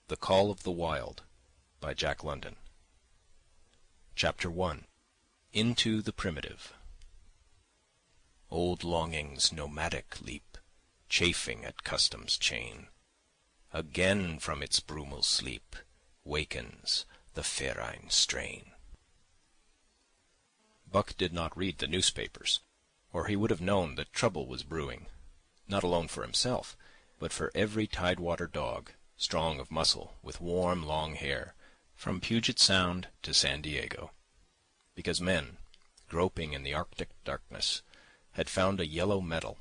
The Call of the Wild, by Jack London. Chapter 1. Into the Primitive. Old longings nomadic leap, chafing at custom's chain. Again from its brumal sleep wakens the ferine strain. Buck did not read the newspapers, or he would have known that trouble was brewing, not alone for himself, but for every tidewater dog, strong of muscle, with warm, long hair, from Puget Sound to San Diego. Because men, groping in the Arctic darkness, had found a yellow metal,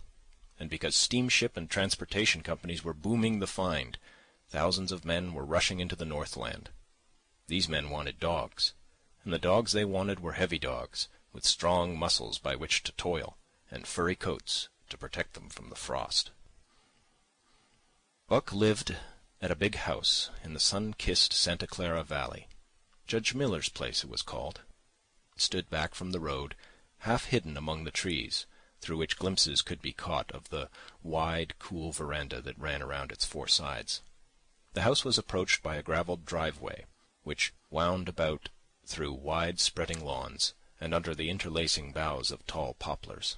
and because steamship and transportation companies were booming the Find, thousands of men were rushing into the Northland. These men wanted dogs, and the dogs they wanted were heavy dogs, with strong muscles by which to toil, and furry coats to protect them from the frost. Buck lived at a big house in the sun-kissed Santa Clara Valley. Judge Miller's place it was called. It stood back from the road, half hidden among the trees, through which glimpses could be caught of the wide, cool veranda that ran around its four sides. The house was approached by a gravelled driveway, which wound about through wide spreading lawns and under the interlacing boughs of tall poplars.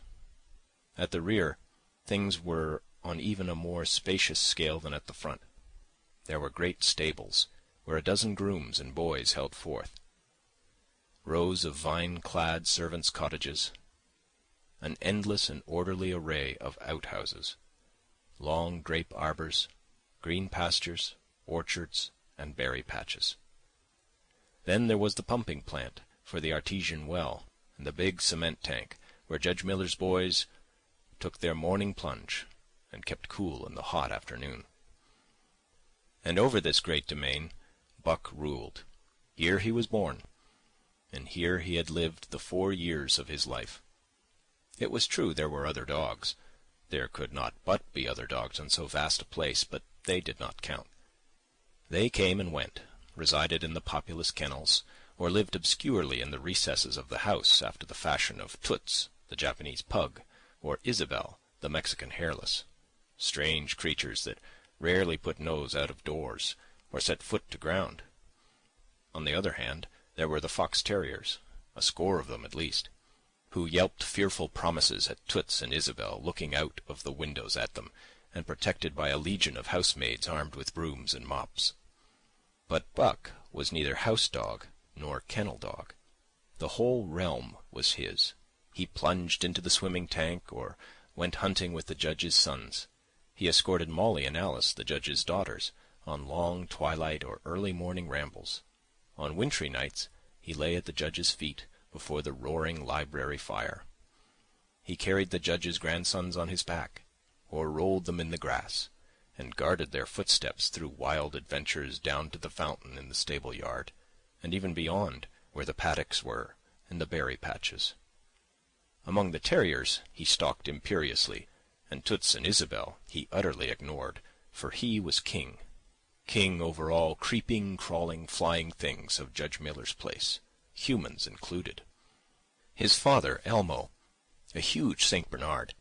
At the rear, things were on even a more spacious scale than at the front. There were great stables, where a dozen grooms and boys held forth, rows of vine-clad servants' cottages, an endless and orderly array of outhouses, long grape arbours, green pastures, orchards, and berry patches. Then there was the pumping plant for the artesian well, and the big cement tank, where Judge Miller's boys took their morning plunge and kept cool in the hot afternoon. And over this great domain Buck ruled. Here he was born, and here he had lived the 4 years of his life. It was true there were other dogs. There could not but be other dogs on so vast a place, but they did not count. They came and went, resided in the populous kennels, or lived obscurely in the recesses of the house after the fashion of Toots, the Japanese pug, or Isabel, the Mexican hairless. Strange creatures that rarely put nose out of doors, or set foot to ground. On the other hand, there were the fox terriers, a score of them at least, who yelped fearful promises at Toots and Isabel, looking out of the windows at them, and protected by a legion of housemaids armed with brooms and mops. But Buck was neither house dog nor kennel dog. The whole realm was his. He plunged into the swimming tank, or went hunting with the judge's sons. He escorted Molly and Alice, the judge's daughters, on long twilight or early morning rambles. On wintry nights he lay at the judge's feet before the roaring library fire. He carried the judge's grandsons on his back, or rolled them in the grass, and guarded their footsteps through wild adventures down to the fountain in the stable yard, and even beyond, where the paddocks were, and the berry patches. Among the terriers he stalked imperiously, and Toots and Isabel he utterly ignored, for he was king over all creeping, crawling, flying things of Judge Miller's place, humans included. His father, Elmo, a huge St. Bernard,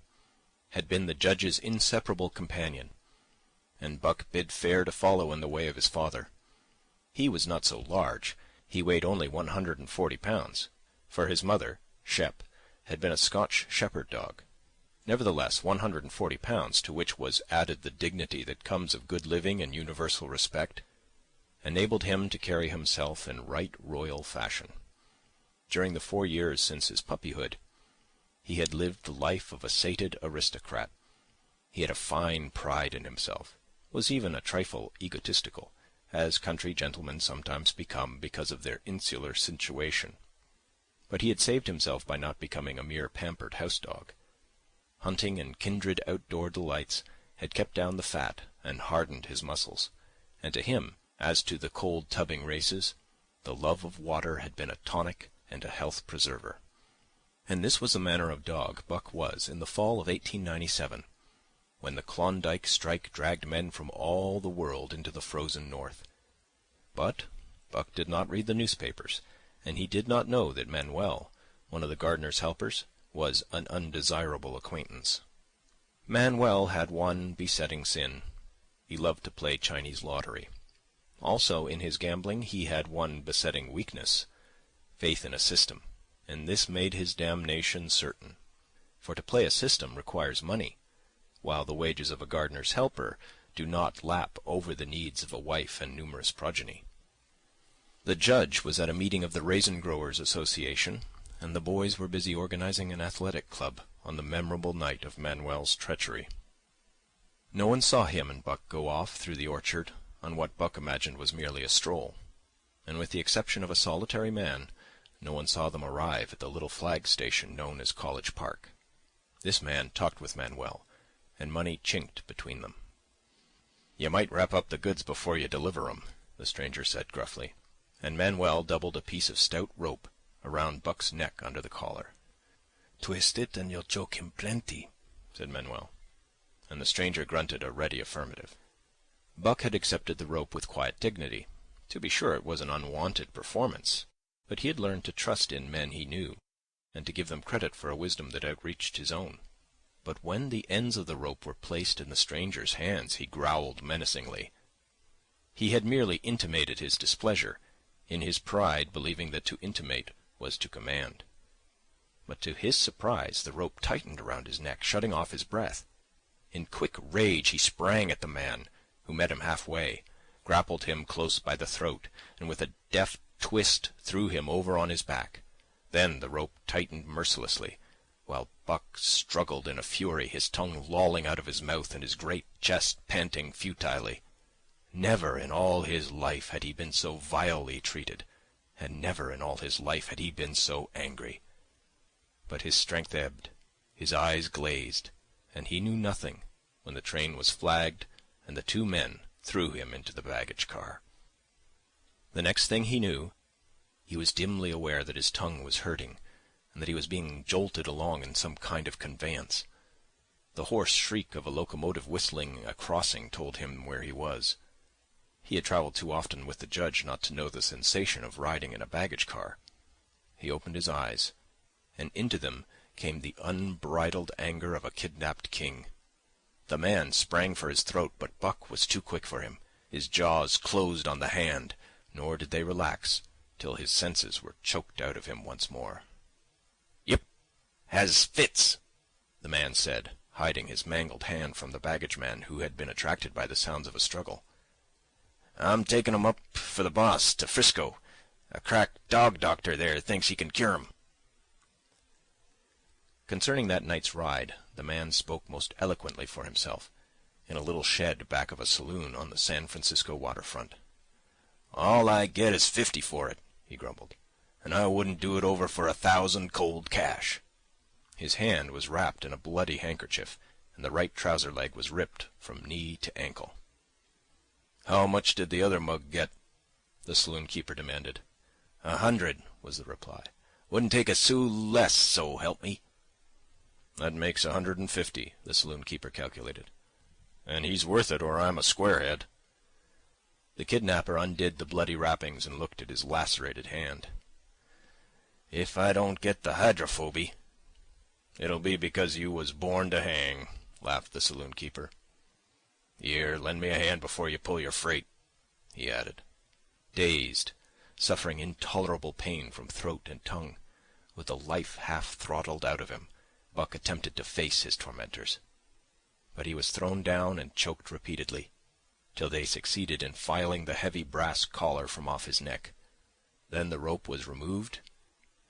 had been the judge's inseparable companion, and Buck bid fair to follow in the way of his father. He was not so large, he weighed only 140 pounds, for his mother, Shep, had been a Scotch shepherd dog. Nevertheless, 140 pounds, to which was added the dignity that comes of good living and universal respect, enabled him to carry himself in right royal fashion. During the 4 years since his puppyhood, he had lived the life of a sated aristocrat. He had a fine pride in himself, was even a trifle egotistical, as country gentlemen sometimes become because of their insular situation. But he had saved himself by not becoming a mere pampered house-dog. Hunting and kindred outdoor delights had kept down the fat and hardened his muscles, and to him, as to the cold tubbing races, the love of water had been a tonic and a health preserver. And this was the manner of dog Buck was in the fall of 1897, when the Klondike strike dragged men from all the world into the frozen north. But Buck did not read the newspapers, and he did not know that Manuel, one of the gardener's helpers, was an undesirable acquaintance. Manuel had one besetting sin. He loved to play Chinese lottery. Also, in his gambling he had one besetting weakness, faith in a system, and this made his damnation certain. For to play a system requires money, while the wages of a gardener's helper do not lap over the needs of a wife and numerous progeny. The judge was at a meeting of the Raisin Growers' Association, and the boys were busy organizing an athletic club on the memorable night of Manuel's treachery. No one saw him and Buck go off through the orchard on what Buck imagined was merely a stroll, and with the exception of a solitary man, no one saw them arrive at the little flag station known as College Park. This man talked with Manuel, and money chinked between them. "You might wrap up the goods before you deliver 'em," the stranger said gruffly, and Manuel doubled a piece of stout rope around Buck's neck under the collar. "Twist it and you'll choke him plenty," said Manuel, and the stranger grunted a ready affirmative. Buck had accepted the rope with quiet dignity. To be sure, it was an unwonted performance, but he had learned to trust in men he knew, and to give them credit for a wisdom that outreached his own. But when the ends of the rope were placed in the stranger's hands, he growled menacingly. He had merely intimated his displeasure, in his pride believing that to intimate was to command. But to his surprise the rope tightened around his neck, shutting off his breath. In quick rage he sprang at the man, who met him halfway, grappled him close by the throat, and with a deft twist threw him over on his back. Then the rope tightened mercilessly, while Buck struggled in a fury, his tongue lolling out of his mouth and his great chest panting futilely. Never in all his life had he been so vilely treated, and never in all his life had he been so angry. But his strength ebbed, his eyes glazed, and he knew nothing when the train was flagged and the two men threw him into the baggage car. The next thing he knew, he was dimly aware that his tongue was hurting, and that he was being jolted along in some kind of conveyance. The hoarse shriek of a locomotive whistling a crossing told him where he was. He had travelled too often with the judge not to know the sensation of riding in a baggage car. He opened his eyes, and into them came the unbridled anger of a kidnapped king. The man sprang for his throat, but Buck was too quick for him. His jaws closed on the hand, nor did they relax till his senses were choked out of him once more. "Yep, has fits," the man said, hiding his mangled hand from the baggage-man, who had been attracted by the sounds of a struggle. "I'm taking 'em up for the boss to Frisco. A crack dog doctor there thinks he can cure 'em." Concerning that night's ride, the man spoke most eloquently for himself, in a little shed back of a saloon on the San Francisco waterfront. "All I get is $50 for it," he grumbled, "and I wouldn't do it over for 1,000 cold cash." His hand was wrapped in a bloody handkerchief, and the right trouser leg was ripped from knee to ankle. "How much did the other mug get?" the saloon-keeper demanded. 100, was the reply. "Wouldn't take a sou less, so help me." "That makes 150, the saloon-keeper calculated. "And he's worth it, or I'm a squarehead." The kidnapper undid the bloody wrappings and looked at his lacerated hand. "If I don't get the hydrophoby—" "It'll be because you was born to hang," laughed the saloon-keeper. "Here, lend me a hand before you pull your freight," he added. Dazed, suffering intolerable pain from throat and tongue, with the life half throttled out of him, Buck attempted to face his tormentors. But he was thrown down and choked repeatedly, till they succeeded in filing the heavy brass collar from off his neck. Then the rope was removed,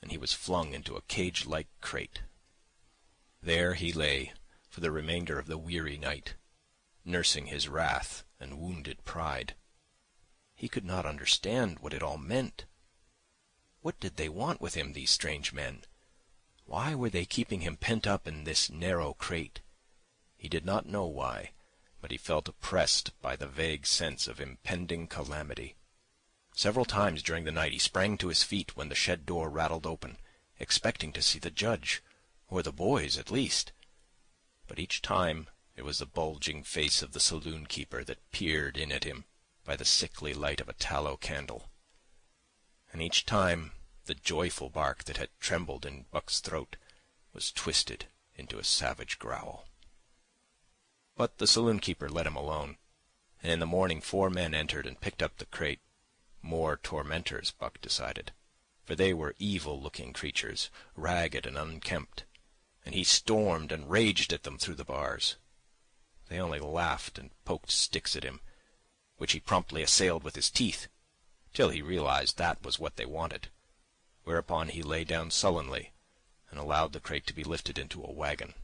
and he was flung into a cage-like crate. There he lay for the remainder of the weary night, nursing his wrath and wounded pride. He could not understand what it all meant. What did they want with him, these strange men? Why were they keeping him pent up in this narrow crate? He did not know why, but he felt oppressed by the vague sense of impending calamity. Several times during the night he sprang to his feet when the shed door rattled open, expecting to see the judge, or the boys at least. But each time it was the bulging face of the saloon-keeper that peered in at him by the sickly light of a tallow candle. And each time the joyful bark that had trembled in Buck's throat was twisted into a savage growl. But the saloon-keeper let him alone, and in the morning 4 men entered and picked up the crate. More tormentors, Buck decided, for they were evil-looking creatures, ragged and unkempt, and he stormed and raged at them through the bars. They only laughed and poked sticks at him, which he promptly assailed with his teeth, till he realized that was what they wanted, whereupon he lay down sullenly and allowed the crate to be lifted into a wagon.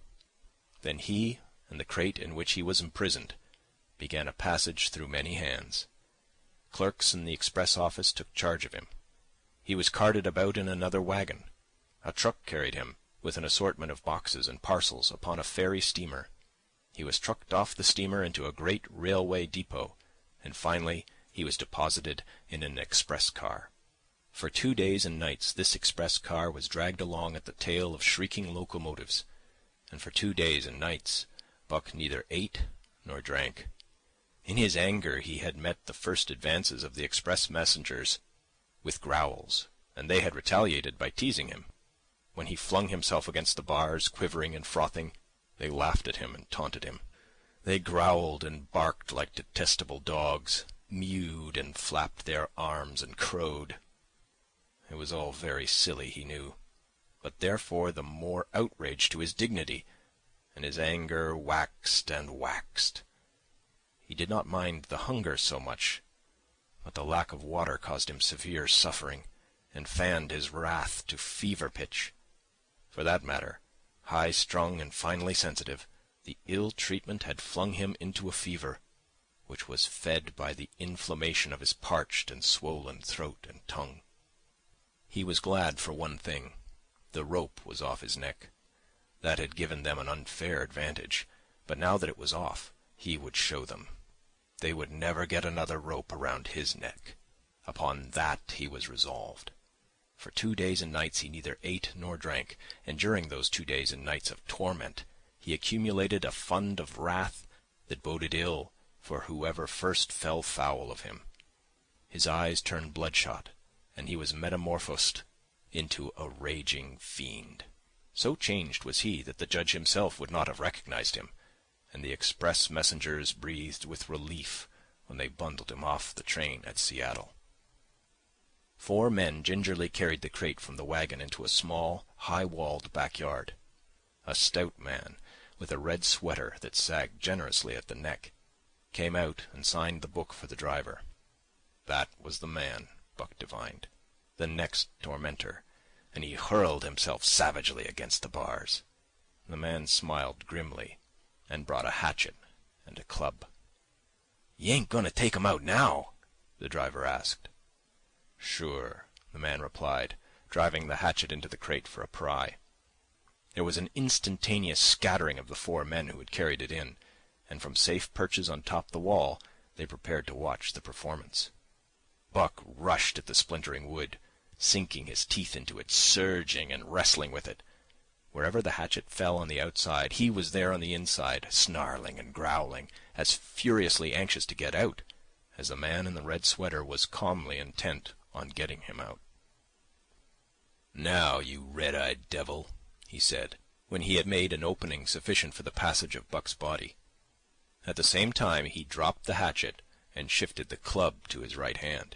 Then he and the crate in which he was imprisoned began a passage through many hands. Clerks in the express office took charge of him. He was carted about in another wagon. A truck carried him, with an assortment of boxes and parcels, upon a ferry steamer. He was trucked off the steamer into a great railway depot, and finally he was deposited in an express car. For 2 days and nights this express car was dragged along at the tail of shrieking locomotives, and for 2 days and nights Buck neither ate nor drank. In his anger he had met the first advances of the express messengers with growls, and they had retaliated by teasing him. When he flung himself against the bars, quivering and frothing, they laughed at him and taunted him. They growled and barked like detestable dogs, mewed and flapped their arms and crowed. It was all very silly, he knew, but therefore the more outrage to his dignity, and his anger waxed and waxed. He did not mind the hunger so much, but the lack of water caused him severe suffering, and fanned his wrath to fever pitch. For that matter, high-strung and finely sensitive, the ill treatment had flung him into a fever, which was fed by the inflammation of his parched and swollen throat and tongue. He was glad for one thing. The rope was off his neck. That had given them an unfair advantage, but now that it was off, he would show them. They would never get another rope around his neck. Upon that he was resolved. For 2 days and nights he neither ate nor drank, and during those 2 days and nights of torment he accumulated a fund of wrath that boded ill for whoever first fell foul of him. His eyes turned bloodshot, and he was metamorphosed into a raging fiend. So changed was he that the judge himself would not have recognized him, and the express messengers breathed with relief when they bundled him off the train at Seattle. 4 men gingerly carried the crate from the wagon into a small, high-walled backyard. A stout man, with a red sweater that sagged generously at the neck, came out and signed the book for the driver. That was the man, Buck divined, the next tormentor, and he hurled himself savagely against the bars. The man smiled grimly and brought a hatchet and a club. "You ain't going to take 'em out now?" the driver asked. "Sure," the man replied, driving the hatchet into the crate for a pry. There was an instantaneous scattering of the 4 men who had carried it in, and from safe perches on top the wall they prepared to watch the performance. Buck rushed at the splintering wood, sinking his teeth into it, surging and wrestling with it. Wherever the hatchet fell on the outside, he was there on the inside, snarling and growling, as furiously anxious to get out as the man in the red sweater was calmly intent on getting him out. "Now, you red-eyed devil," he said, when he had made an opening sufficient for the passage of Buck's body. At the same time he dropped the hatchet and shifted the club to his right hand.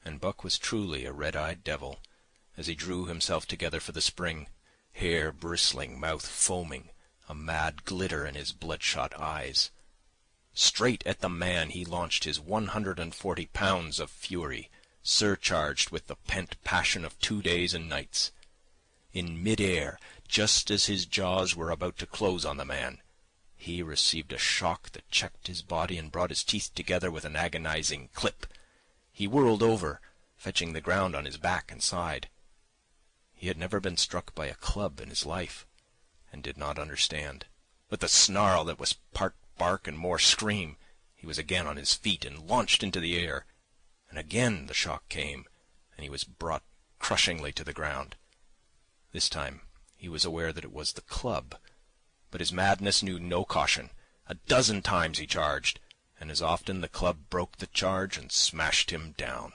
And Buck was truly a red-eyed devil, as he drew himself together for the spring, hair bristling, mouth foaming, a mad glitter in his bloodshot eyes. Straight at the man he launched his 140 pounds of fury, surcharged with the pent passion of 2 days and nights. In mid-air, just as his jaws were about to close on the man, he received a shock that checked his body and brought his teeth together with an agonizing clip. He whirled over, fetching the ground on his back and side. He had never been struck by a club in his life, and did not understand. With a snarl that was part bark and more scream, he was again on his feet and launched into the air, and again the shock came, and he was brought crushingly to the ground. This time he was aware that it was the club, but his madness knew no caution. 12 times he charged, and as often the club broke the charge and smashed him down.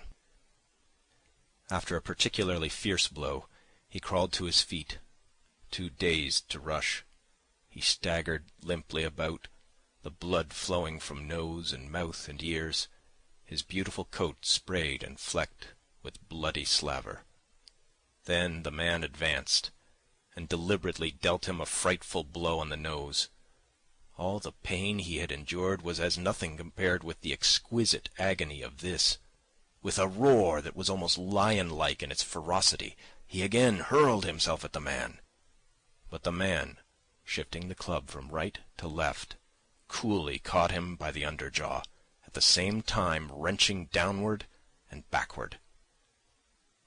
After a particularly fierce blow, he crawled to his feet, too dazed to rush. He staggered limply about, the blood flowing from nose and mouth and ears, his beautiful coat sprayed and flecked with bloody slaver. Then the man advanced, and deliberately dealt him a frightful blow on the nose. All the pain he had endured was as nothing compared with the exquisite agony of this. With a roar that was almost lion-like in its ferocity, he again hurled himself at the man. But the man, shifting the club from right to left, coolly caught him by the underjaw, at the same time wrenching downward and backward.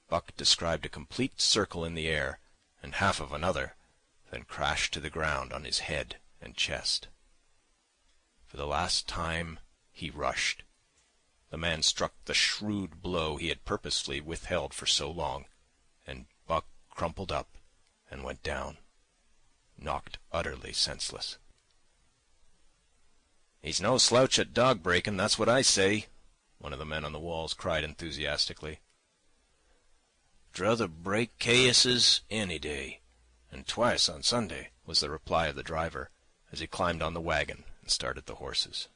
Buck described a complete circle in the air, and half of another, then crashed to the ground on his head and chest. For the last time he rushed. The man struck the shrewd blow he had purposely withheld for so long, and Buck crumpled up and went down, knocked utterly senseless. "He's no slouch at dog-breaking, that's what I say," one of the men on the walls cried enthusiastically. "Druther break cayuses any day, and twice on Sunday," was the reply of the driver, as he climbed on the wagon and started the horses.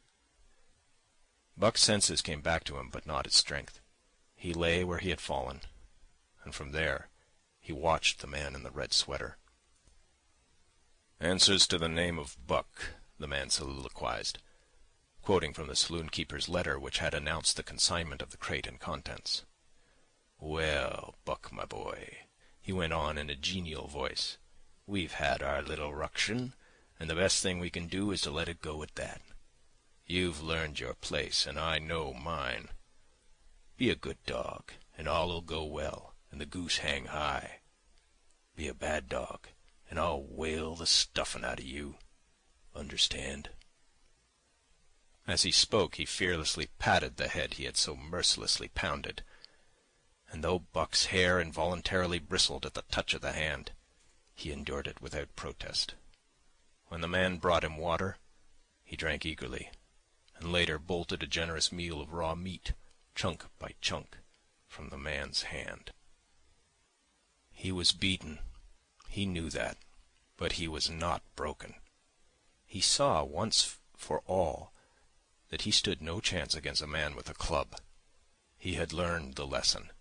Buck's senses came back to him, but not his strength. He lay where he had fallen, and from there he watched the man in the red sweater. "Answers to the name of Buck," the man soliloquized, quoting from the saloon-keeper's letter which had announced the consignment of the crate and contents. "Well, Buck, my boy," he went on in a genial voice, "we've had our little ruction, and the best thing we can do is to let it go at that. You've learned your place, and I know mine. Be a good dog, and all'll go well, and the goose hang high. Be a bad dog, and I'll whale the stuffin' out of you. Understand?" As he spoke, he fearlessly patted the head he had so mercilessly pounded, and though Buck's hair involuntarily bristled at the touch of the hand, he endured it without protest. When the man brought him water, he drank eagerly, and later bolted a generous meal of raw meat, chunk by chunk, from the man's hand. He was beaten. He knew that, but he was not broken. He saw once for all that he stood no chance against a man with a club. He had learned the lesson,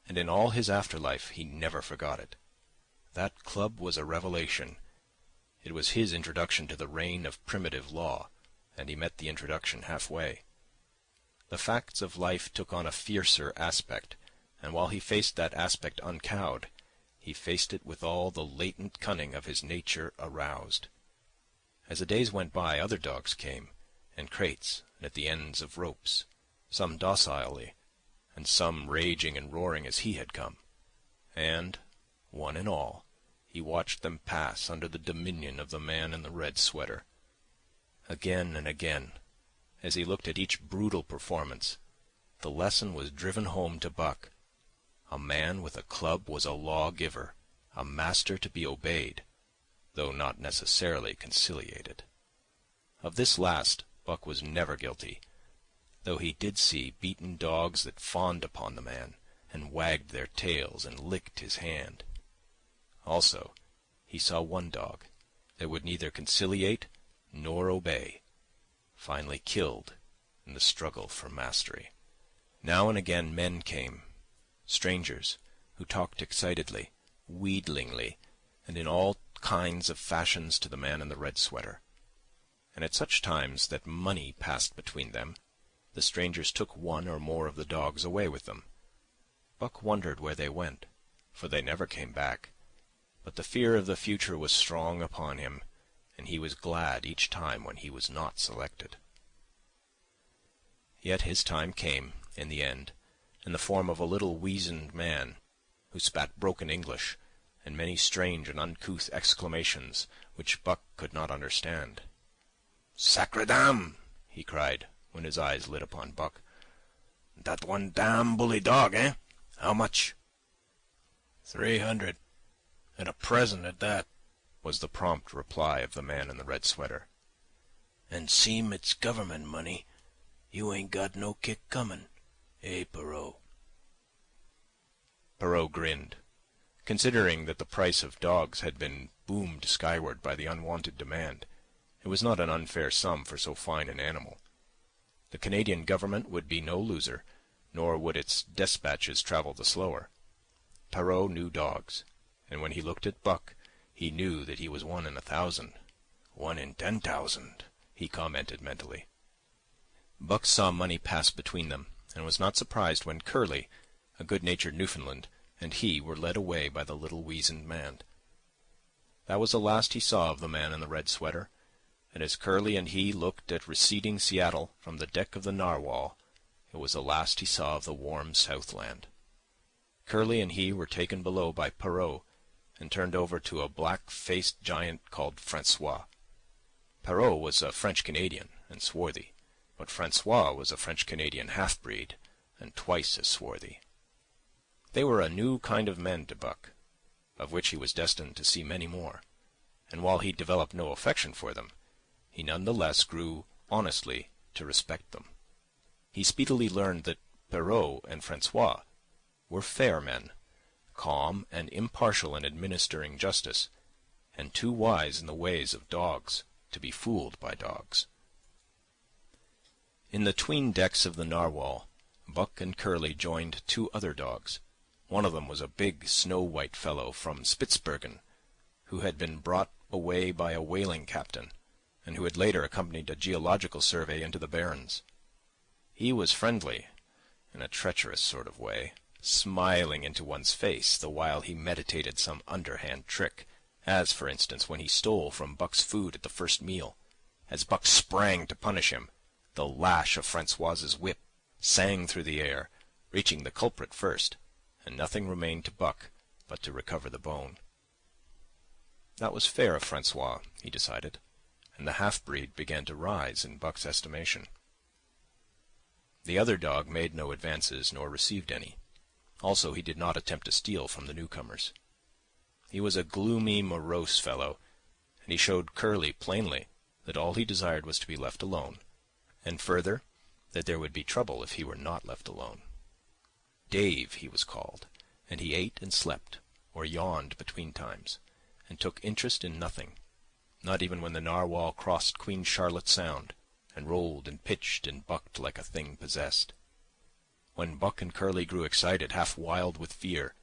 and in all his afterlife he never forgot it. That club was a revelation. It was his introduction to the reign of primitive law, and he met the introduction halfway. The facts of life took on a fiercer aspect, and while he faced that aspect uncowed, he faced it with all the latent cunning of his nature aroused. As the days went by, other dogs came, and crates, and at the ends of ropes, some docilely, and some raging and roaring as he had come, and, one and all, he watched them pass under the dominion of the man in the red sweater. Again and again, as he looked at each brutal performance, the lesson was driven home to Buck. A man with a club was a lawgiver, a master to be obeyed, though not necessarily conciliated. Of this last Buck was never guilty, though he did see beaten dogs that fawned upon the man, and wagged their tails and licked his hand. Also, he saw one dog that would neither conciliate nor obey, finally killed in the struggle for mastery. Now and again men came, strangers, who talked excitedly, wheedlingly, and in all kinds of fashions to the man in the red sweater. And at such times that money passed between them, the strangers took one or more of the dogs away with them. Buck wondered where they went, for they never came back, but the fear of the future was strong upon him, and he was glad each time when he was not selected. Yet his time came, in the end, in the form of a little weazened man, who spat broken English, and many strange and uncouth exclamations which Buck could not understand. "Sacre dam!" he cried, when his eyes lit upon Buck. "That one damn bully dog, eh? How much?" "300, and a present at that," was the prompt reply of the man in the red sweater. "And seem it's government money, you ain't got no kick comin', eh, Perrault?" Perrault grinned, considering that the price of dogs had been boomed skyward by the unwonted demand, It was not an unfair sum for so fine an animal. The Canadian government would be no loser, nor would its despatches travel the slower. Perrault knew dogs, and when he looked at Buck, he knew that he was 1 in 1,000. 1 in 10,000, he commented mentally. Buck saw money pass between them, and was not surprised when Curly, a good-natured Newfoundland, and he were led away by the little weazened man. That was the last he saw of the man in the red sweater, and as Curly and he looked at receding Seattle from the deck of the Narwhal, it was the last he saw of the warm Southland. Curly and he were taken below by Perrault and turned over to a black-faced giant called Francois. Perrault was a French-Canadian and swarthy, but Francois was a French-Canadian half-breed and twice as swarthy. They were a new kind of men to Buck, of which he was destined to see many more, and while he developed no affection for them, he none the less grew honestly to respect them. He speedily learned that Perrault and Francois were fair men, calm and impartial in administering justice, and too wise in the ways of dogs to be fooled by dogs. In the 'tween decks of the Narwhal, Buck and Curly joined 2 other dogs. One of them was a big, snow-white fellow from Spitzbergen, who had been brought away by a whaling captain, and who had later accompanied a geological survey into the Barrens. He was friendly, in a treacherous sort of way, smiling into one's face the while he meditated some underhand trick, as, for instance, when he stole from Buck's food at the first meal. As Buck sprang to punish him, the lash of Francois's whip sang through the air, reaching the culprit first, and nothing remained to Buck but to recover the bone. That was fair of Francois, he decided, and the half-breed began to rise in Buck's estimation. The other dog made no advances nor received any. Also, he did not attempt to steal from the newcomers. He was a gloomy, morose fellow, and he showed Curly plainly that all he desired was to be left alone, and further, that there would be trouble if he were not left alone. Dave, he was called, and he ate and slept, or yawned between times, and took interest in nothing, not even when the Narwhal crossed Queen Charlotte Sound, and rolled and pitched and bucked like a thing possessed. When Buck and Curly grew excited, half wild with fear,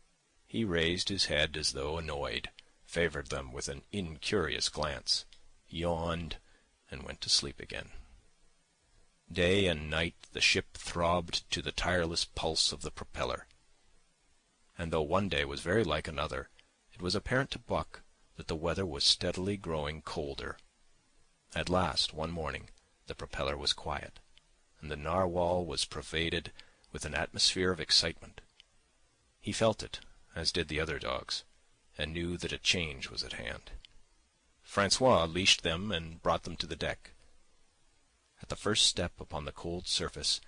he raised his head as though annoyed, favoured them with an incurious glance, yawned, and went to sleep again. Day and night the ship throbbed to the tireless pulse of the propeller, and though one day was very like another, it was apparent to Buck that the weather was steadily growing colder. At last, one morning, the propeller was quiet, and the Narwhal was pervaded with an atmosphere of excitement. He felt it, as did the other dogs, and knew that a change was at hand. Francois leashed them and brought them to the deck. At the first step upon the cold surface,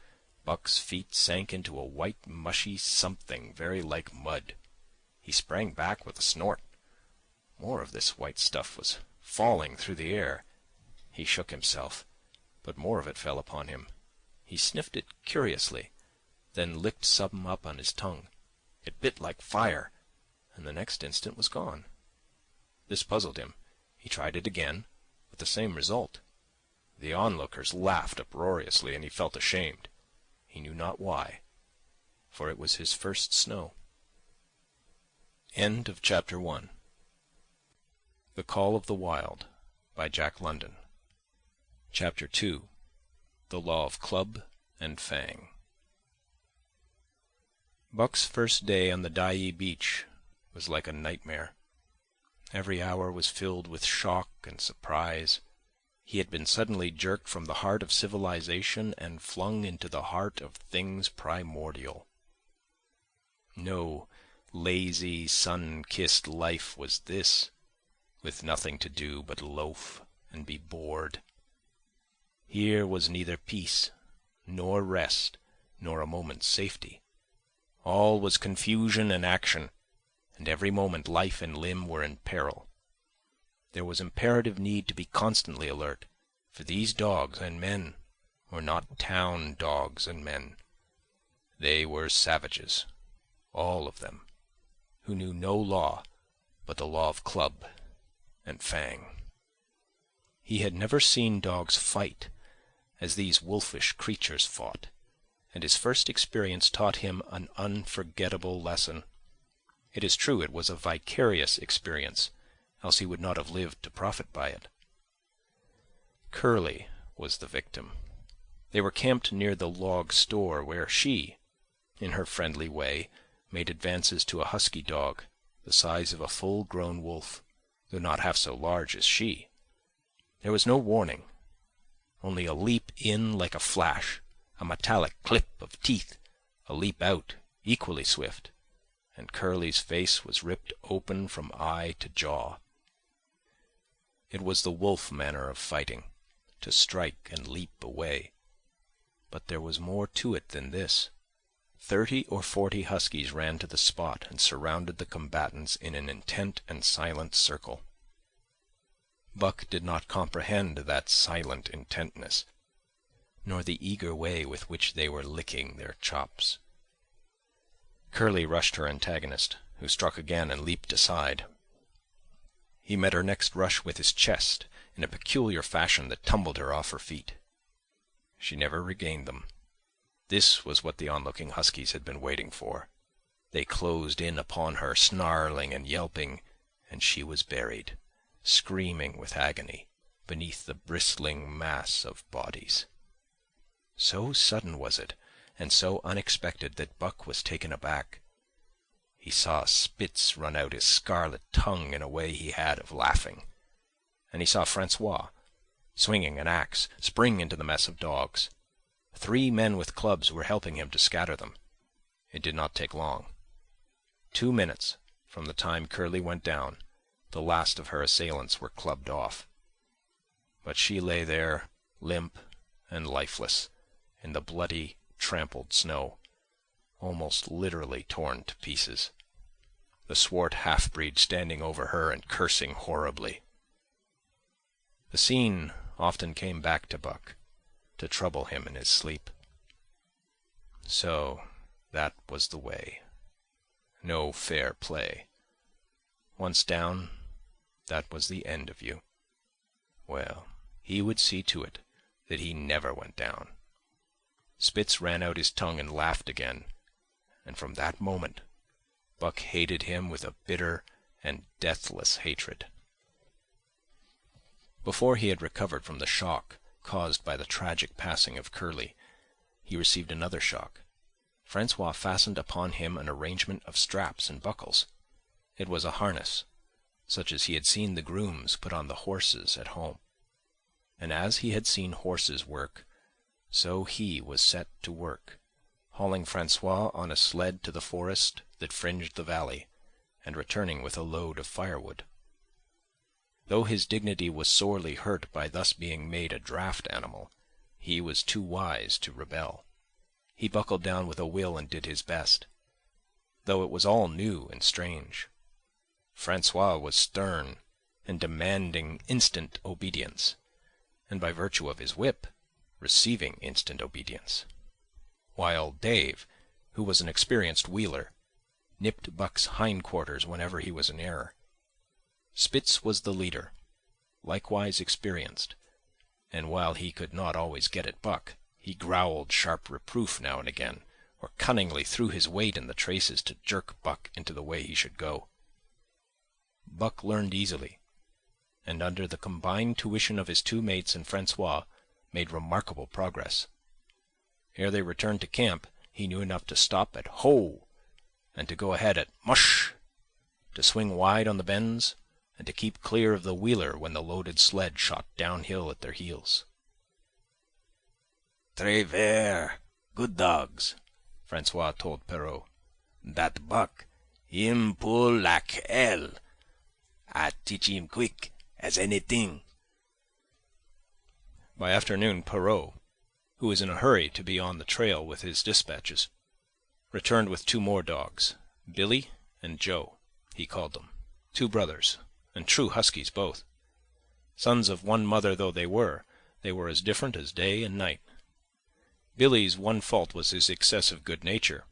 Buck's feet sank into a white, mushy something very like mud. He sprang back with a snort. More of this white stuff was falling through the air. He shook himself, but more of it fell upon him. He sniffed it curiously, then licked some up on his tongue. It bit like fire, and the next instant was gone. This puzzled him. He tried it again, with the same result. The onlookers laughed uproariously, and he felt ashamed. He knew not why, for it was his first snow. End of Chapter 1. The Call of the Wild, by Jack London. Chapter 2. The Law of Club and Fang. Buck's first day on the Dyea beach was like a nightmare. Every hour was filled with shock and surprise. He had been suddenly jerked from the heart of civilization and flung into the heart of things primordial. No lazy, sun-kissed life was this, with nothing to do but loaf and be bored. Here was neither peace, nor rest, nor a moment's safety. All was confusion and action, and every moment life and limb were in peril. There was imperative need to be constantly alert, for these dogs and men were not town dogs and men. They were savages, all of them, who knew no law but the law of club and fang. He had never seen dogs fight as these wolfish creatures fought, and his first experience taught him an unforgettable lesson. It is true it was a vicarious experience, else he would not have lived to profit by it. Curly was the victim. They were camped near the log store where she, in her friendly way, made advances to a husky dog, the size of a full-grown wolf, though not half so large as she. There was no warning, only a leap in like a flash, a metallic clip of teeth, a leap out equally swift, and Curly's face was ripped open from eye to jaw. It was the wolf manner of fighting, to strike and leap away. But there was more to it than this. 30 or 40 huskies ran to the spot and surrounded the combatants in an intent and silent circle. Buck did not comprehend that silent intentness, nor the eager way with which they were licking their chops. Curly rushed her antagonist, who struck again and leaped aside. He met her next rush with his chest in a peculiar fashion that tumbled her off her feet. She never regained them. This was what the onlooking huskies had been waiting for. They closed in upon her, snarling and yelping, and she was buried, screaming with agony, beneath the bristling mass of bodies. So sudden was it, and so unexpected, that Buck was taken aback. He saw Spitz run out his scarlet tongue in a way he had of laughing, and he saw Francois, swinging an axe, spring into the mess of dogs. 3 men with clubs were helping him to scatter them. It did not take long. 2 minutes from the time Curly went down, the last of her assailants were clubbed off. But she lay there, limp and lifeless, in the bloody, trampled snow, almost literally torn to pieces, the swart half-breed standing over her and cursing horribly. The scene often came back to Buck, to trouble him in his sleep. So that was the way. No fair play. Once down, that was the end of you. Well, he would see to it that he never went down. Spitz ran out his tongue and laughed again, and from that moment Buck hated him with a bitter and deathless hatred. Before he had recovered from the shock caused by the tragic passing of Curly, he received another shock. Francois fastened upon him an arrangement of straps and buckles. It was a harness, such as he had seen the grooms put on the horses at home. And as he had seen horses work, so he was set to work, hauling Francois on a sled to the forest that fringed the valley, and returning with a load of firewood. Though his dignity was sorely hurt by thus being made a draft animal, he was too wise to rebel. He buckled down with a will and did his best, though it was all new and strange. Francois was stern and demanding instant obedience, and by virtue of his whip, receiving instant obedience, while Dave, who was an experienced wheeler, nipped Buck's hindquarters whenever he was in error. Spitz was the leader, likewise experienced, and while he could not always get at Buck, he growled sharp reproof now and again, or cunningly threw his weight in the traces to jerk Buck into the way he should go. Buck learned easily, and under the combined tuition of his 2 mates and Francois, made remarkable progress. Ere they returned to camp, he knew enough to stop at "Ho!" and to go ahead at "Mush!", to swing wide on the bends, and to keep clear of the wheeler when the loaded sled shot downhill at their heels. "Très ver, good dogs," Francois told Perrault. "That Buck, him pull like hell. I teach him quick as anything." By afternoon Perrault, who was in a hurry to be on the trail with his dispatches, returned with 2 more dogs, Billy and Joe, he called them, 2 brothers, and true huskies both. Sons of one mother though they were as different as day and night. Billy's one fault was his excessive good nature,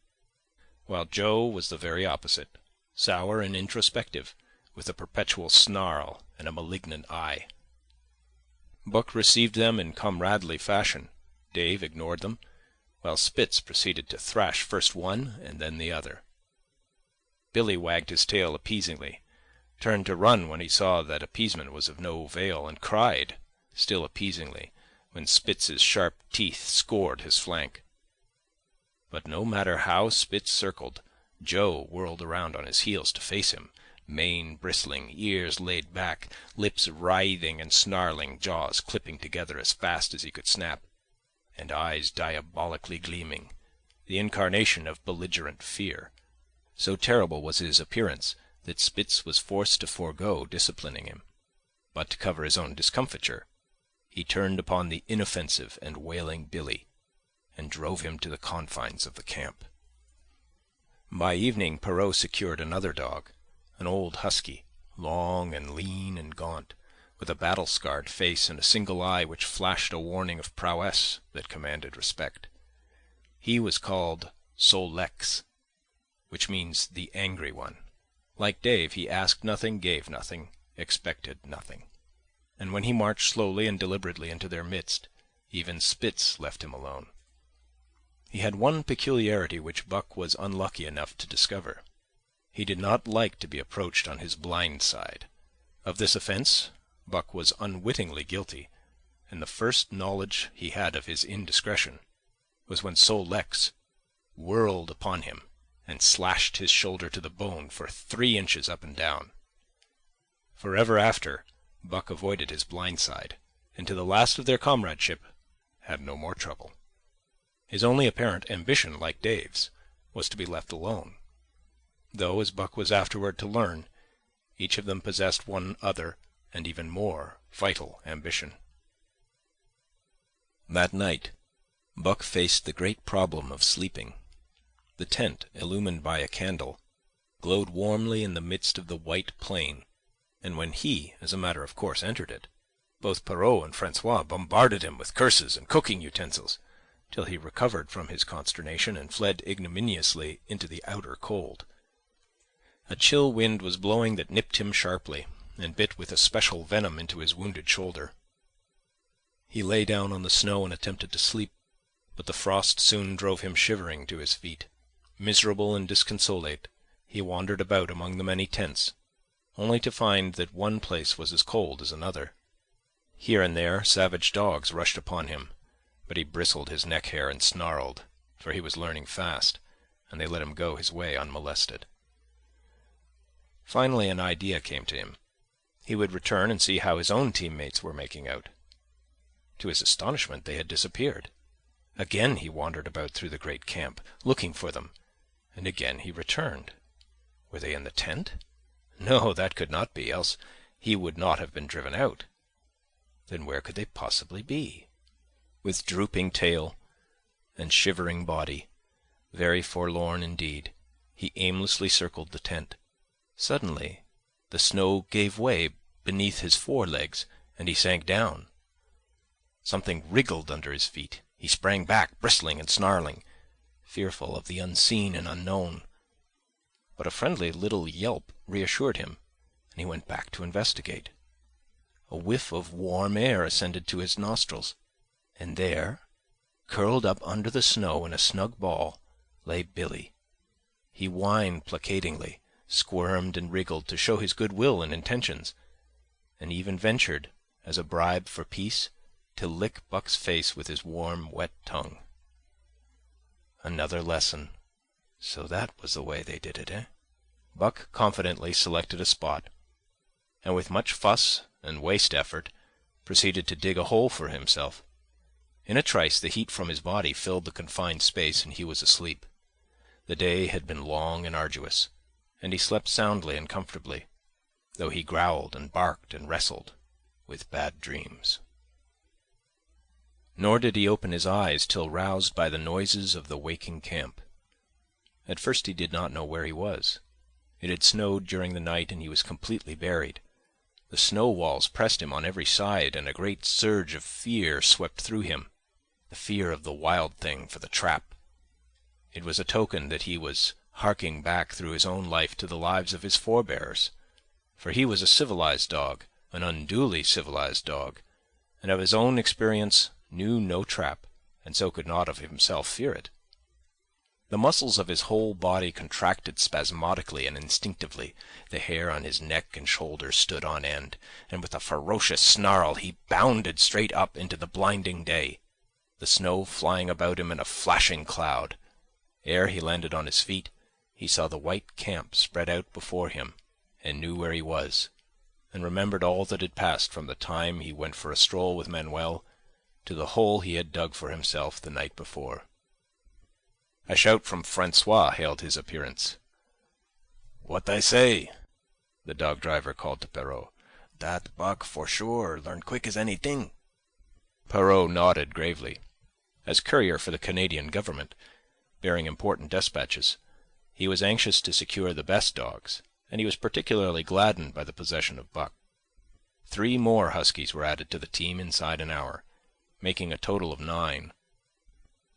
while Joe was the very opposite, sour and introspective, with a perpetual snarl and a malignant eye. Buck received them in comradely fashion. Dave ignored them, while Spitz proceeded to thrash first one and then the other. Billy wagged his tail appeasingly, turned to run when he saw that appeasement was of no avail, and cried, still appeasingly, when Spitz's sharp teeth scored his flank. But no matter how Spitz circled, Joe whirled around on his heels to face him, mane bristling, ears laid back, lips writhing and snarling, jaws clipping together as fast as he could snap, and eyes diabolically gleaming, the incarnation of belligerent fear. So terrible was his appearance that Spitz was forced to forego disciplining him. But to cover his own discomfiture, he turned upon the inoffensive and wailing Billy, and drove him to the confines of the camp. By evening Perrault secured another dog, an old husky, long and lean and gaunt, with a battle-scarred face and a single eye which flashed a warning of prowess that commanded respect. He was called Sol-Leks, which means the angry one. Like Dave, he asked nothing, gave nothing, expected nothing. And when he marched slowly and deliberately into their midst, even Spitz left him alone. He had one peculiarity which Buck was unlucky enough to discover. He did not like to be approached on his blind side. Of this offence Buck was unwittingly guilty, and the first knowledge he had of his indiscretion was when Sol-Leks whirled upon him and slashed his shoulder to the bone for 3 inches up and down. Forever after, Buck avoided his blind side, and to the last of their comradeship had no more trouble. His only apparent ambition, like Dave's, was to be left alone, though, as Buck was afterward to learn, each of them possessed one other and even more vital ambition. That night, Buck faced the great problem of sleeping. The tent, illumined by a candle, glowed warmly in the midst of the white plain, and when he, as a matter of course, entered it, both Perrault and Francois bombarded him with curses and cooking utensils, till he recovered from his consternation and fled ignominiously into the outer cold. A chill wind was blowing that nipped him sharply, and bit with especial venom into his wounded shoulder. He lay down on the snow and attempted to sleep, but the frost soon drove him shivering to his feet. Miserable and disconsolate, he wandered about among the many tents, only to find that one place was as cold as another. Here and there savage dogs rushed upon him, but he bristled his neck hair and snarled, for he was learning fast, and they let him go his way unmolested. Finally an idea came to him. He would return and see how his own teammates were making out. To his astonishment, they had disappeared. Again he wandered about through the great camp, looking for them, and again he returned. Were they in the tent? No, that could not be, else he would not have been driven out. Then where could they possibly be? With drooping tail and shivering body, very forlorn indeed, he aimlessly circled the tent. Suddenly the snow gave way beneath his forelegs, and he sank down. Something wriggled under his feet. He sprang back, bristling and snarling, fearful of the unseen and unknown. But a friendly little yelp reassured him, and he went back to investigate. A whiff of warm air ascended to his nostrils, and there, curled up under the snow in a snug ball, lay Billy. He whined placatingly, squirmed and wriggled to show his good will and intentions, and even ventured, as a bribe for peace, to lick Buck's face with his warm, wet tongue. Another lesson. So that was the way they did it, eh? Buck confidently selected a spot, and with much fuss and waste effort, proceeded to dig a hole for himself. In a trice the heat from his body filled the confined space, and he was asleep. The day had been long and arduous, and he slept soundly and comfortably, though he growled and barked and wrestled with bad dreams. Nor did he open his eyes till roused by the noises of the waking camp. At first he did not know where he was. It had snowed during the night, and he was completely buried. The snow walls pressed him on every side, and a great surge of fear swept through him, the fear of the wild thing for the trap. It was a token that he was harking back through his own life to the lives of his forebears, for he was a civilized dog, an unduly civilized dog, and of his own experience knew no trap, and so could not of himself fear it. The muscles of his whole body contracted spasmodically and instinctively, the hair on his neck and shoulders stood on end, and with a ferocious snarl he bounded straight up into the blinding day, the snow flying about him in a flashing cloud. Ere he landed on his feet, he saw the white camp spread out before him, and knew where he was, and remembered all that had passed from the time he went for a stroll with Manuel to the hole he had dug for himself the night before. A shout from Francois hailed his appearance. "What I say?" the dog-driver called to Perrault. "Dat buck, for sure, learn quick as anything." Perrault nodded gravely. As courier for the Canadian government, bearing important despatches, he was anxious to secure the best dogs, and he was particularly gladdened by the possession of Buck. 3 more huskies were added to the team inside an hour, making a total of 9.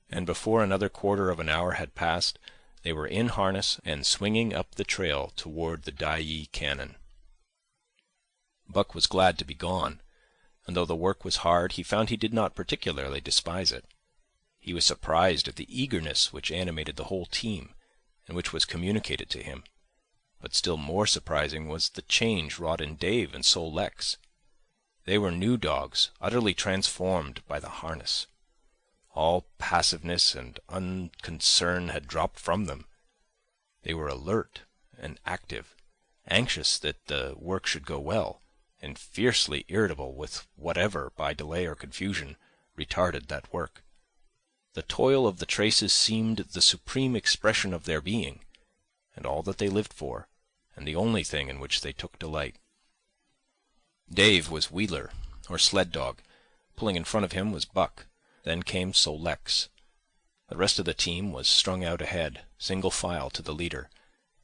And before another quarter of an hour had passed, they were in harness and swinging up the trail toward the Dyea Canyon. Buck was glad to be gone, and though the work was hard, he found he did not particularly despise it. He was surprised at the eagerness which animated the whole team, and which was communicated to him. But still more surprising was the change wrought in Dave and Sol Leks. They were new dogs, utterly transformed by the harness. All passiveness and unconcern had dropped from them. They were alert and active, anxious that the work should go well, and fiercely irritable with whatever, by delay or confusion, retarded that work. The toil of the traces seemed the supreme expression of their being, and all that they lived for, and the only thing in which they took delight. Dave was wheeler, or sled dog. Pulling in front of him was Buck. Then came Sol Leks. The rest of the team was strung out ahead, single file to the leader,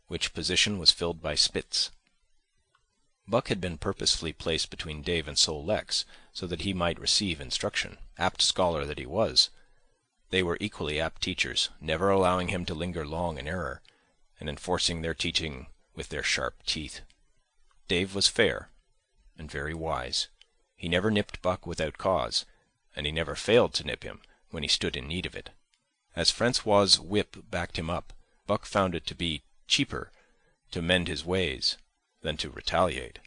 which position was filled by Spitz. Buck had been purposefully placed between Dave and Sol Leks, so that he might receive instruction, apt scholar that he was. They were equally apt teachers, never allowing him to linger long in error, and enforcing their teaching with their sharp teeth. Dave was fair, and very wise. He never nipped Buck without cause, and he never failed to nip him when he stood in need of it. As Francois's whip backed him up, Buck found it to be cheaper to mend his ways than to retaliate.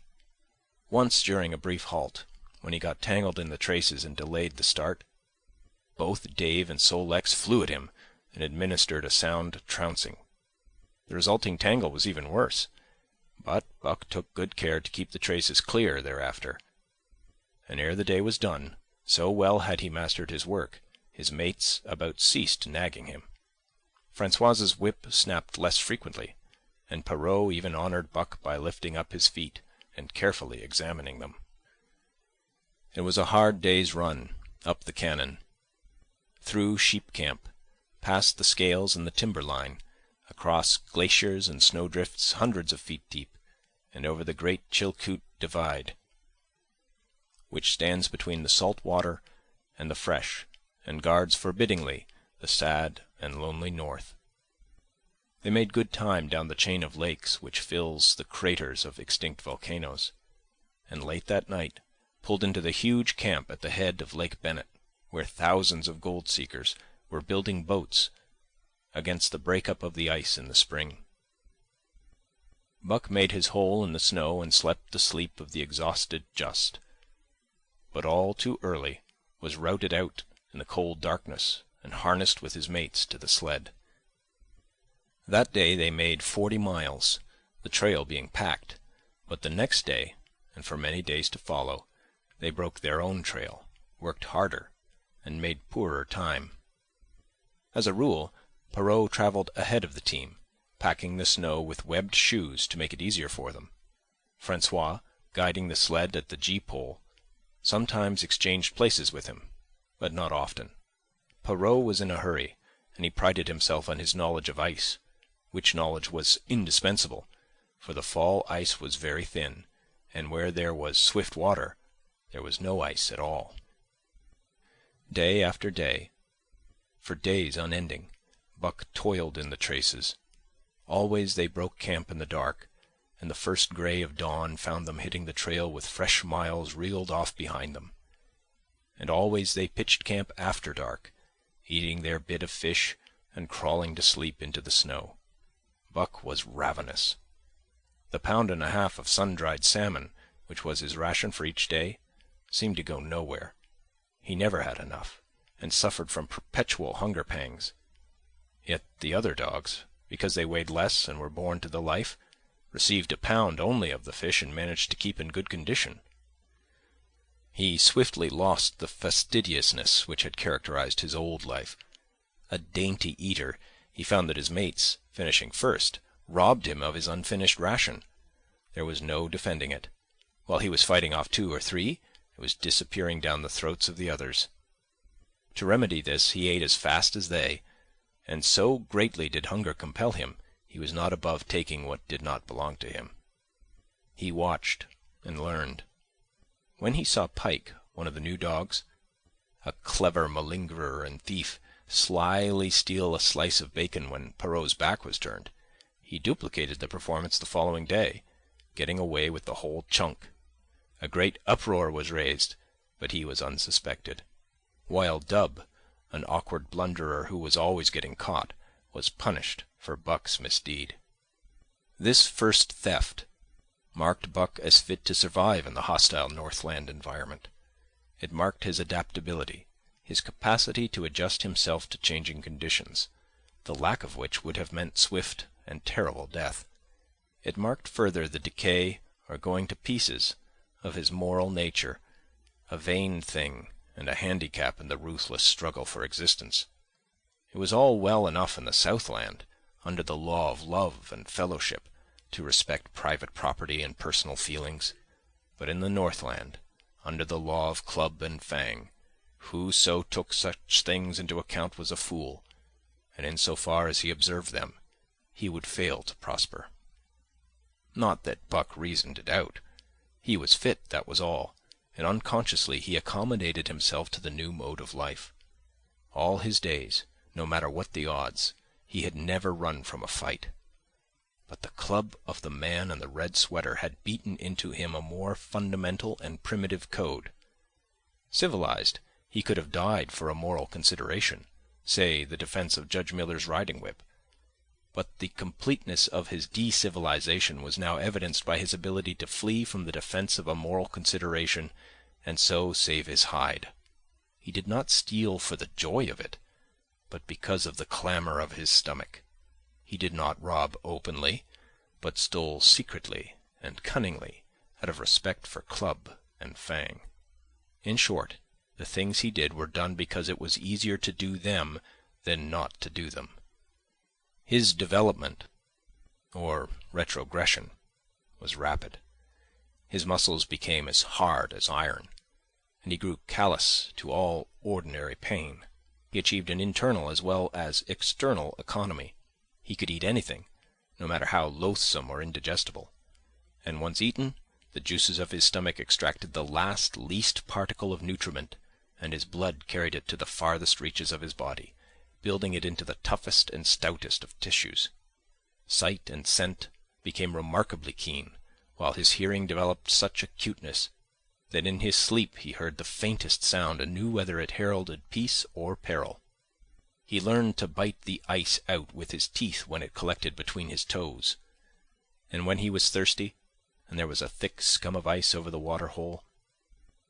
Once, during a brief halt, when he got tangled in the traces and delayed the start, both Dave and Sol Leks flew at him and administered a sound trouncing. The resulting tangle was even worse, but Buck took good care to keep the traces clear thereafter, and ere the day was done, so well had he mastered his work, his mates about ceased nagging him. Francois's whip snapped less frequently, and Perrault even honored Buck by lifting up his feet and carefully examining them. It was a hard day's run, up the canon, through sheep camp, past the scales and the timber line, across glaciers and snowdrifts hundreds of feet deep, and over the great Chilkoot Divide, which stands between the salt water and the fresh, and guards forbiddingly the sad and lonely north. They made good time down the chain of lakes which fills the craters of extinct volcanoes, and late that night pulled into the huge camp at the head of Lake Bennett, where thousands of gold-seekers were building boats against the break-up of the ice in the spring. Buck made his hole in the snow and slept the sleep of the exhausted just, but all too early was routed out in the cold darkness and harnessed with his mates to the sled. That day they made 40 miles, the trail being packed, but the next day, and for many days to follow, they broke their own trail, worked harder, and made poorer time. As a rule, Perrault traveled ahead of the team, packing the snow with webbed shoes to make it easier for them. Francois, guiding the sled at the gee-pole, sometimes exchanged places with him, but not often. Perrault was in a hurry, and he prided himself on his knowledge of ice, which knowledge was indispensable, for the fall ice was very thin, and where there was swift water, there was no ice at all. Day after day, for days unending, Buck toiled in the traces. Always they broke camp in the dark, and the first gray of dawn found them hitting the trail with fresh miles reeled off behind them. and always they pitched camp after dark, eating their bit of fish and crawling to sleep into the snow. Buck was ravenous. The pound and a half of sun-dried salmon, which was his ration for each day, seemed to go nowhere. He never had enough, and suffered from perpetual hunger pangs. Yet the other dogs, because they weighed less and were born to the life, received a pound only of the fish and managed to keep in good condition. He swiftly lost the fastidiousness which had characterized his old life. A dainty eater, he found that his mates, finishing first, robbed him of his unfinished ration. There was no defending it. While he was fighting off 2 or 3, it was disappearing down the throats of the others. To remedy this, he ate as fast as they, and so greatly did hunger compel him, he was not above taking what did not belong to him. He watched and learned. When he saw Pike, one of the new dogs, a clever malingerer and thief, slyly steal a slice of bacon when Perrault's back was turned, he duplicated the performance the following day, getting away with the whole chunk. A great uproar was raised, but he was unsuspected. While Dub, an awkward blunderer who was always getting caught, was punished for Buck's misdeed. This first theft marked Buck as fit to survive in the hostile Northland environment. It marked his adaptability, his capacity to adjust himself to changing conditions, the lack of which would have meant swift and terrible death. It marked further the decay, or going to pieces, of his moral nature, a vain thing and a handicap in the ruthless struggle for existence. It was all well enough in the Southland, under the law of love and fellowship, to respect private property and personal feelings, but in the Northland, under the law of club and fang, whoso took such things into account was a fool, and in so far as he observed them, he would fail to prosper. Not that Buck reasoned it out. He was fit, that was all, and unconsciously he accommodated himself to the new mode of life. All his days, no matter what the odds, he had never run from a fight. But the club of the man in the red sweater had beaten into him a more fundamental and primitive code. Civilized, he could have died for a moral consideration, say the defense of Judge Miller's riding whip. But the completeness of his de-civilization was now evidenced by his ability to flee from the defense of a moral consideration and so save his hide. He did not steal for the joy of it, but because of the clamor of his stomach. He did not rob openly, but stole secretly and cunningly out of respect for club and fang. In short, the things he did were done because it was easier to do them than not to do them. His development, or retrogression, was rapid. His muscles became as hard as iron, and he grew callous to all ordinary pain. He achieved an internal as well as external economy. He could eat anything, no matter how loathsome or indigestible, and once eaten, the juices of his stomach extracted the last least particle of nutriment, and his blood carried it to the farthest reaches of his body, building it into the toughest and stoutest of tissues. Sight and scent became remarkably keen, while his hearing developed such acuteness that in his sleep he heard the faintest sound and knew whether it heralded peace or peril. He learned to bite the ice out with his teeth when it collected between his toes, and when he was thirsty, and there was a thick scum of ice over the water-hole,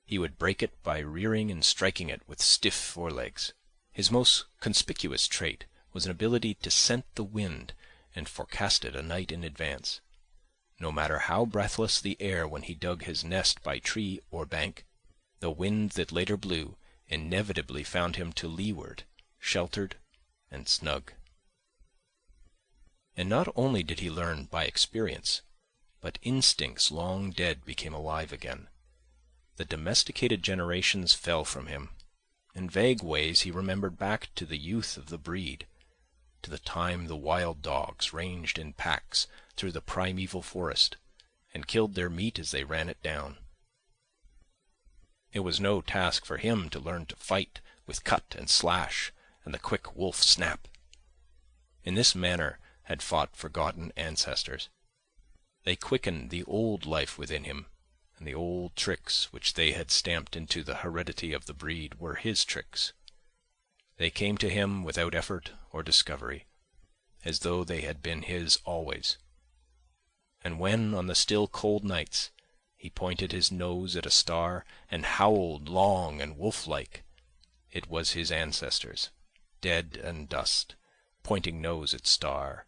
he would break it by rearing and striking it with stiff forelegs. His most conspicuous trait was an ability to scent the wind and forecast it a night in advance. No matter how breathless the air when he dug his nest by tree or bank, the wind that later blew inevitably found him to leeward, sheltered and snug. And not only did he learn by experience, but instincts long dead became alive again. The domesticated generations fell from him. In vague ways he remembered back to the youth of the breed, to the time the wild dogs ranged in packs through the primeval forest and killed their meat as they ran it down. It was no task for him to learn to fight with cut and slash and the quick wolf snap. In this manner had fought forgotten ancestors. They quickened the old life within him, and the old tricks which they had stamped into the heredity of the breed were his tricks. They came to him without effort or discovery, as though they had been his always. And when, on the still cold nights, he pointed his nose at a star and howled long and wolf-like, it was his ancestors, dead and dust, pointing nose at star,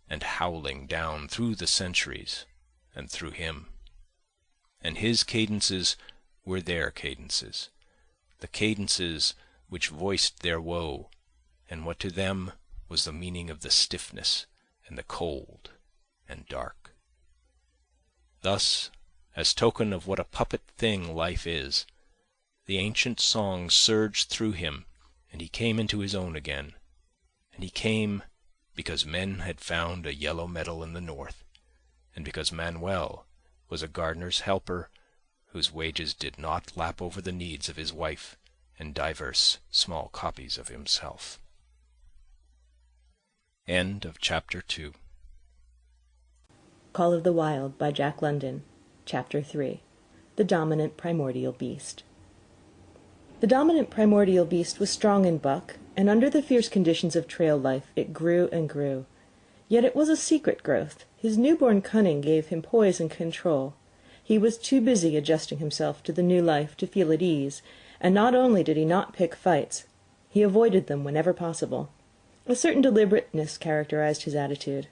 and howling down through the centuries and through him. And his cadences were their cadences, the cadences which voiced their woe, and what to them was the meaning of the stiffness and the cold and dark. Thus, as token of what a puppet thing life is, the ancient song surged through him, and he came into his own again. And he came because men had found a yellow metal in the north, and because Manuel was a gardener's helper whose wages did not lap over the needs of his wife and divers small copies of himself. End of Chapter 2. Call of the Wild by Jack London. Chapter 3. The Dominant Primordial Beast. The dominant primordial beast was strong in buck, and under the fierce conditions of trail life it grew and grew. Yet it was a secret growth. His newborn cunning gave him poise and control. He was too busy adjusting himself to the new life to feel at ease, and not only did he not pick fights, he avoided them whenever possible. A certain deliberateness characterized his attitude.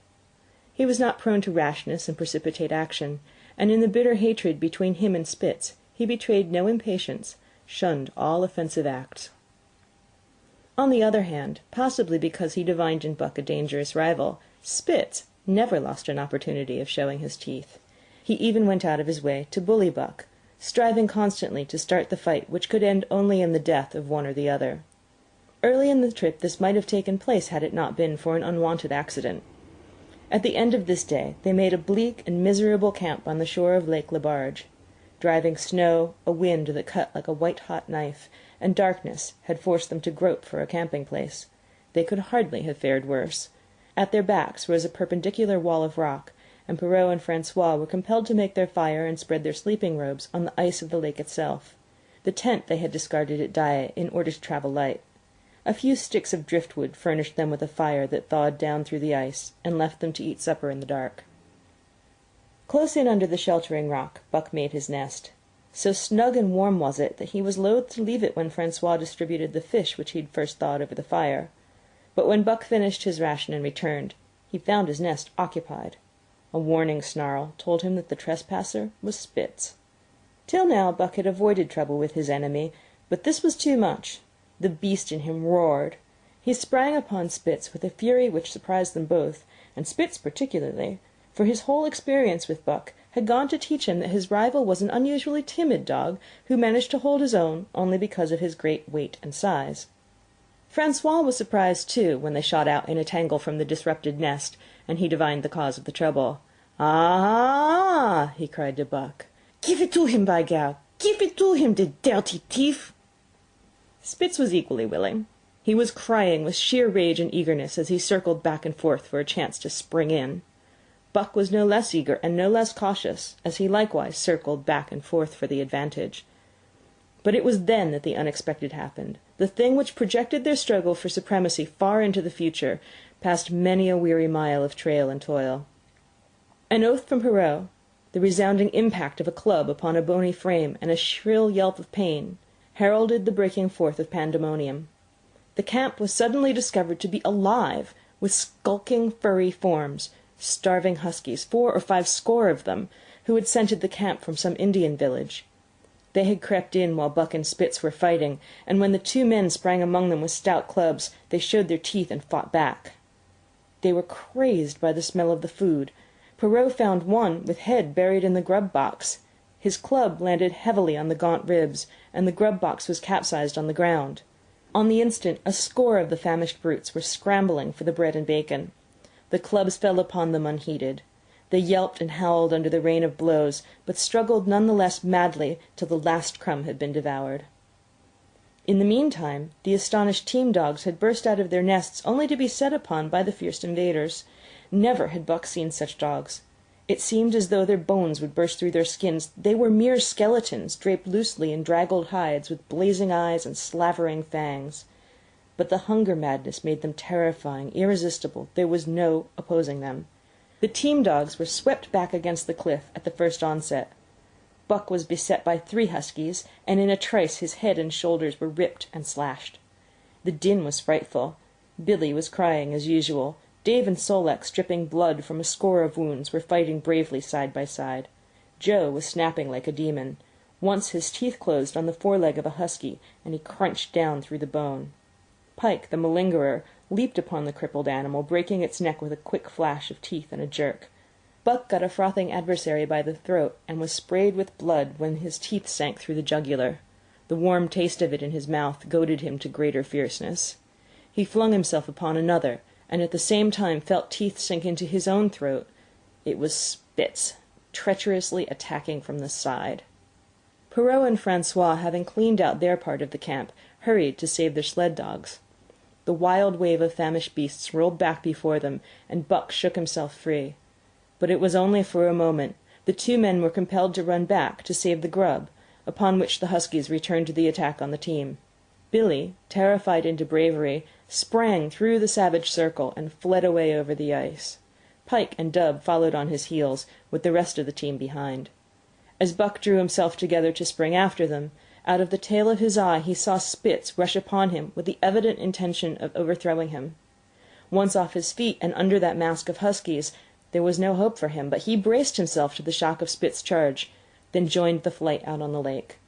He was not prone to rashness and precipitate action, and in the bitter hatred between him and Spitz he betrayed no impatience, shunned all offensive acts. On the other hand, possibly because he divined in Buck a dangerous rival, Spitz never lost an opportunity of showing his teeth. He even went out of his way to bully Buck, striving constantly to start the fight which could end only in the death of one or the other. Early in the trip this might have taken place had it not been for an unwanted accident. At the end of this day they made a bleak and miserable camp on the shore of Lake Lebarge. Driving snow, a wind that cut like a white-hot knife, and darkness had forced them to grope for a camping place. They could hardly have fared worse. At their backs rose a perpendicular wall of rock, and Perrault and Francois were compelled to make their fire and spread their sleeping robes on the ice of the lake itself. The tent they had discarded at Dyea in order to travel light. A few sticks of driftwood furnished them with a fire that thawed down through the ice, and left them to eat supper in the dark. Close in under the sheltering rock, Buck made his nest. So snug and warm was it that he was loath to leave it when Francois distributed the fish which he had first thawed over the fire. But when Buck finished his ration and returned, he found his nest occupied. A warning snarl told him that the trespasser was Spitz. Till now Buck had avoided trouble with his enemy, but this was too much. The beast in him roared. He sprang upon Spitz with a fury which surprised them both, and Spitz particularly, for his whole experience with Buck had gone to teach him that his rival was an unusually timid dog who managed to hold his own only because of his great weight and size. Francois was surprised, too, when they shot out in a tangle from the disrupted nest, and he divined the cause of the trouble. "Ah!" he cried to Buck. "Give it to him, by Gad! Give it to him, the dirty thief!" Spitz was equally willing. He was crying with sheer rage and eagerness as he circled back and forth for a chance to spring in. Buck was no less eager and no less cautious, as he likewise circled back and forth for the advantage. But it was then that the unexpected happened, the thing which projected their struggle for supremacy far into the future, past many a weary mile of trail and toil. An oath from Perrault, the resounding impact of a club upon a bony frame, and a shrill yelp of pain, heralded the breaking forth of pandemonium. The camp was suddenly discovered to be alive with skulking furry forms, starving huskies, 4 or 5 score of them, who had scented the camp from some Indian village. They had crept in while Buck and Spitz were fighting, and when the 2 men sprang among them with stout clubs, they showed their teeth and fought back. They were crazed by the smell of the food. Perrault found one with head buried in the grub box. His club landed heavily on the gaunt ribs, and the grub box was capsized on the ground. On the instant a score of the famished brutes were scrambling for the bread and bacon. The clubs fell upon them unheeded. They yelped and howled under the rain of blows, but struggled none the less madly till the last crumb had been devoured. In the meantime, the astonished team dogs had burst out of their nests only to be set upon by the fierce invaders. Never had Buck seen such dogs. It seemed as though their bones would burst through their skins. They were mere skeletons, draped loosely in draggled hides, with blazing eyes and slavering fangs. But the hunger madness made them terrifying, irresistible. There was no opposing them. The team dogs were swept back against the cliff at the first onset. Buck was beset by 3 huskies, and in a trice his head and shoulders were ripped and slashed. The din was frightful. Billy was crying as usual. Dave and Sol-leks, dripping blood from a score of wounds, were fighting bravely side by side. Joe was snapping like a demon. Once his teeth closed on the foreleg of a husky, and he crunched down through the bone. Pike, the malingerer, leaped upon the crippled animal, breaking its neck with a quick flash of teeth and a jerk. Buck got a frothing adversary by the throat, and was sprayed with blood when his teeth sank through the jugular. The warm taste of it in his mouth goaded him to greater fierceness. He flung himself upon another, and at the same time felt teeth sink into his own throat. It was Spitz, treacherously attacking from the side. Perrault and Francois, having cleaned out their part of the camp, hurried to save their sled dogs. The wild wave of famished beasts rolled back before them, and Buck shook himself free. But it was only for a moment. The 2 men were compelled to run back to save the grub, upon which the huskies returned to the attack on the team. Billy, terrified into bravery, sprang through the savage circle and fled away over the ice. Pike and Dub followed on his heels, with the rest of the team behind. As Buck drew himself together to spring after them, out of the tail of his eye he saw Spitz rush upon him with the evident intention of overthrowing him. Once off his feet and under that mask of huskies, there was no hope for him, but he braced himself to the shock of Spitz's charge, then joined the flight out on the lake.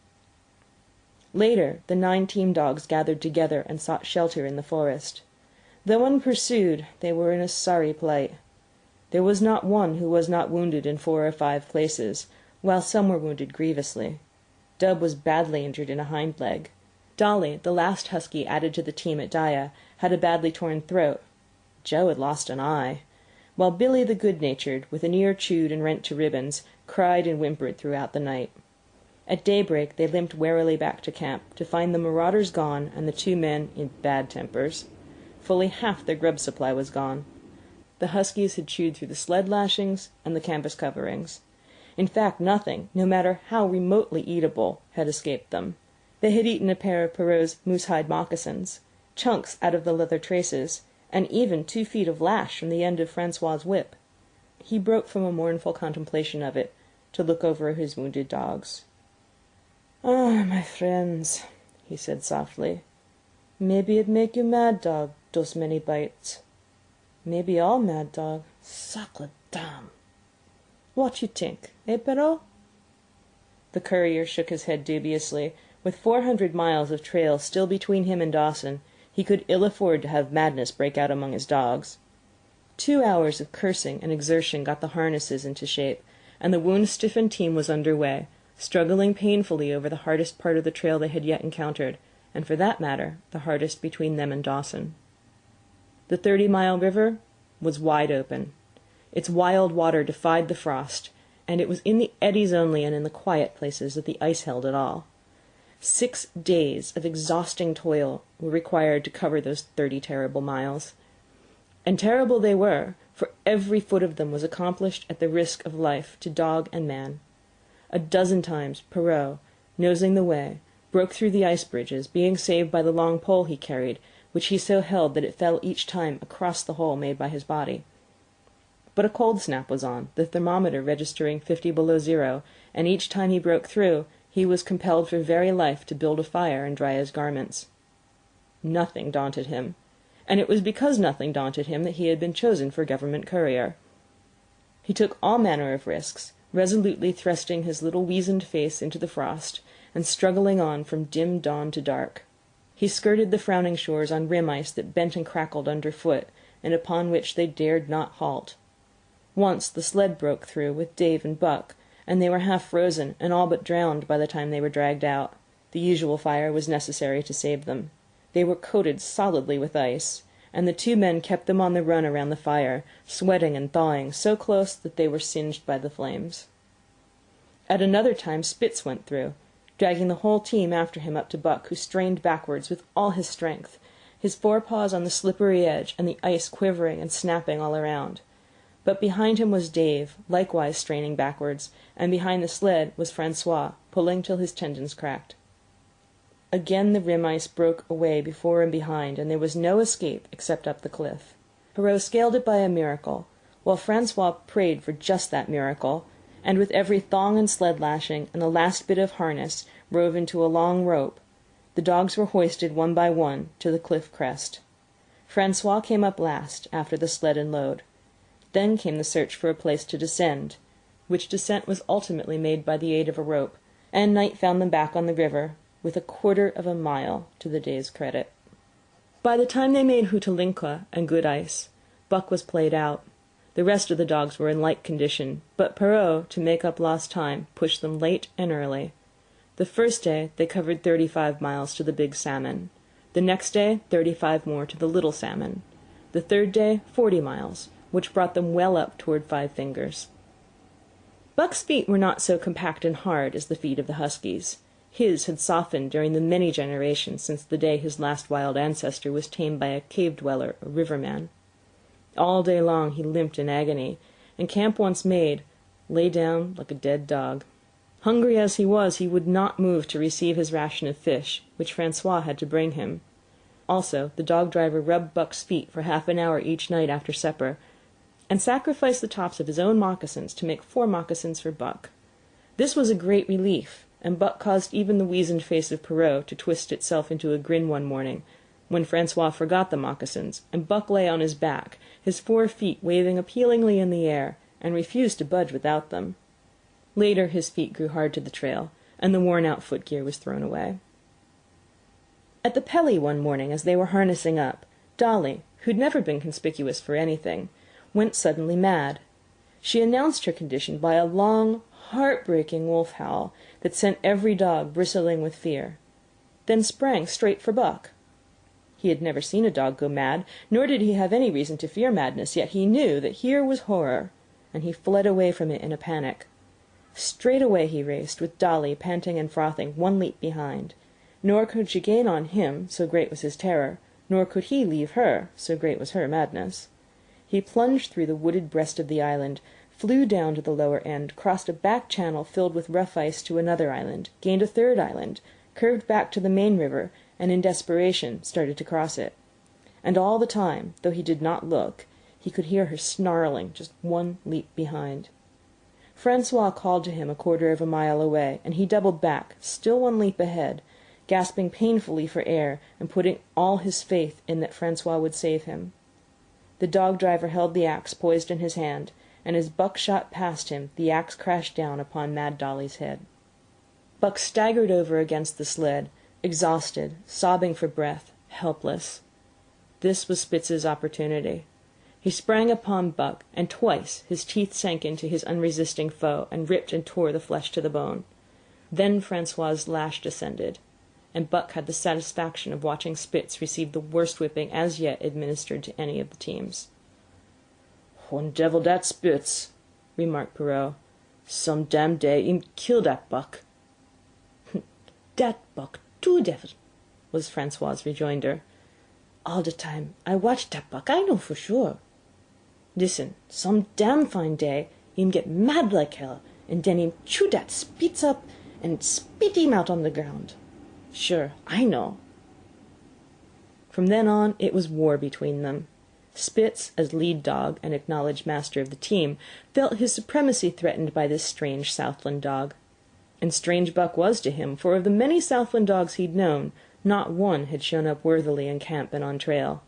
Later, the 9 team dogs gathered together and sought shelter in the forest. Though unpursued, they were in a sorry plight. There was not one who was not wounded in 4 or 5 places, while some were wounded grievously. Dub was badly injured in a hind leg. Dolly, the last husky added to the team at Dyea, had a badly torn throat. Joe had lost an eye, while Billy the good-natured, with an ear chewed and rent to ribbons, cried and whimpered throughout the night. At daybreak they limped warily back to camp, to find the marauders gone and the 2 men in bad tempers. Fully half their grub supply was gone. The huskies had chewed through the sled lashings and the canvas coverings. In fact, nothing, no matter how remotely eatable, had escaped them. They had eaten a pair of Perrault's moose-hide moccasins, chunks out of the leather traces, and even 2 feet of lash from the end of Francois's whip. He broke from a mournful contemplation of it, to look over his wounded dogs. "Ah, my friends," he said softly, "maybe it make you mad dog, those many bites. Maybe all mad dog. Sacre dame! What you think, eh, Perrault?" The courier shook his head dubiously. With 400 miles of trail still between him and Dawson, he could ill afford to have madness break out among his dogs. 2 hours of cursing and exertion got the harnesses into shape, and the wound-stiffened team was under way, struggling painfully over the hardest part of the trail they had yet encountered, and for that matter, the hardest between them and Dawson. The 30-mile river was wide open. Its wild water defied the frost, and it was in the eddies only and in the quiet places that the ice held it all. 6 days of exhausting toil were required to cover those 30 terrible miles. And terrible they were, for every foot of them was accomplished at the risk of life to dog and man. A dozen times Perrault, nosing the way, broke through the ice bridges, being saved by the long pole he carried, which he so held that it fell each time across the hole made by his body. But a cold snap was on, the thermometer registering 50 below zero, and each time he broke through, he was compelled for very life to build a fire and dry his garments. Nothing daunted him, and it was because nothing daunted him that he had been chosen for government courier. He took all manner of risks, resolutely thrusting his little weazened face into the frost, and struggling on from dim dawn to dark. He skirted the frowning shores on rim ice that bent and crackled underfoot, and upon which they dared not halt. Once the sled broke through with Dave and Buck, and they were half frozen and all but drowned by the time they were dragged out. The usual fire was necessary to save them. They were coated solidly with ice, and the 2 men kept them on the run around the fire, sweating and thawing so close that they were singed by the flames. At another time Spitz went through, dragging the whole team after him up to Buck, who strained backwards with all his strength, his forepaws on the slippery edge and the ice quivering and snapping all around. But behind him was Dave, likewise straining backwards, and behind the sled was Francois, pulling till his tendons cracked. Again the rim ice broke away before and behind, and there was no escape except up the cliff. Perrault scaled it by a miracle, while Francois prayed for just that miracle, and with every thong and sled lashing and the last bit of harness rove into a long rope, the dogs were hoisted one by one to the cliff crest. Francois came up last, after the sled and load. Then came the search for a place to descend, which descent was ultimately made by the aid of a rope, and night found them back on the river, with a quarter of a mile to the day's credit. By the time they made Hootalinqua and good ice, Buck was played out. The rest of the dogs were in like condition, but Perrault, to make up lost time, pushed them late and early. The first day they covered 35 miles to the Big Salmon. The next day 35 more to the Little Salmon. The third day 40 miles, which brought them well up toward Five Fingers. Buck's feet were not so compact and hard as the feet of the huskies. His had softened during the many generations since the day his last wild ancestor was tamed by a cave-dweller or riverman. All day long he limped in agony, and camp once made, lay down like a dead dog. Hungry as he was, he would not move to receive his ration of fish, which Francois had to bring him. Also, the dog-driver rubbed Buck's feet for half an hour each night after supper, and sacrificed the tops of his own moccasins to make 4 moccasins for Buck. This was a great relief, and Buck caused even the weazened face of Perrault to twist itself into a grin one morning, when Francois forgot the moccasins, and Buck lay on his back, his 4 feet waving appealingly in the air, and refused to budge without them. Later his feet grew hard to the trail, and the worn-out footgear was thrown away. At the Pelly one morning, as they were harnessing up, Dolly, who'd never been conspicuous for anything, went suddenly mad. She announced her condition by a long, heart-breaking wolf howl that sent every dog bristling with fear, then sprang straight for Buck. He had never seen a dog go mad, nor did he have any reason to fear madness, yet he knew that here was horror, and he fled away from it in a panic. Straight away he raced, with Dolly, panting and frothing, 1 leap behind. Nor could she gain on him, so great was his terror, nor could he leave her, so great was her madness. He plunged through the wooded breast of the island, flew down to the lower end, crossed a back channel filled with rough ice to another island, gained a third island, curved back to the main river, and in desperation started to cross it. And all the time, though he did not look, he could hear her snarling just 1 leap behind. Francois called to him a quarter of a mile away, and he doubled back, still 1 leap ahead, gasping painfully for air and putting all his faith in that Francois would save him. The dog-driver held the axe poised in his hand, and as Buck shot past him, the axe crashed down upon Mad Dolly's head. Buck staggered over against the sled, exhausted, sobbing for breath, helpless. This was Spitz's opportunity. He sprang upon Buck, and twice his teeth sank into his unresisting foe and ripped and tore the flesh to the bone. Then Francois's lash descended, and Buck had the satisfaction of watching Spitz receive the worst whipping as yet administered to any of the teams. "One devil dat Spitz," remarked Perrault. "Some damn day him kill dat Buck." "Dat Buck too devil," was Francois's rejoinder. "All the time I watch dat Buck, I know for sure. Listen, some damn fine day him get mad like hell, and den him chew dat Spitz up and spit him out on the ground. Sure, I know." From then on it was war between them. Spitz, as lead dog and acknowledged master of the team, felt his supremacy threatened by this strange Southland dog. And strange Buck was to him, for of the many Southland dogs he'd known, not one had shown up worthily in camp and on trail.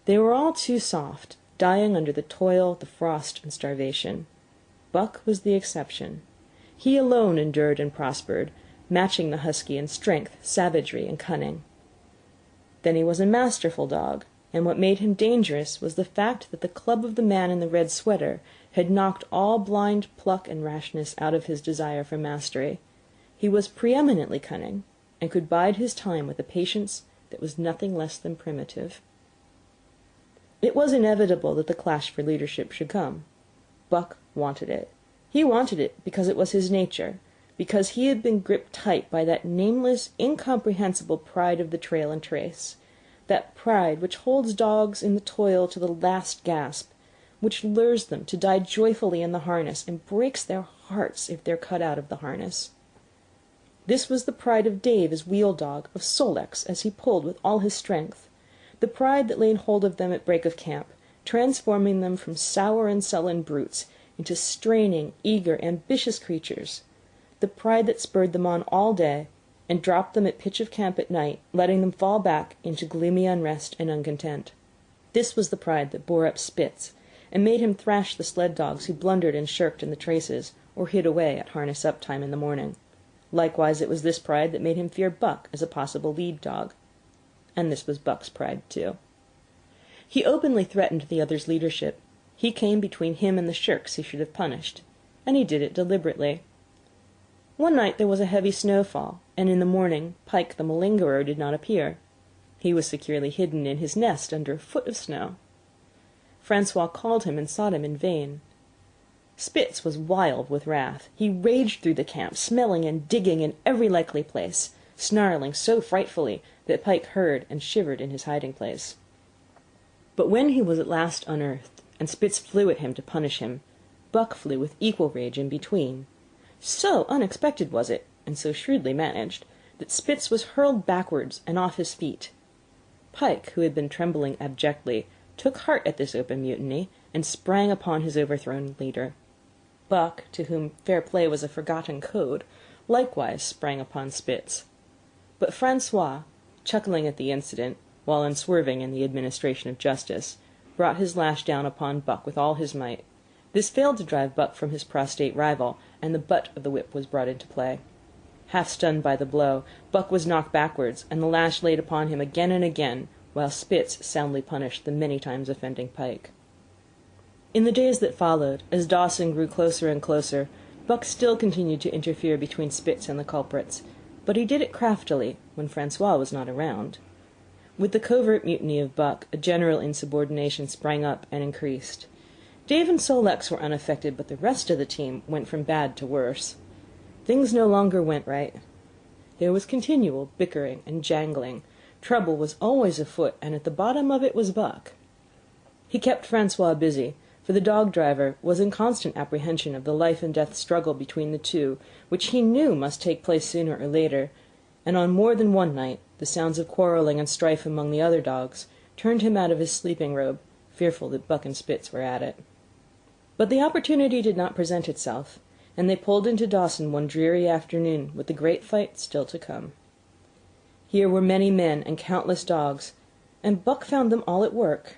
They were all too soft, dying under the toil, the frost, and starvation. Buck was the exception. He alone endured and prospered, matching the husky in strength, savagery, and cunning. Then he was a masterful dog, and what made him dangerous was the fact that the club of the man in the red sweater had knocked all blind pluck and rashness out of his desire for mastery. He was preeminently cunning, and could bide his time with a patience that was nothing less than primitive. It was inevitable that the clash for leadership should come. Buck wanted it. He wanted it because it was his nature, because he had been gripped tight by that nameless, incomprehensible pride of the trail and trace, that pride which holds dogs in the toil to the last gasp, which lures them to die joyfully in the harness, and breaks their hearts if they're cut out of the harness. This was the pride of Dave as wheel dog, of Sol-leks as he pulled with all his strength, the pride that laid hold of them at break of camp, transforming them from sour and sullen brutes into straining, eager, ambitious creatures, the pride that spurred them on all day, and dropped them at pitch of camp at night, letting them fall back into gloomy unrest and uncontent. This was the pride that bore up Spitz, and made him thrash the sled dogs who blundered and shirked in the traces, or hid away at harness-up time in the morning. Likewise it was this pride that made him fear Buck as a possible lead dog. And this was Buck's pride, too. He openly threatened the other's leadership. He came between him and the shirks he should have punished, and he did it deliberately. One night there was a heavy snowfall, and in the morning Pike the malingerer did not appear. He was securely hidden in his nest under a foot of snow. Francois called him and sought him in vain. Spitz was wild with wrath. He raged through the camp, smelling and digging in every likely place, snarling so frightfully that Pike heard and shivered in his hiding-place. But when he was at last unearthed, and Spitz flew at him to punish him, Buck flew with equal rage in between. So unexpected was it, and so shrewdly managed, that Spitz was hurled backwards and off his feet. Pike, who had been trembling abjectly, took heart at this open mutiny, and sprang upon his overthrown leader. Buck, to whom fair play was a forgotten code, likewise sprang upon Spitz. But Francois, chuckling at the incident, while unswerving in the administration of justice, brought his lash down upon Buck with all his might. This failed to drive Buck from his prostrate rival, and the butt of the whip was brought into play. Half stunned by the blow, Buck was knocked backwards, and the lash laid upon him again and again, while Spitz soundly punished the many times offending Pike. In the days that followed, as Dawson grew closer and closer, Buck still continued to interfere between Spitz and the culprits, but he did it craftily when Francois was not around. With the covert mutiny of Buck, a general insubordination sprang up and increased. Dave and Sol-leks were unaffected, but the rest of the team went from bad to worse. Things no longer went right. There was continual bickering and jangling. Trouble was always afoot, and at the bottom of it was Buck. He kept Francois busy, for the dog-driver was in constant apprehension of the life-and-death struggle between the two, which he knew must take place sooner or later, and on more than one night the sounds of quarrelling and strife among the other dogs turned him out of his sleeping robe, fearful that Buck and Spitz were at it. But the opportunity did not present itself, and they pulled into Dawson one dreary afternoon with the great fight still to come. Here were many men and countless dogs, and Buck found them all at work.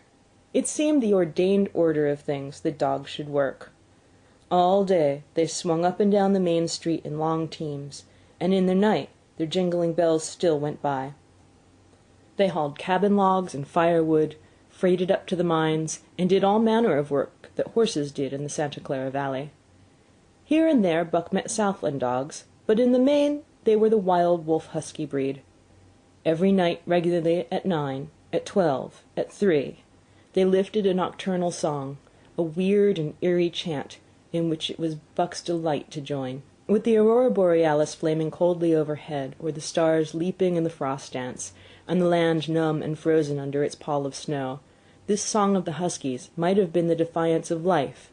It seemed the ordained order of things that dogs should work. All day they swung up and down the main street in long teams, and in the night their jingling bells still went by. They hauled cabin logs and firewood, freighted up to the mines, and did all manner of work that horses did in the Santa Clara Valley. Here and there Buck met Southland dogs, but in the main they were the wild wolf husky breed. Every night regularly at 9, at 12, at 3, they lifted a nocturnal song, a weird and eerie chant, in which it was Buck's delight to join. With the aurora borealis flaming coldly overhead, or the stars leaping in the frost dance, and the land numb and frozen under its pall of snow, this song of the huskies might have been the defiance of life,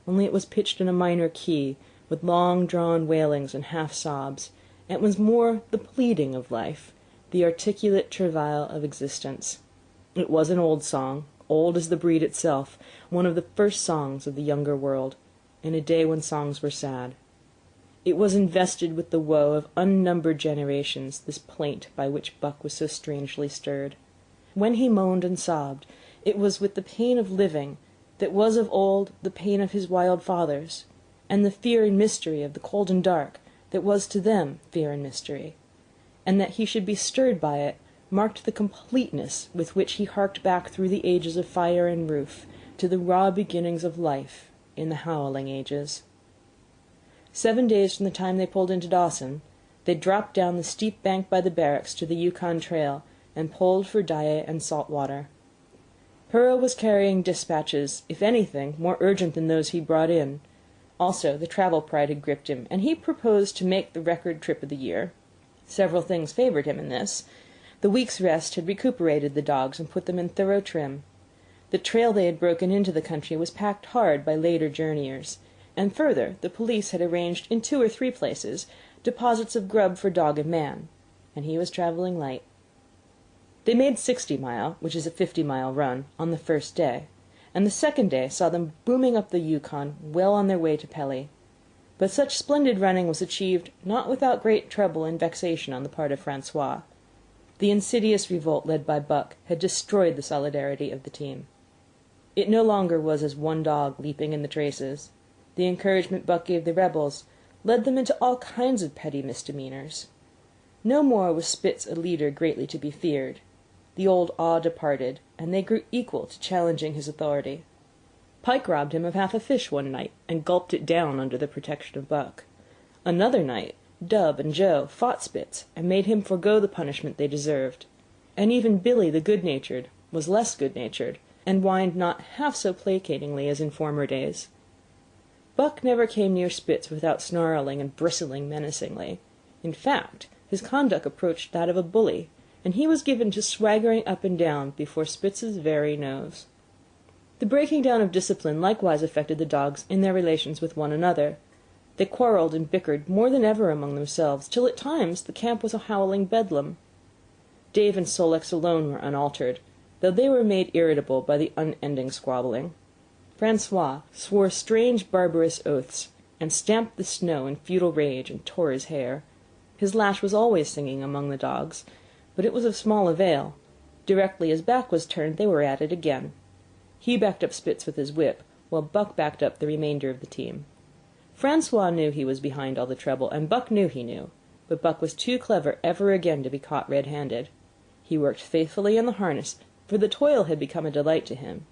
only it was pitched in a minor key, with long-drawn wailings and half-sobs, and it was more the pleading of life, the articulate travail of existence. It was an old song, old as the breed itself, one of the first songs of the younger world, in a day when songs were sad. It was invested with the woe of unnumbered generations, this plaint by which Buck was so strangely stirred. When he moaned and sobbed, it was with the pain of living that was of old the pain of his wild fathers, and the fear and mystery of the cold and dark that was to them fear and mystery, and that he should be stirred by it marked the completeness with which he harked back through the ages of fire and roof to the raw beginnings of life in the howling ages. 7 days from the time they pulled into Dawson, they dropped down the steep bank by the barracks to the Yukon trail and pulled for Dyea and salt water. Perrault was carrying dispatches, if anything, more urgent than those he brought in. Also, the travel pride had gripped him, and he proposed to make the record trip of the year. Several things favoured him in this. The week's rest had recuperated the dogs and put them in thorough trim. The trail they had broken into the country was packed hard by later journeyers, and further, the police had arranged in 2 or 3 places deposits of grub for dog and man, and he was travelling light. They made 60 Mile, which is a 50-mile run, on the first day, and the second day saw them booming up the Yukon, well on their way to Pelly. But such splendid running was achieved not without great trouble and vexation on the part of Francois. The insidious revolt led by Buck had destroyed the solidarity of the team. It no longer was as one dog leaping in the traces. The encouragement Buck gave the rebels led them into all kinds of petty misdemeanors. No more was Spitz a leader greatly to be feared. The old awe departed, and they grew equal to challenging his authority. Pike robbed him of half a fish one night, and gulped it down under the protection of Buck. Another night, Dub and Joe fought Spitz, and made him forego the punishment they deserved. And even Billy the good-natured was less good-natured, and whined not half so placatingly as in former days. Buck never came near Spitz without snarling and bristling menacingly. In fact, his conduct approached that of a bully, and he was given to swaggering up and down before Spitz's very nose. The breaking down of discipline likewise affected the dogs in their relations with one another. They quarrelled and bickered more than ever among themselves, till at times the camp was a howling bedlam. Dave and Sol-leks alone were unaltered, though they were made irritable by the unending squabbling. Francois swore strange barbarous oaths, and stamped the snow in futile rage, and tore his hair. His lash was always singing among the dogs, but it was of small avail. Directly his back was turned, they were at it again. He backed up Spitz with his whip, while Buck backed up the remainder of the team. Francois knew he was behind all the trouble, and Buck knew he knew, but Buck was too clever ever again to be caught red-handed. He worked faithfully in the harness, for the toil had become a delight to him.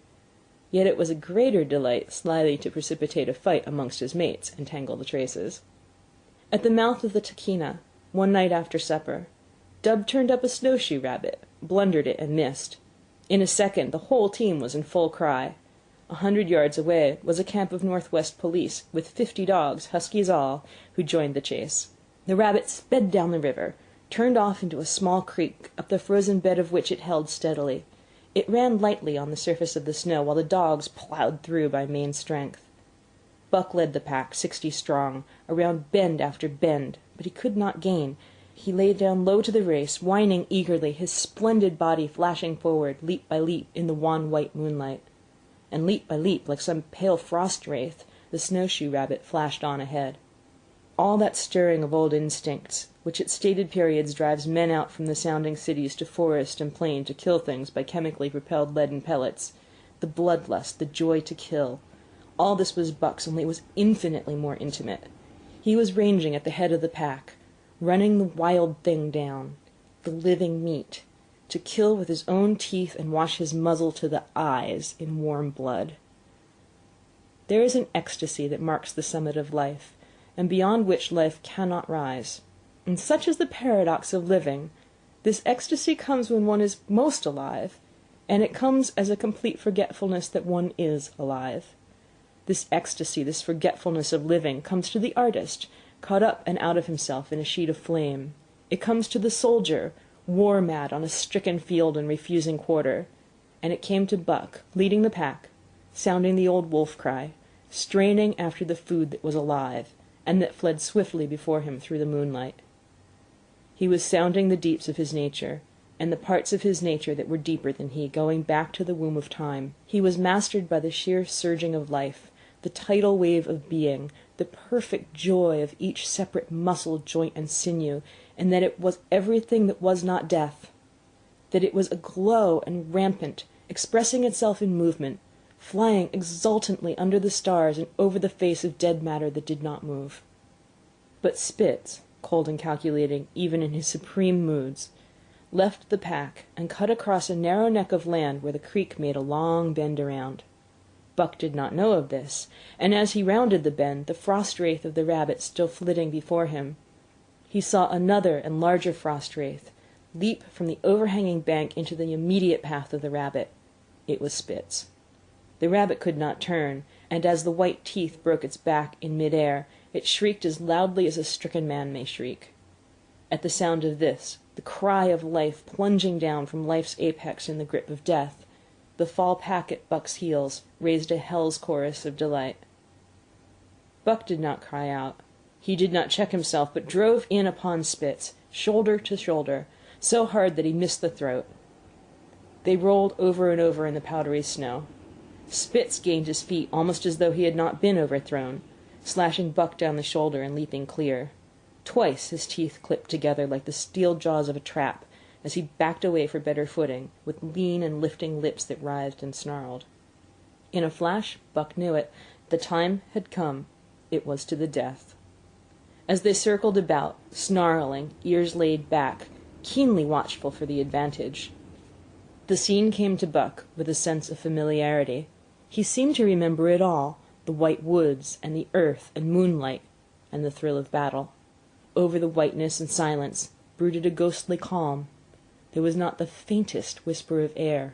Yet it was a greater delight slyly to precipitate a fight amongst his mates and tangle the traces. At the mouth of the Tahkeena, one night after supper, Dub turned up a snowshoe rabbit, blundered it, and missed. In a second the whole team was in full cry. 100 yards away was a camp of Northwest police, with 50 dogs, huskies all, who joined the chase. The rabbit sped down the river, turned off into a small creek, up the frozen bed of which it held steadily. It ran lightly on the surface of the snow, while the dogs ploughed through by main strength. Buck led the pack, 60 strong, around bend after bend, but he could not gain. He lay down low to the race, whining eagerly, his splendid body flashing forward, leap by leap, in the wan white moonlight. And leap by leap, like some pale frost wraith, the snowshoe rabbit flashed on ahead. All that stirring of old instincts, which at stated periods drives men out from the sounding cities to forest and plain to kill things by chemically propelled leaden pellets, the bloodlust, the joy to kill, all this was Buck's, only it was infinitely more intimate. He was ranging at the head of the pack, running the wild thing down, the living meat, to kill with his own teeth and wash his muzzle to the eyes in warm blood. There is an ecstasy that marks the summit of life, and beyond which life cannot rise. And such is the paradox of living. This ecstasy comes when one is most alive, and it comes as a complete forgetfulness that one is alive. This ecstasy, this forgetfulness of living, comes to the artist, caught up and out of himself in a sheet of flame. It comes to the soldier, war-mad on a stricken field and refusing quarter. And it came to Buck, leading the pack, sounding the old wolf cry, straining after the food that was alive, and that fled swiftly before him through the moonlight. He was sounding the deeps of his nature, and the parts of his nature that were deeper than he, going back to the womb of time. He was mastered by the sheer surging of life, the tidal wave of being, the perfect joy of each separate muscle, joint, and sinew, and that it was everything that was not death, that it was aglow and rampant, expressing itself in movement, flying exultantly under the stars and over the face of dead matter that did not move. But Spitz, cold and calculating even in his supreme moods, left the pack and cut across a narrow neck of land where the creek made a long bend around. Buck did not know of this, and as he rounded the bend, the frost wraith of the rabbit still flitting before him, he saw another and larger frost wraith leap from the overhanging bank into the immediate path of the rabbit. It was Spitz. The rabbit could not turn, and as the white teeth broke its back in mid-air, it shrieked as loudly as a stricken man may shriek. At the sound of this, the cry of life plunging down from life's apex in the grip of death, The fall pack at Buck's heels raised a hell's chorus of delight. Buck did not cry out. He did not check himself, but drove in upon Spitz, shoulder to shoulder, so hard that he missed the throat. They rolled over and over in the powdery snow. Spitz gained his feet almost as though he had not been overthrown, slashing Buck down the shoulder and leaping clear. Twice his teeth clipped together like the steel jaws of a trap as he backed away for better footing, with lean and lifting lips that writhed and snarled. In a flash, Buck knew it. The time had come. It was to the death. As they circled about, snarling, ears laid back, keenly watchful for the advantage, the scene came to Buck with a sense of familiarity. He seemed to remember it all, the white woods and the earth and moonlight and the thrill of battle. Over the whiteness and silence brooded a ghostly calm. There was not the faintest whisper of air.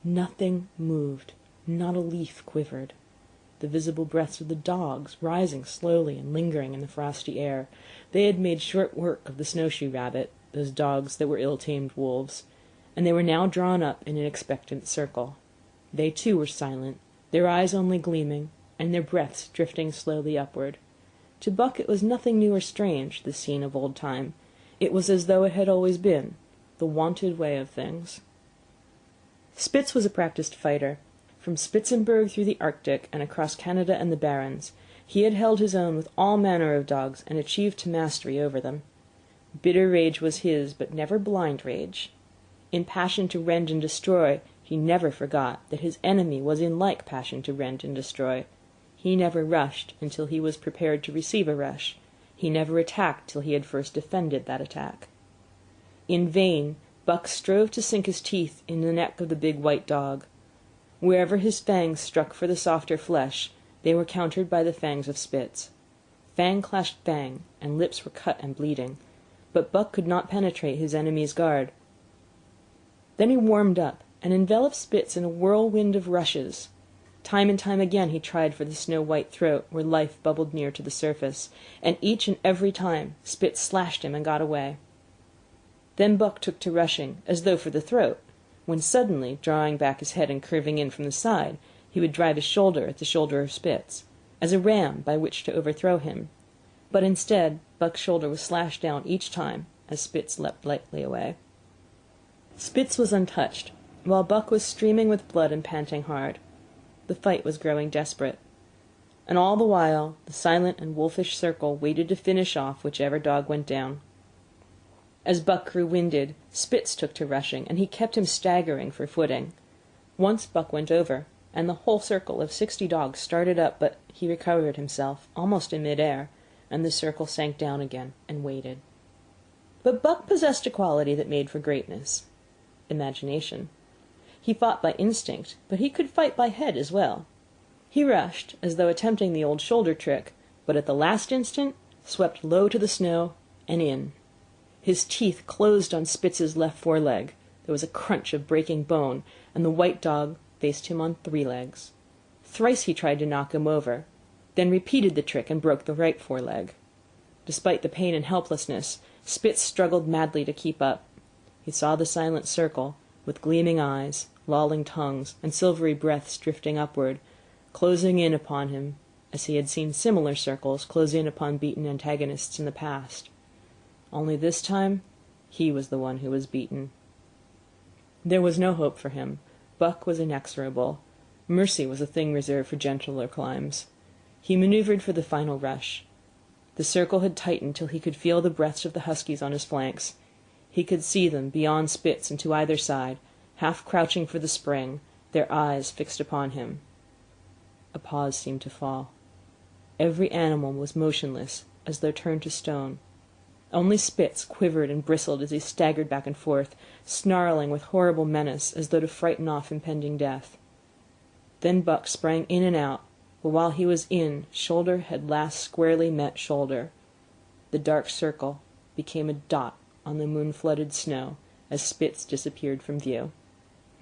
Nothing moved. Not a leaf quivered. The visible breaths of the dogs, rising slowly and lingering in the frosty air. They had made short work of the snowshoe rabbit, those dogs that were ill-tamed wolves, and they were now drawn up in an expectant circle. They too were silent, their eyes only gleaming, and their breaths drifting slowly upward. To Buck it was nothing new or strange, this scene of old time. It was as though it had always been, the wonted way of things. Spitz was a practised fighter. From Spitzenberg through the Arctic and across Canada and the Barrens, he had held his own with all manner of dogs and achieved to mastery over them. Bitter rage was his, but never blind rage. In passion to rend and destroy, he never forgot that his enemy was in like passion to rend and destroy. He never rushed until he was prepared to receive a rush. He never attacked till he had first defended that attack. In vain Buck strove to sink his teeth in the neck of the big white dog. Wherever his fangs struck for the softer flesh, they were countered by the fangs of Spitz. Fang clashed fang, and lips were cut and bleeding, but Buck could not penetrate his enemy's guard. Then he warmed up, and enveloped Spitz in a whirlwind of rushes. Time and time again he tried for the snow-white throat, where life bubbled near to the surface, and each and every time Spitz slashed him and got away. Then Buck took to rushing, as though for the throat, when suddenly, drawing back his head and curving in from the side, he would drive his shoulder at the shoulder of Spitz, as a ram by which to overthrow him. But instead, Buck's shoulder was slashed down each time, as Spitz leapt lightly away. Spitz was untouched, while Buck was streaming with blood and panting hard. The fight was growing desperate. And all the while, the silent and wolfish circle waited to finish off whichever dog went down. As Buck grew winded, Spitz took to rushing, and he kept him staggering for footing. Once Buck went over, and the whole circle of 60 dogs started up, but he recovered himself, almost in mid-air, and the circle sank down again and waited. But Buck possessed a quality that made for greatness: imagination. He fought by instinct, but he could fight by head as well. He rushed, as though attempting the old shoulder trick, but at the last instant swept low to the snow and in. His teeth closed on Spitz's left foreleg. There was a crunch of breaking bone, and the white dog faced him on 3 legs. Thrice he tried to knock him over, then repeated the trick and broke the right foreleg. Despite the pain and helplessness, Spitz struggled madly to keep up. He saw the silent circle, with gleaming eyes, lolling tongues, and silvery breaths drifting upward, closing in upon him, as he had seen similar circles close in upon beaten antagonists in the past. Only this time he was the one who was beaten. There was no hope for him. Buck was inexorable. Mercy was a thing reserved for gentler climes. He maneuvered for the final rush. The circle had tightened till he could feel the breaths of the huskies on his flanks. He could see them beyond Spitz and to either side, half crouching for the spring, their eyes fixed upon him. A pause seemed to fall. Every animal was motionless, as though turned to stone. Only Spitz quivered and bristled as he staggered back and forth, snarling with horrible menace, as though to frighten off impending death. Then Buck sprang in and out, but while he was in, shoulder had last squarely met shoulder. The dark circle became a dot on the moon-flooded snow as Spitz disappeared from view.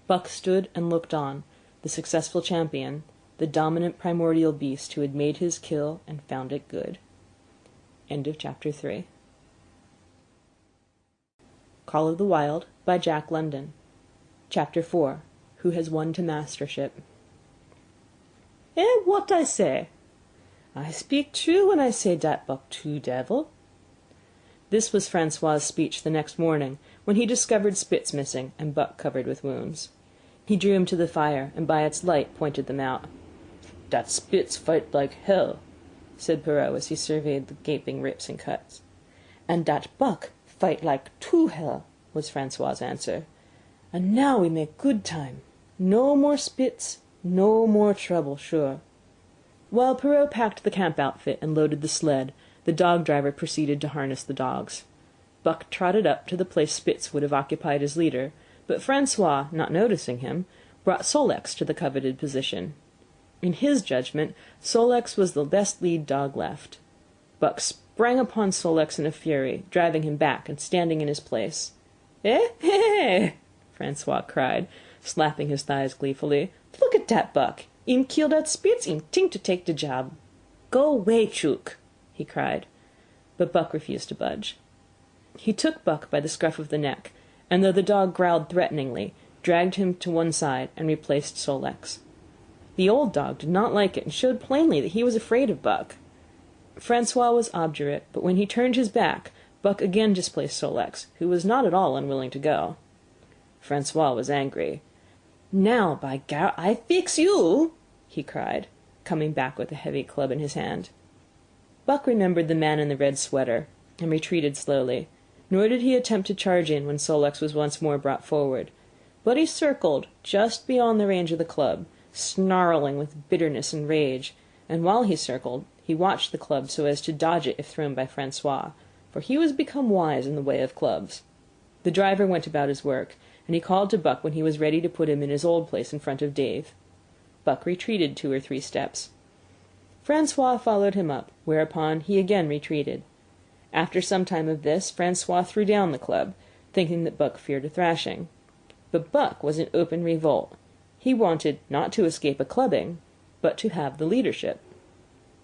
Buck stood and looked on, the successful champion, the dominant primordial beast who had made his kill and found it good. End of Chapter 3. Call of the Wild by Jack London. Chapter 4. who has won to mastership. What I say? I speak true when I say dat Buck too devil. This was Francois's speech the next morning, when he discovered Spitz missing and Buck covered with wounds. He drew him to the fire, and by its light pointed them out. "Dat Spitz fight like hell," said Perrault as he surveyed the gaping rips and cuts. "And dat Buck fight like two hell," was Francois's answer. "And now we make good time. No more Spitz, no more trouble, sure." While Perrault packed the camp outfit and loaded the sled, the dog-driver proceeded to harness the dogs. Buck trotted up to the place Spitz would have occupied as leader, but Francois, not noticing him, brought Sol-leks to the coveted position. In his judgment, Sol-leks was the best lead dog left. Buck sprang upon Sol-leks in a fury, driving him back and standing in his place. "Eh, Francois cried, slapping his thighs gleefully. "Look at dat Buck! Him kill dat Spitz, him think to take de job. Go away, Chook!" he cried. But Buck refused to budge. He took Buck by the scruff of the neck, and though the dog growled threateningly, dragged him to one side and replaced Sol-leks. The old dog did not like it, and showed plainly that he was afraid of Buck. Francois was obdurate, but when he turned his back, Buck again displaced Sol-leks, who was not at all unwilling to go. Francois was angry. "Now, by gar, I fix you!" he cried, coming back with a heavy club in his hand. Buck remembered the man in the red sweater, and retreated slowly, nor did he attempt to charge in when Sol-leks was once more brought forward, but he circled just beyond the range of the club, snarling with bitterness and rage, and while he circled, he watched the club so as to dodge it if thrown by Francois, for he was become wise in the way of clubs. The driver went about his work, and he called to Buck when he was ready to put him in his old place in front of Dave. Buck retreated 2 or 3 steps. Francois followed him up, whereupon he again retreated. After some time of this, Francois threw down the club, thinking that Buck feared a thrashing. But Buck was in open revolt. He wanted not to escape a clubbing, but to have the leadership.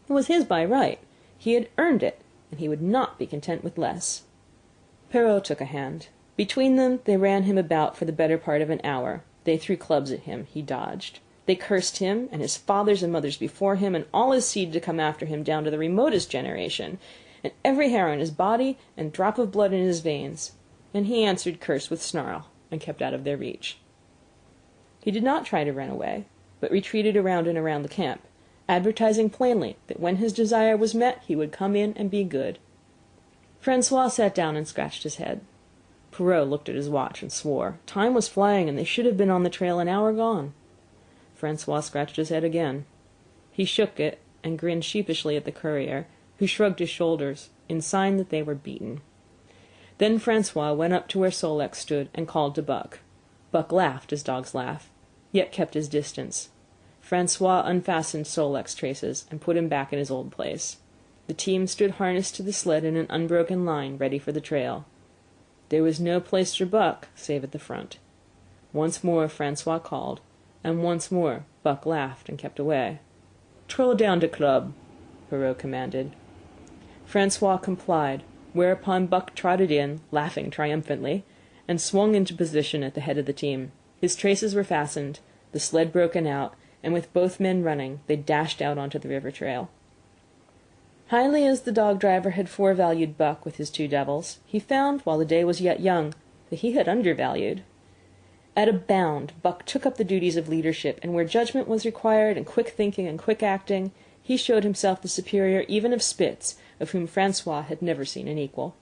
It was his by right. He had earned it, and he would not be content with less. Perrault took a hand. Between them, they ran him about for the better part of an hour. They threw clubs at him. He dodged. They cursed him, and his fathers and mothers before him, and all his seed to come after him down to the remotest generation, and every hair on his body and drop of blood in his veins. And he answered curse with snarl, and kept out of their reach. He did not try to run away, but retreated around and around the camp, advertising plainly that when his desire was met he would come in and be good. Francois sat down and scratched his head. Perrault looked at his watch and swore. Time was flying, and they should have been on the trail an hour gone. Francois scratched his head again. He shook it, and grinned sheepishly at the courier, who shrugged his shoulders, in sign that they were beaten. Then Francois went up to where Sol-leks stood and called to Buck. Buck laughed as dogs laugh, yet kept his distance. Francois unfastened Sol-leks' traces and put him back in his old place. The team stood harnessed to the sled in an unbroken line, ready for the trail. There was no place for Buck save at the front. Once more Francois called, and once more Buck laughed and kept away. "Throw down the club," Perrault commanded. Francois complied, whereupon Buck trotted in, laughing triumphantly, and swung into position at the head of the team. His traces were fastened, the sled broken out, and with both men running, they dashed out onto the river trail. Highly as the dog-driver had forevalued Buck with his 2 devils, he found, while the day was yet young, that he had undervalued. At a bound, Buck took up the duties of leadership, and where judgment was required, and quick thinking and quick acting, he showed himself the superior even of Spitz, of whom Francois had never seen an equal.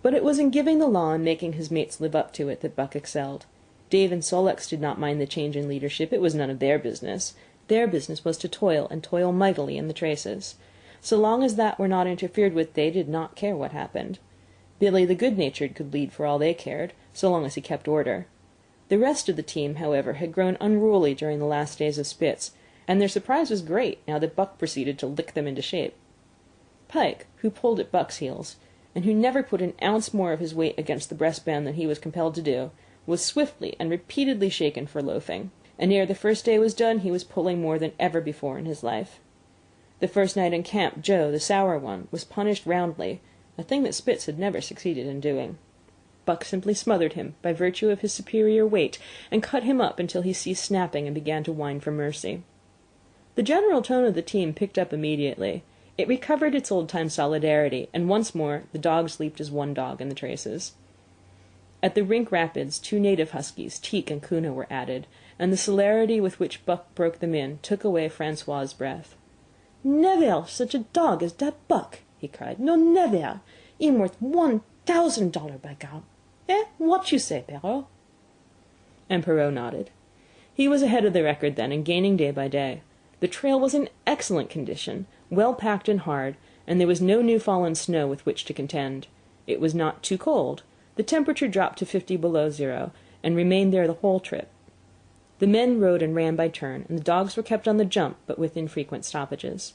But it was in giving the law and making his mates live up to it that Buck excelled. Dave and Sol-leks did not mind the change in leadership. It was none of their business. Their business was to toil, and toil mightily, in the traces. So long as that were not interfered with, they did not care what happened. Billy the good-natured could lead for all they cared, so long as he kept order. The rest of the team, however, had grown unruly during the last days of Spitz, and their surprise was great now that Buck proceeded to lick them into shape. Pike, who pulled at Buck's heels, and who never put an ounce more of his weight against the breastband than he was compelled to do, was swiftly and repeatedly shaken for loafing, and ere the first day was done he was pulling more than ever before in his life. The first night in camp, Joe, the sour one, was punished roundly, a thing that Spitz had never succeeded in doing. Buck simply smothered him by virtue of his superior weight, and cut him up until he ceased snapping and began to whine for mercy. The general tone of the team picked up immediately. It recovered its old-time solidarity, and once more the dogs leaped as one dog in the traces. At the Rink Rapids 2 native huskies, Teek and Kuna, were added, and the celerity with which Buck broke them in took away Francois's breath. "Never such a dog as that Buck!" he cried. "No, never! Him worth $1,000, by God! What you say, Perrault?" And Perrault nodded. He was ahead of the record then, and gaining day by day. The trail was in excellent condition, well packed and hard, and there was no new fallen snow with which to contend. It was not too cold. The temperature dropped to 50 below zero, and remained there the whole trip. The men rode and ran by turn, and the dogs were kept on the jump, but with infrequent stoppages.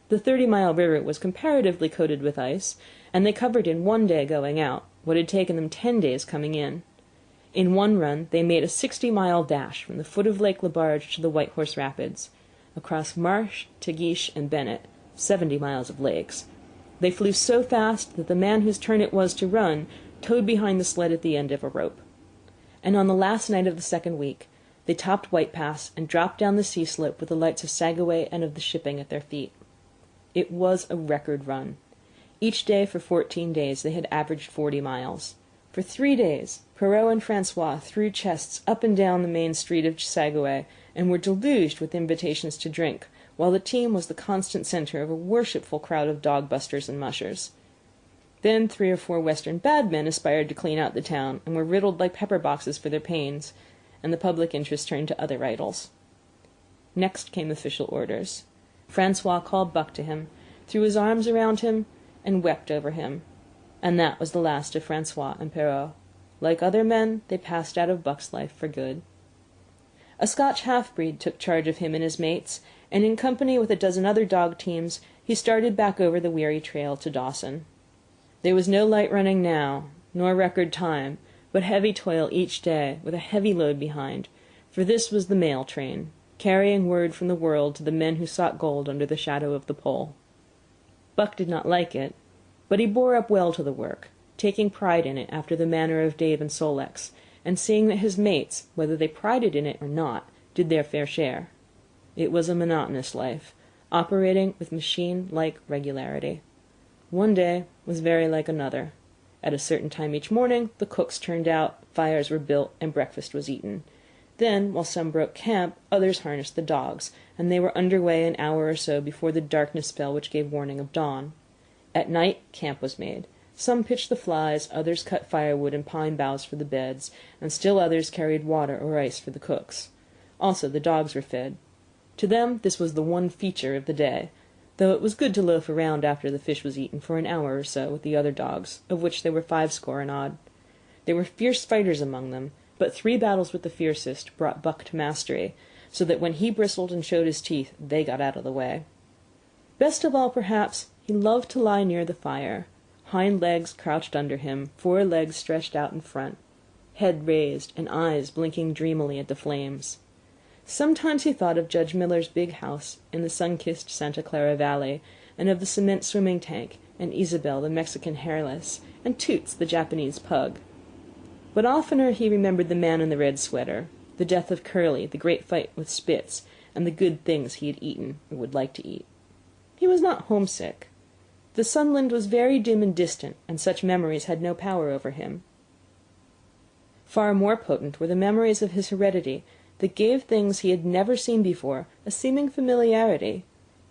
The 30-mile river was comparatively coated with ice, and they covered in 1 day going out what had taken them 10 days coming in. In one run they made a 60-mile dash from the foot of Lake LaBarge to the White Horse Rapids. Across Marsh, Tagish, and Bennett, 70 miles of lakes. They flew so fast that the man whose turn it was to run towed behind the sled at the end of a rope. And on the last night of the second week, they topped White Pass and dropped down the sea slope with the lights of Sagaway and of the shipping at their feet. It was a record run. Each day for 14 days they had averaged 40 miles. For 3 days, Perrault and Francois threw chests up and down the main street of Sagaway, and were deluged with invitations to drink, while the team was the constant centre of a worshipful crowd of dog-busters and mushers. Then 3 or 4 Western bad men aspired to clean out the town, and were riddled like pepper-boxes for their pains, and the public interest turned to other idols. Next came official orders. Francois called Buck to him, threw his arms around him, and wept over him. And that was the last of Francois and Perrault. Like other men, they passed out of Buck's life for good. A Scotch half-breed took charge of him and his mates, and in company with a dozen other dog teams, he started back over the weary trail to Dawson. There was no light running now, nor record time, but heavy toil each day, with a heavy load behind, for this was the mail train, carrying word from the world to the men who sought gold under the shadow of the pole. Buck did not like it, but he bore up well to the work, taking pride in it after the manner of Dave and Sol-leks, and seeing that his mates, whether they prided in it or not, did their fair share. It was a monotonous life, operating with machine-like regularity. One day was very like another. At a certain time each morning the cooks turned out, fires were built, and breakfast was eaten. Then, while some broke camp, others harnessed the dogs, and they were under way an hour or so before the darkness fell which gave warning of dawn. At night camp was made. Some pitched the flies, others cut firewood and pine boughs for the beds, and still others carried water or ice for the cooks. Also the dogs were fed. To them this was the one feature of the day, though it was good to loaf around after the fish was eaten for an hour or so with the other dogs, of which there were 50 and odd. There were fierce fighters among them, but 3 battles with the fiercest brought Buck to mastery, so that when he bristled and showed his teeth, they got out of the way. Best of all, perhaps, he loved to lie near the fire, hind legs crouched under him, 4 legs stretched out in front, head raised, and eyes blinking dreamily at the flames. Sometimes he thought of Judge Miller's big house in the sun-kissed Santa Clara Valley, and of the cement swimming tank, and Isabel the Mexican hairless, and Toots the Japanese pug. But oftener he remembered the man in the red sweater, the death of Curly, the great fight with Spitz, and the good things he had eaten or would like to eat. He was not homesick. The Sunland was very dim and distant, and such memories had no power over him. Far more potent were the memories of his heredity, that gave things he had never seen before a seeming familiarity,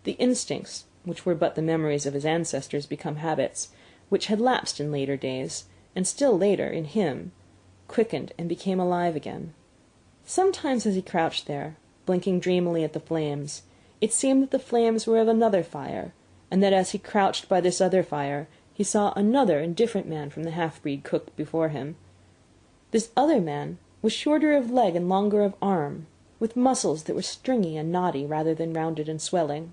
the instincts, which were but the memories of his ancestors become habits, which had lapsed in later days, and still later, in him, quickened and became alive again. Sometimes as he crouched there, blinking dreamily at the flames, it seemed that the flames were of another fire, and that as he crouched by this other fire he saw another and different man from the half-breed cook before him. This other man was shorter of leg and longer of arm, with muscles that were stringy and knotty rather than rounded and swelling.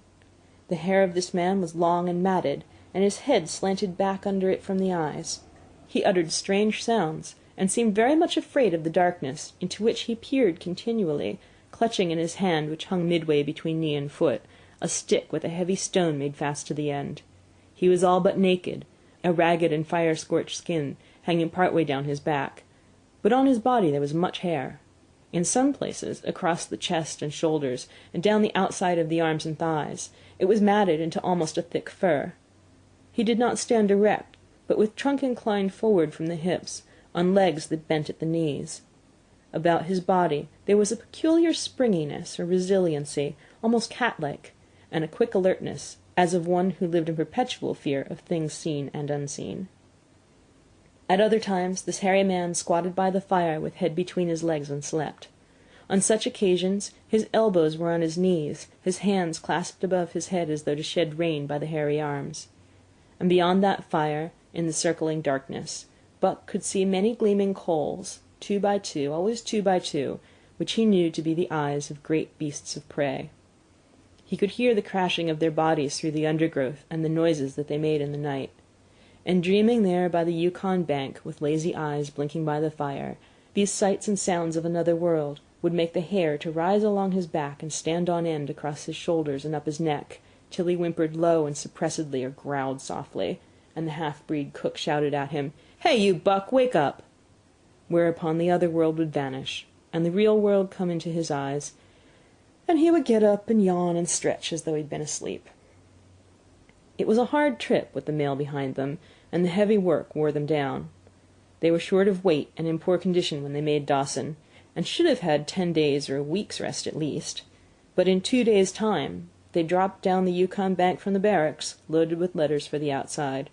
The hair of this man was long and matted, and his head slanted back under it from the eyes. He uttered strange sounds, and seemed very much afraid of the darkness, into which he peered continually, clutching in his hand, which hung midway between knee and foot, a stick with a heavy stone made fast to the end. He was all but naked, a ragged and fire-scorched skin hanging part way down his back, but on his body there was much hair. In some places, across the chest and shoulders, and down the outside of the arms and thighs, it was matted into almost a thick fur. He did not stand erect, but with trunk inclined forward from the hips, on legs that bent at the knees. About his body there was a peculiar springiness or resiliency, almost cat-like, and a quick alertness, as of one who lived in perpetual fear of things seen and unseen. At other times this hairy man squatted by the fire with head between his legs and slept. On such occasions his elbows were on his knees, his hands clasped above his head as though to shed rain by the hairy arms. And beyond that fire, in the circling darkness, Buck could see many gleaming coals, 2 by 2, always 2 by 2, which he knew to be the eyes of great beasts of prey. He could hear the crashing of their bodies through the undergrowth and the noises that they made in the night. And dreaming there by the Yukon bank, with lazy eyes blinking by the fire, these sights and sounds of another world would make the hair to rise along his back and stand on end across his shoulders and up his neck, till he whimpered low and suppressedly or growled softly, and the half-breed cook shouted at him, "Hey, you Buck, wake up!" Whereupon the other world would vanish, and the real world come into his eyes, and he would get up and yawn and stretch as though he'd been asleep. It was a hard trip with the mail behind them, and the heavy work wore them down. They were short of weight and in poor condition when they made Dawson, and should have had 10 days or a week's rest at least. But in 2 days' time they dropped down the Yukon bank from the barracks, loaded with letters for the outside.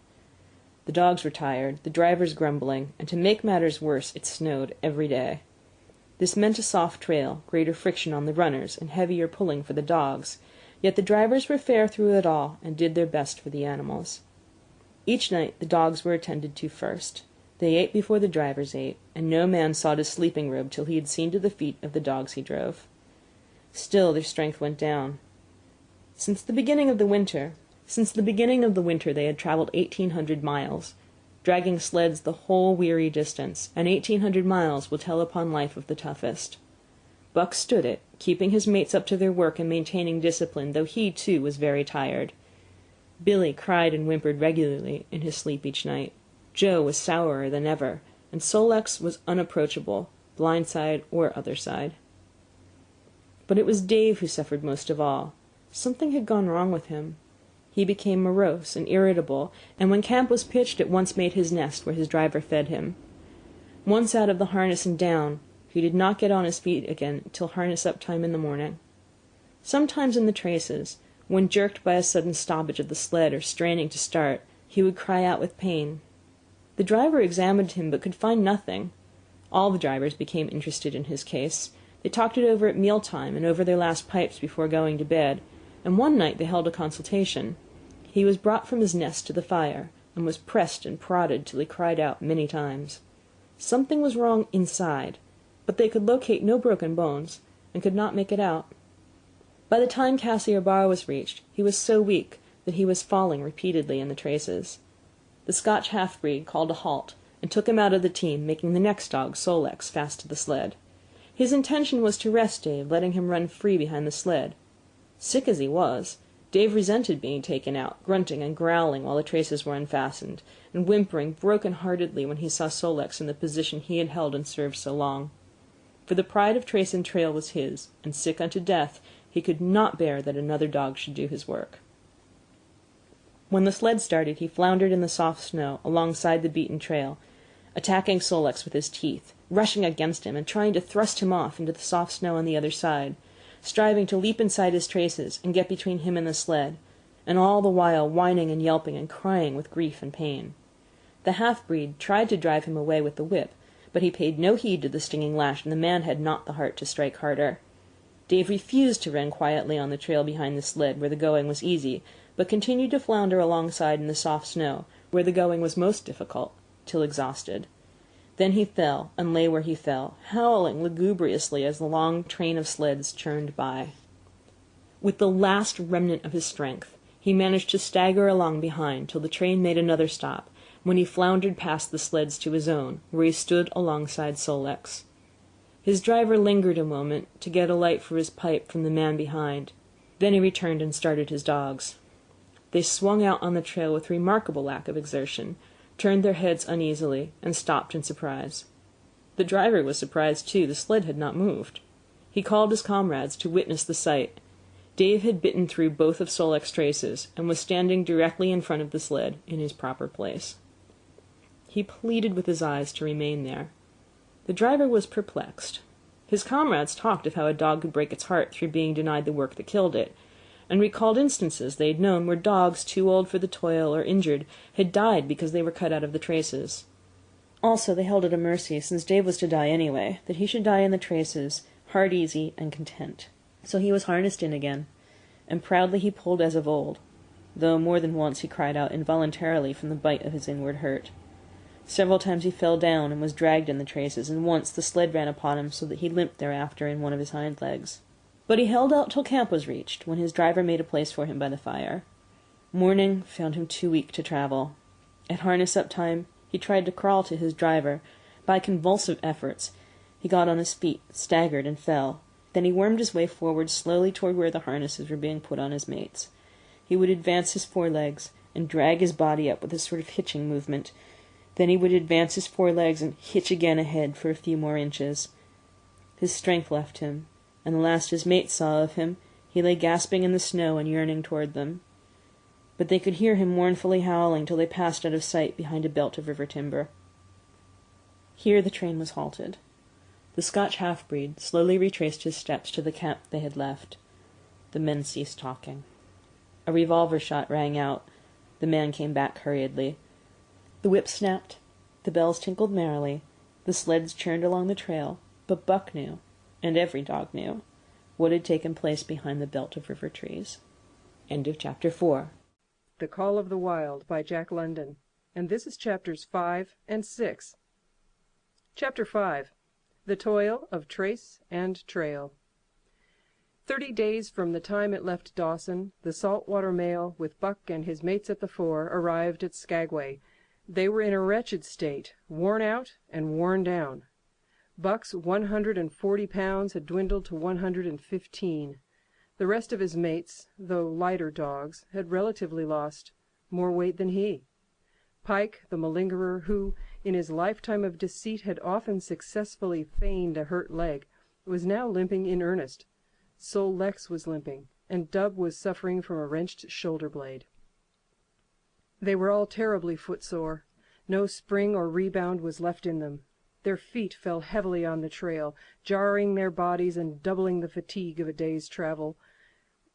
The dogs were tired, the drivers grumbling, and to make matters worse it snowed every day. This meant a soft trail, greater friction on the runners, and heavier pulling for the dogs, yet the drivers were fair through it all, and did their best for the animals. Each night the dogs were attended to first. They ate before the drivers ate, and no man sought his sleeping robe till he had seen to the feet of the dogs he drove. Still their strength went down. Since the beginning of the winter they had travelled 1,800 miles, dragging sleds the whole weary distance, and 1,800 miles will tell upon life of the toughest. Buck stood it, keeping his mates up to their work and maintaining discipline, though he, too, was very tired. Billy cried and whimpered regularly in his sleep each night. Joe was sourer than ever, and Sol-leks was unapproachable, blind side or other side. But it was Dave who suffered most of all. Something had gone wrong with him. He became morose and irritable, and when camp was pitched at once made his nest where his driver fed him. Once out of the harness and down, he did not get on his feet again till harness-up time in the morning. Sometimes in the traces, when jerked by a sudden stoppage of the sled or straining to start, he would cry out with pain. The driver examined him but could find nothing. All the drivers became interested in his case. They talked it over at meal-time and over their last pipes before going to bed, and one night they held a consultation. He was brought from his nest to the fire, and was pressed and prodded till he cried out many times. Something was wrong inside, but they could locate no broken bones, and could not make it out. By the time Cassiar Bar was reached, he was so weak that he was falling repeatedly in the traces. The Scotch half-breed called a halt, and took him out of the team, making the next dog, Sol-leks, fast to the sled. His intention was to rest Dave, letting him run free behind the sled. Sick as he was, Dave resented being taken out, grunting and growling while the traces were unfastened, and whimpering broken-heartedly when he saw Sol-leks in the position he had held and served so long. For the pride of trace and trail was his, and sick unto death, he could not bear that another dog should do his work. When the sled started, he floundered in the soft snow alongside the beaten trail, attacking Sol-leks with his teeth, rushing against him and trying to thrust him off into the soft snow on the other side, striving to leap inside his traces and get between him and the sled, and all the while whining and yelping and crying with grief and pain. The half-breed tried to drive him away with the whip, but he paid no heed to the stinging lash, and the man had not the heart to strike harder. Dave refused to run quietly on the trail behind the sled, where the going was easy, but continued to flounder alongside in the soft snow, where the going was most difficult, till exhausted. Then he fell, and lay where he fell, howling lugubriously as the long train of sleds churned by. With the last remnant of his strength, he managed to stagger along behind till the train made another stop, when he floundered past the sleds to his own, where he stood alongside Sol-leks. His driver lingered a moment to get a light for his pipe from the man behind. Then he returned and started his dogs. They swung out on the trail with remarkable lack of exertion, turned their heads uneasily, and stopped in surprise. The driver was surprised too. The sled had not moved. He called his comrades to witness the sight. Dave had bitten through both of Solek's traces, and was standing directly in front of the sled, in his proper place. He pleaded with his eyes to remain there. The driver was perplexed. His comrades talked of how a dog could break its heart through being denied the work that killed it, and recalled instances they had known where dogs, too old for the toil or injured, had died because they were cut out of the traces. Also, they held it a mercy, since Dave was to die anyway, that he should die in the traces, heart easy and content. So he was harnessed in again, and proudly he pulled as of old, though more than once he cried out involuntarily from the bite of his inward hurt. Several times he fell down and was dragged in the traces, and once the sled ran upon him so that he limped thereafter in one of his hind legs. But he held out till camp was reached, when his driver made a place for him by the fire. Morning found him too weak to travel. At harness-up time he tried to crawl to his driver. By convulsive efforts he got on his feet, staggered, and fell. Then he wormed his way forward slowly toward where the harnesses were being put on his mates. He would advance his forelegs and drag his body up with a sort of hitching movement. Then he would advance his forelegs and hitch again ahead for a few more inches. His strength left him, and the last his mates saw of him, he lay gasping in the snow and yearning toward them. But they could hear him mournfully howling till they passed out of sight behind a belt of river timber. Here the train was halted. The Scotch half-breed slowly retraced his steps to the camp they had left. The men ceased talking. A revolver shot rang out. The man came back hurriedly. The whip snapped. The bells tinkled merrily. The sleds churned along the trail. But Buck knew, and every dog knew, what had taken place behind the belt of river trees. End of Chapter 4. The Call of the Wild by Jack London. And this is Chapters 5 and 6. Chapter 5. The Toil of Trace and Trail. 30 days from the time it left Dawson, the saltwater mail, with Buck and his mates at the fore, arrived at Skagway. They were in a wretched state, worn out and worn down. Buck's 140 pounds had dwindled to 115. The rest of his mates, though lighter dogs, had relatively lost more weight than he. Pike, the malingerer, who, in his lifetime of deceit, had often successfully feigned a hurt leg, was now limping in earnest. Sol Leks was limping, and Dub was suffering from a wrenched shoulder-blade. They were all terribly footsore. No spring or rebound was left in them. Their feet fell heavily on the trail, jarring their bodies and doubling the fatigue of a day's travel.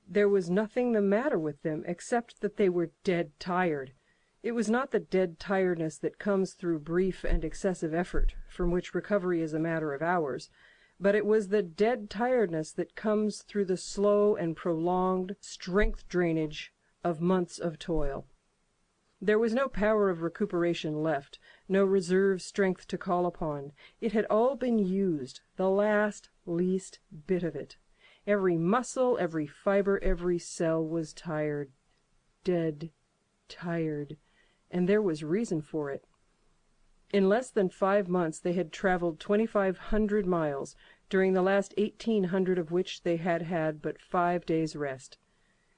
There was nothing the matter with them except that they were dead tired. It was not the dead tiredness that comes through brief and excessive effort, from which recovery is a matter of hours, but it was the dead tiredness that comes through the slow and prolonged strength drainage of months of toil. There was no power of recuperation left, no reserve strength to call upon. It had all been used, the last, least bit of it. Every muscle, every fiber, every cell was tired, dead, tired, and there was reason for it. In less than 5 months they had traveled 2,500 miles, during the last 1,800 of which they had had but 5 days' rest.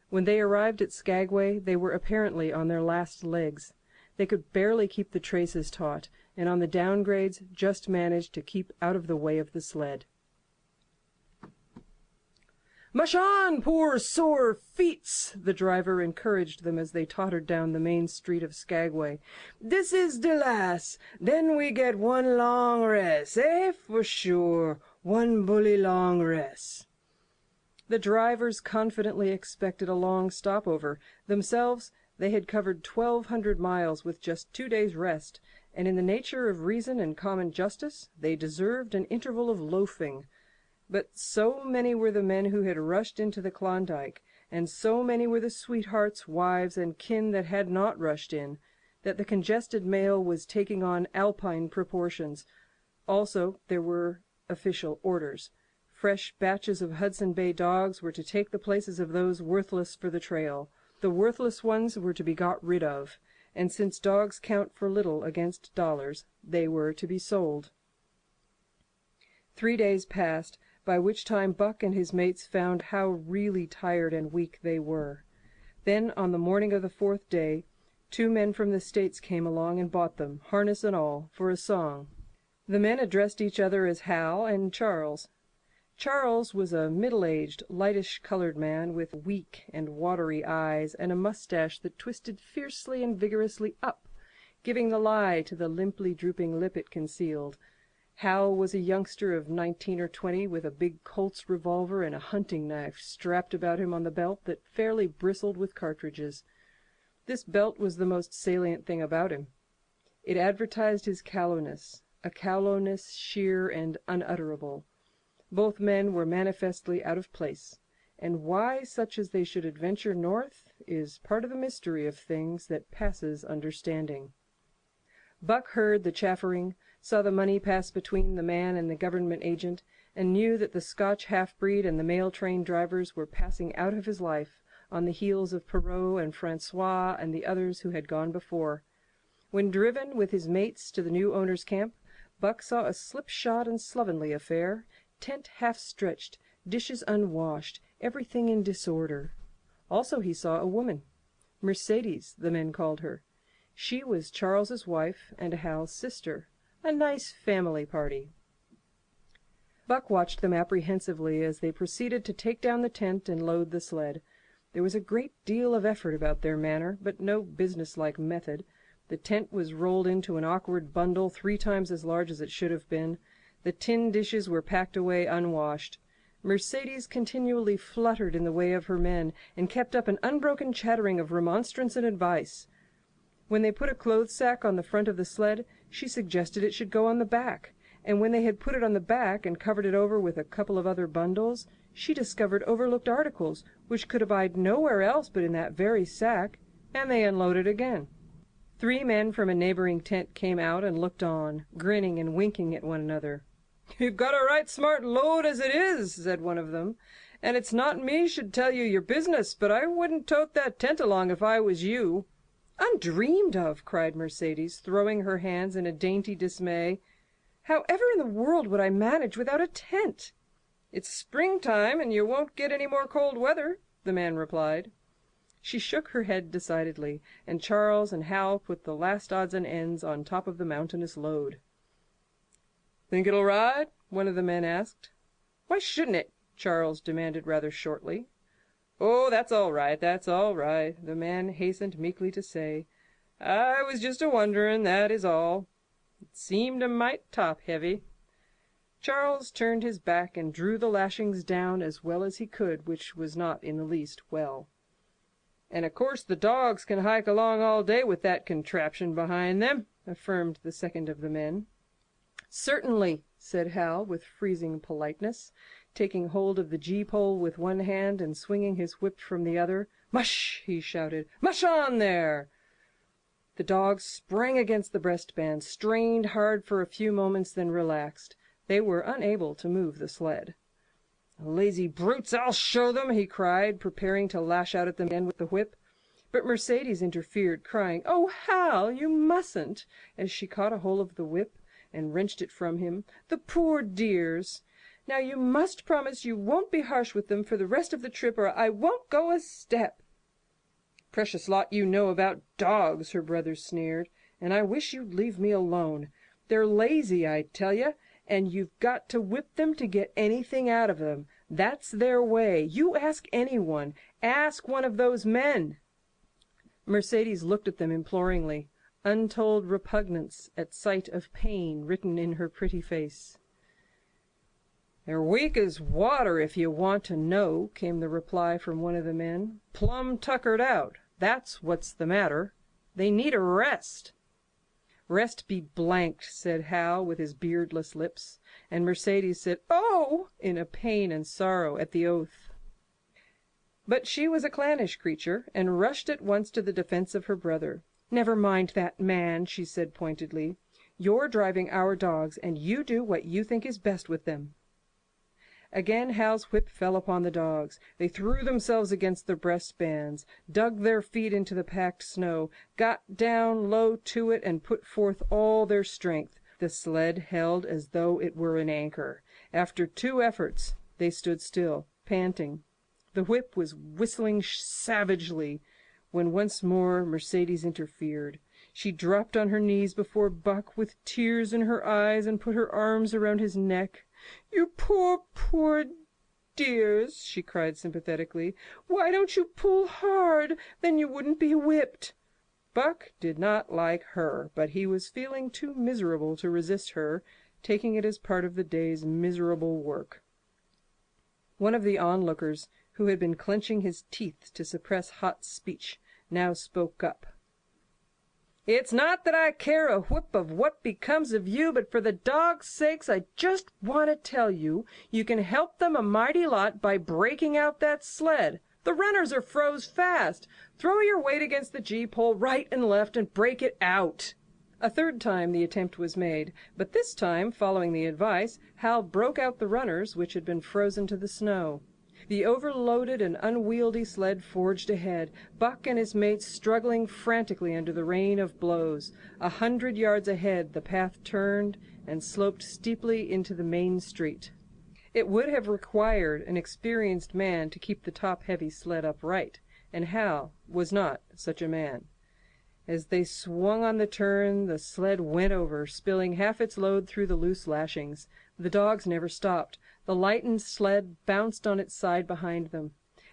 When they arrived at Skagway, they were apparently on their last legs. They could barely keep the traces taut, and on the downgrades just managed to keep out of the way of the sled. "Mush on, poor sore feets!" the driver encouraged them as they tottered down the main street of Skagway. "This is de lass. Then we get one long rest, eh, for sure. One bully long rest." The drivers confidently expected a long stopover. Themselves, they had covered 1,200 miles with just 2 days' rest, and in the nature of reason and common justice, they deserved an interval of loafing. But so many were the men who had rushed into the Klondike, and so many were the sweethearts, wives, and kin that had not rushed in, that the congested mail was taking on Alpine proportions. Also, there were official orders. Fresh batches of Hudson Bay dogs were to take the places of those worthless for the trail. The worthless ones were to be got rid of, and since dogs count for little against dollars, they were to be sold. 3 days passed, by which time Buck and his mates found how really tired and weak they were. Then, on the morning of the 4th day, 2 men from the States came along and bought them, harness and all, for a song. The men addressed each other as Hal and Charles. Charles was a middle-aged, lightish-colored man with weak and watery eyes and a mustache that twisted fiercely and vigorously up, giving the lie to the limply drooping lip it concealed. Hal was a youngster of 19 or 20 with a big Colt's revolver and a hunting knife strapped about him on the belt that fairly bristled with cartridges. This belt was the most salient thing about him. It advertised his callowness, a callowness sheer and unutterable. Both men were manifestly out of place, and why such as they should adventure north is part of the mystery of things that passes understanding. Buck heard the chaffering, saw the money pass between the man and the government agent, and knew that the Scotch half-breed and the mail-train drivers were passing out of his life on the heels of Perrault and Francois and the others who had gone before. When driven with his mates to the new owner's camp, Buck saw a slipshod and slovenly affair, tent half-stretched, dishes unwashed, everything in disorder. Also he saw a woman. Mercedes, the men called her. She was Charles's wife and Hal's sister. A nice family party. Buck watched them apprehensively as they proceeded to take down the tent and load the sled. There was a great deal of effort about their manner, but no businesslike method. The tent was rolled into an awkward bundle 3 times as large as it should have been. The tin dishes were packed away unwashed. Mercedes continually fluttered in the way of her men, and kept up an unbroken chattering of remonstrance and advice. When they put a clothes sack on the front of the sled, she suggested it should go on the back, and when they had put it on the back and covered it over with a couple of other bundles, she discovered overlooked articles which could abide nowhere else but in that very sack, and they unloaded again. 3 men from a neighboring tent came out and looked on, grinning and winking at one another. "You've got a right smart load as it is," said one of them, "and it's not me should tell you your business, but I wouldn't tote that tent along if I was you." "Undreamed of!" cried Mercedes, throwing her hands in a dainty dismay. "However in the world would I manage without a tent?" "It's springtime, and you won't get any more cold weather," the man replied. She shook her head decidedly, and Charles and Hal put the last odds and ends on top of the mountainous load. "Think it'll ride?" one of the men asked. "Why shouldn't it?" Charles demanded rather shortly. "Oh, that's all right, that's all right," the man hastened meekly to say. "I was just a-wondering, that is all. It seemed a mite top-heavy." Charles turned his back and drew the lashings down as well as he could, which was not in the least well. "And of course the dogs can hike along all day with that contraption behind them," affirmed the second of the men. "Certainly," said Hal, with freezing politeness, taking hold of the gee-pole with one hand and swinging his whip from the other. "Mush!" he shouted. "Mush on there!" The dogs sprang against the breastband, strained hard for a few moments, then relaxed. They were unable to move the sled. "Lazy brutes, I'll show them!" he cried, preparing to lash out at them again with the whip. But Mercedes interfered, crying, "Oh, Hal, you mustn't!" as she caught a hold of the whip and wrenched it from him. "The poor dears! Now you must promise you won't be harsh with them for the rest of the trip, or I won't go a step." "Precious lot you know about dogs," her brother sneered, "and I wish you'd leave me alone. They're lazy, I tell you, and you've got to whip them to get anything out of them. That's their way. You ask anyone. Ask one of those men." Mercedes looked at them imploringly, untold repugnance at sight of pain written in her pretty face. "They're weak as water, if you want to know," came the reply from one of the men. "Plumb tuckered out. That's what's the matter. They need a rest." "Rest be blanked," said Hal with his beardless lips, and Mercedes said, "Oh!" in a pain and sorrow at the oath. But she was a clannish creature, and rushed at once to the defense of her brother. "Never mind that man," she said pointedly. "You're driving our dogs, and you do what you think is best with them." Again Hal's whip fell upon the dogs. They threw themselves against the breastbands, dug their feet into the packed snow, got down low to it, and put forth all their strength. The sled held as though it were an anchor. After 2 efforts, they stood still, panting. The whip was whistling savagely. when once more Mercedes interfered. She dropped on her knees before Buck with tears in her eyes and put her arms around his neck. "You poor, poor dears," she cried sympathetically. "Why don't you pull hard? Then you wouldn't be whipped." Buck did not like her, but he was feeling too miserable to resist her, taking it as part of the day's miserable work. One of the onlookers, who had been clenching his teeth to suppress hot speech, now spoke up. "It's not that I care a whip of what becomes of you, but for the dogs' sakes I just want to tell you, you can help them a mighty lot by breaking out that sled. The runners are froze fast. Throw your weight against the gee-pole right and left and break it out." A third time the attempt was made, but this time, following the advice, Hal broke out the runners, which had been frozen to the snow. The overloaded and unwieldy sled forged ahead, Buck and his mates struggling frantically under the rain of blows. 100 yards ahead the path turned and sloped steeply into the main street. It would have required an experienced man to keep the top-heavy sled upright, and Hal was not such a man. As they swung on the turn, the sled went over, spilling half its load through the loose lashings. The dogs never stopped. The lightened sled bounced on its side behind them.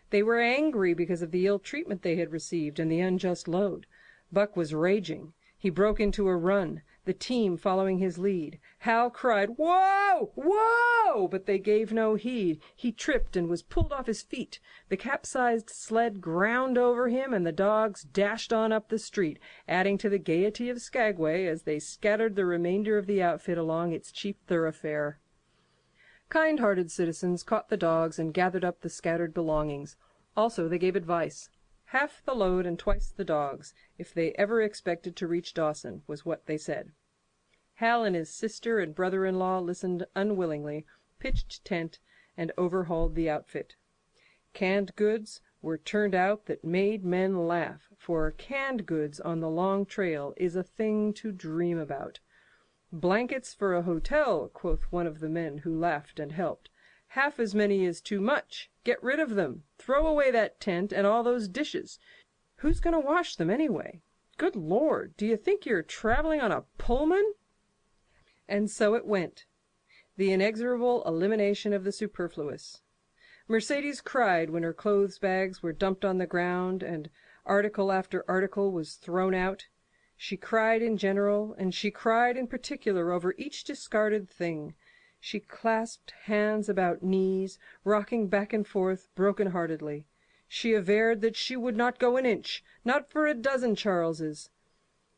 They were angry because of the ill treatment they had received and the unjust load. Buck was raging. He broke into a run, the team following his lead. Hal cried, "Whoa! Whoa!" but they gave no heed. He tripped and was pulled off his feet. The capsized sled ground over him, and the dogs dashed on up the street, adding to the gaiety of Skagway as they scattered the remainder of the outfit along its chief thoroughfare. Kind-hearted citizens caught the dogs and gathered up the scattered belongings. Also they gave advice. Half the load and twice the dogs, if they ever expected to reach Dawson, was what they said. Hal and his sister and brother-in-law listened unwillingly, pitched tent, and overhauled the outfit. Canned goods were turned out that made men laugh, for canned goods on the long trail is a thing to dream about. "Blankets for a hotel," quoth one of the men who laughed and helped. "Half as many is too much. Get rid of them. Throw away that tent and all those dishes. Who's going to wash them anyway? Good Lord, do you think you're traveling on a Pullman?" And so it went. The inexorable elimination of the superfluous. Mercedes cried when her clothes bags were dumped on the ground and article after article was thrown out. She cried in general, and she cried in particular over each discarded thing. She clasped hands about knees, rocking back and forth broken-heartedly. She averred that she would not go an inch, not for a dozen Charleses.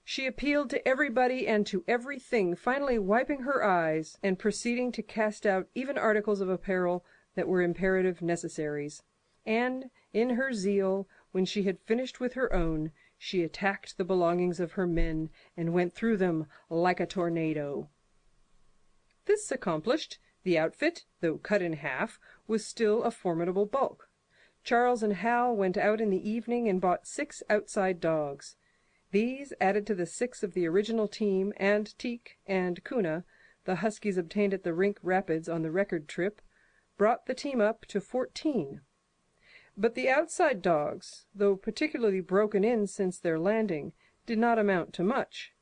She appealed to everybody and to everything, finally wiping her eyes and proceeding to cast out even articles of apparel that were imperative necessaries. And, in her zeal, when she had finished with her own, she attacked the belongings of her men and went through them like a tornado. This accomplished, the outfit, though cut in half, was still a formidable bulk. Charles and Hal went out in the evening and bought 6 outside dogs. These, added to the 6 of the original team, and Teek and Kuna, the huskies obtained at the Rink Rapids on the record trip, brought the team up to 14. But the outside dogs, though particularly broken in since their landing, did not amount to much.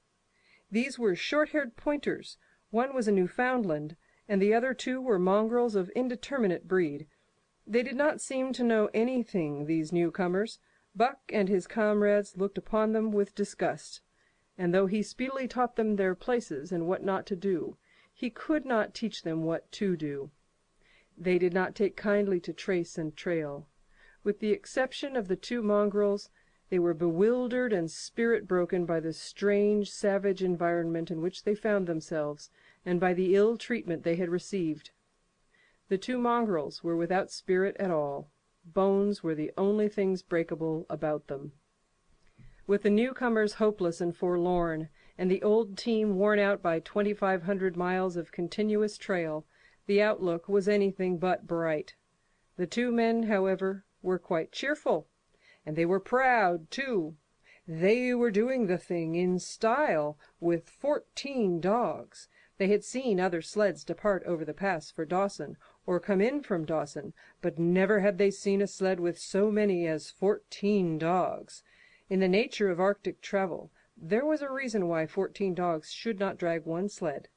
These were short-haired pointers. One was a Newfoundland, and the other 2 were mongrels of indeterminate breed. They did not seem to know anything, these newcomers. Buck and his comrades looked upon them with disgust, and though he speedily taught them their places and what not to do, he could not teach them what to do. They did not take kindly to trace and trail. With the exception of the 2 mongrels, they were bewildered and spirit-broken by the strange, savage environment in which they found themselves, and by the ill treatment they had received. The 2 mongrels were without spirit at all. Bones were the only things breakable about them. With the newcomers hopeless and forlorn, and the old team worn out by 2,500 miles of continuous trail, the outlook was anything but bright. The 2 men, however, were quite cheerful. And they were proud, too. They were doing the thing in style, with 14 dogs. They had seen other sleds depart over the pass for Dawson, or come in from Dawson, but never had they seen a sled with so many as 14 dogs. In the nature of Arctic travel, there was a reason why 14 dogs should not drag one sled,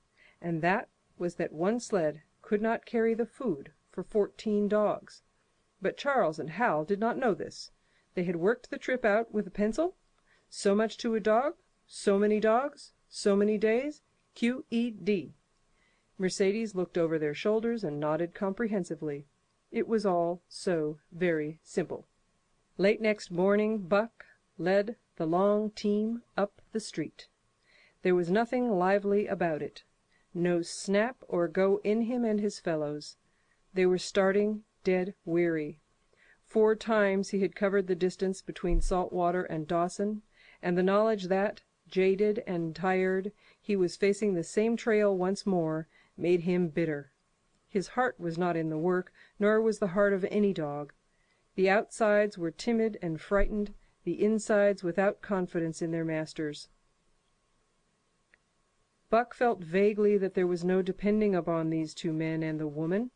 and that was that one sled could not carry the food for 14 dogs. But Charles and Hal did not know this. They had worked the trip out with a pencil. So much to a dog, so many dogs, so many days, QED. Mercedes looked over their shoulders and nodded comprehensively. It was all so very simple. Late next morning Buck led the long team up the street. There was nothing lively about it. No snap or go in him and his fellows. They were starting dead weary. 4 times he had covered the distance between Saltwater and Dawson, and the knowledge that, jaded and tired, he was facing the same trail once more made him bitter. His heart was not in the work, nor was the heart of any dog. The outsides were timid and frightened, the insides without confidence in their masters. Buck felt vaguely that there was no depending upon these 2 men and the woman.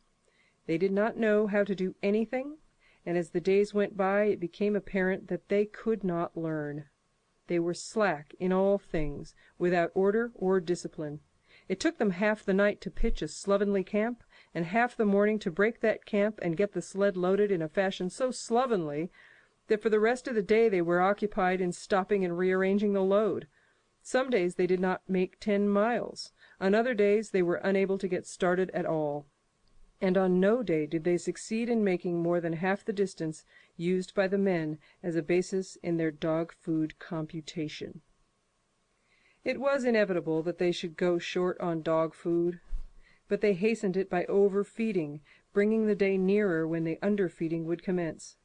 They did not know how to do anything, and as the days went by it became apparent that they could not learn. They were slack in all things, without order or discipline. It took them half the night to pitch a slovenly camp, and half the morning to break that camp and get the sled loaded in a fashion so slovenly that for the rest of the day they were occupied in stopping and rearranging the load. Some days they did not make 10 miles. On other days they were unable to get started at all. And on no day did they succeed in making more than half the distance used by the men as a basis in their dog food computation. It was inevitable that they should go short on dog food, but they hastened it by overfeeding, bringing the day nearer when the underfeeding would commence.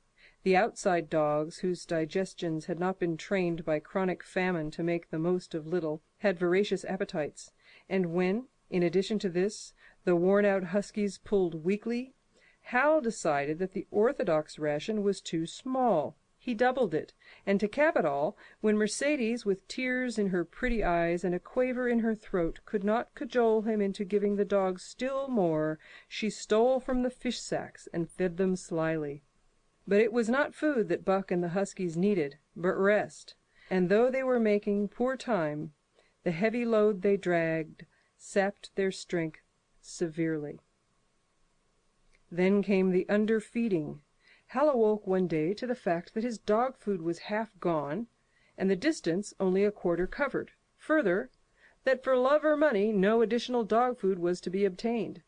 The outside dogs, whose digestions had not been trained by chronic famine to make the most of little, had voracious appetites, and when, in addition to this, the worn-out huskies pulled weakly, Hal decided that the orthodox ration was too small. He doubled it, and to cap it all, when Mercedes, with tears in her pretty eyes and a quaver in her throat, could not cajole him into giving the dogs still more, she stole from the fish sacks and fed them slyly. But it was not food that Buck and the huskies needed, but rest, and though they were making poor time, the heavy load they dragged sapped their strength severely. Then came the underfeeding. Hal awoke one day to the fact that his dog food was half gone, and the distance only a quarter covered. Further, that for love or money no additional dog food was to be obtained.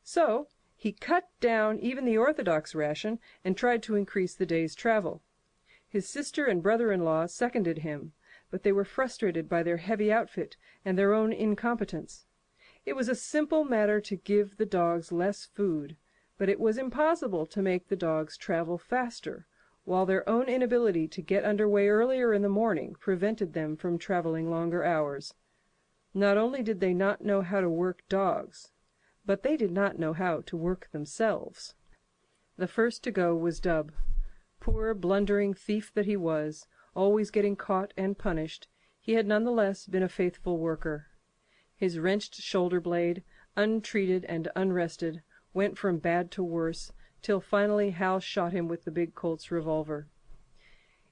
So he cut down even the orthodox ration and tried to increase the day's travel. His sister and brother-in-law seconded him, but they were frustrated by their heavy outfit and their own incompetence. It was a simple matter to give the dogs less food, but it was impossible to make the dogs travel faster, while their own inability to get under way earlier in the morning prevented them from traveling longer hours. Not only did they not know how to work dogs, but they did not know how to work themselves. The first to go was Dub. Poor blundering thief that he was, always getting caught and punished, he had none the less been a faithful worker. His wrenched shoulder blade, untreated and unrested, went from bad to worse, till finally Hal shot him with the big Colt's revolver.